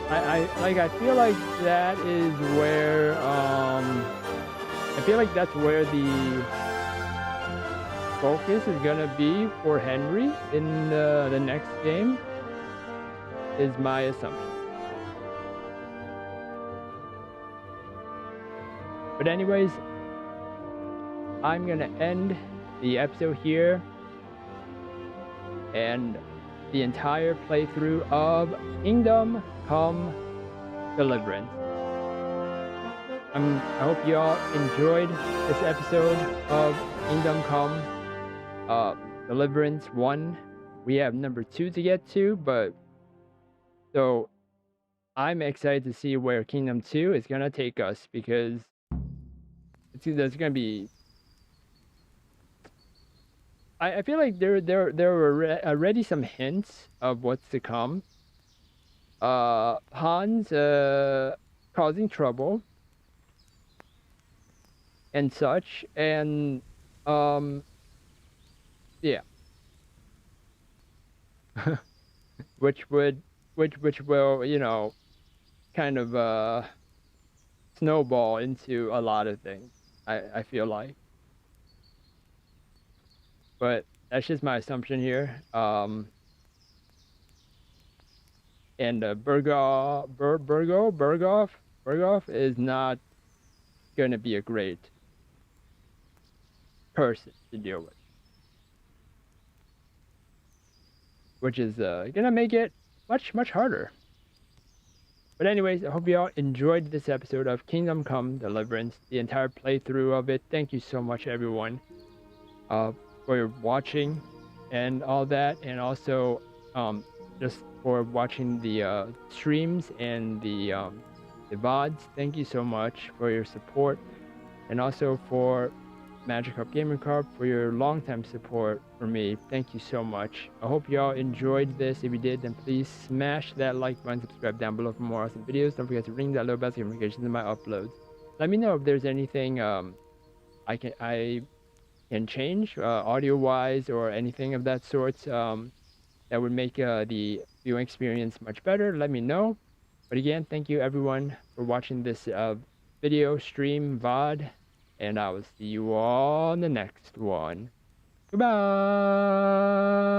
I feel like that is where I feel like that's where the focus is gonna be for Henry in the next game, is my assumption. But anyways, I'm gonna end the episode here, and the entire playthrough of Kingdom Come Deliverance. I hope you all enjoyed this episode of Kingdom Come Deliverance 1. We have number 2 to get to, but so I'm excited to see where Kingdom 2 is gonna take us, because there's gonna be. I feel like there were already some hints of what's to come. Hans causing trouble and such, and yeah, which will, you know, kind of snowball into a lot of things. I feel like. But that's just my assumption here. And Berghoff is not going to be a great person to deal with, which is going to make it much harder. But anyways, I hope you all enjoyed this episode of Kingdom Come Deliverance, the entire playthrough of it. Thank you so much, everyone, for watching and all that, and also just for watching the streams and the VODs. Thank you so much for your support, and also for Magikarp Gamer Karp for your long-time support for me. Thank you so much. I hope y'all enjoyed this. If you did, then please smash that like button, subscribe down below for more awesome videos. Don't forget to ring that little bell to get notifications of my uploads. Let me know if there's anything I can change audio-wise or anything of that sort that would make the viewing experience much better. Let me know. But again, thank you everyone for watching this video, stream, VOD, and I will see you all in the next one. Goodbye!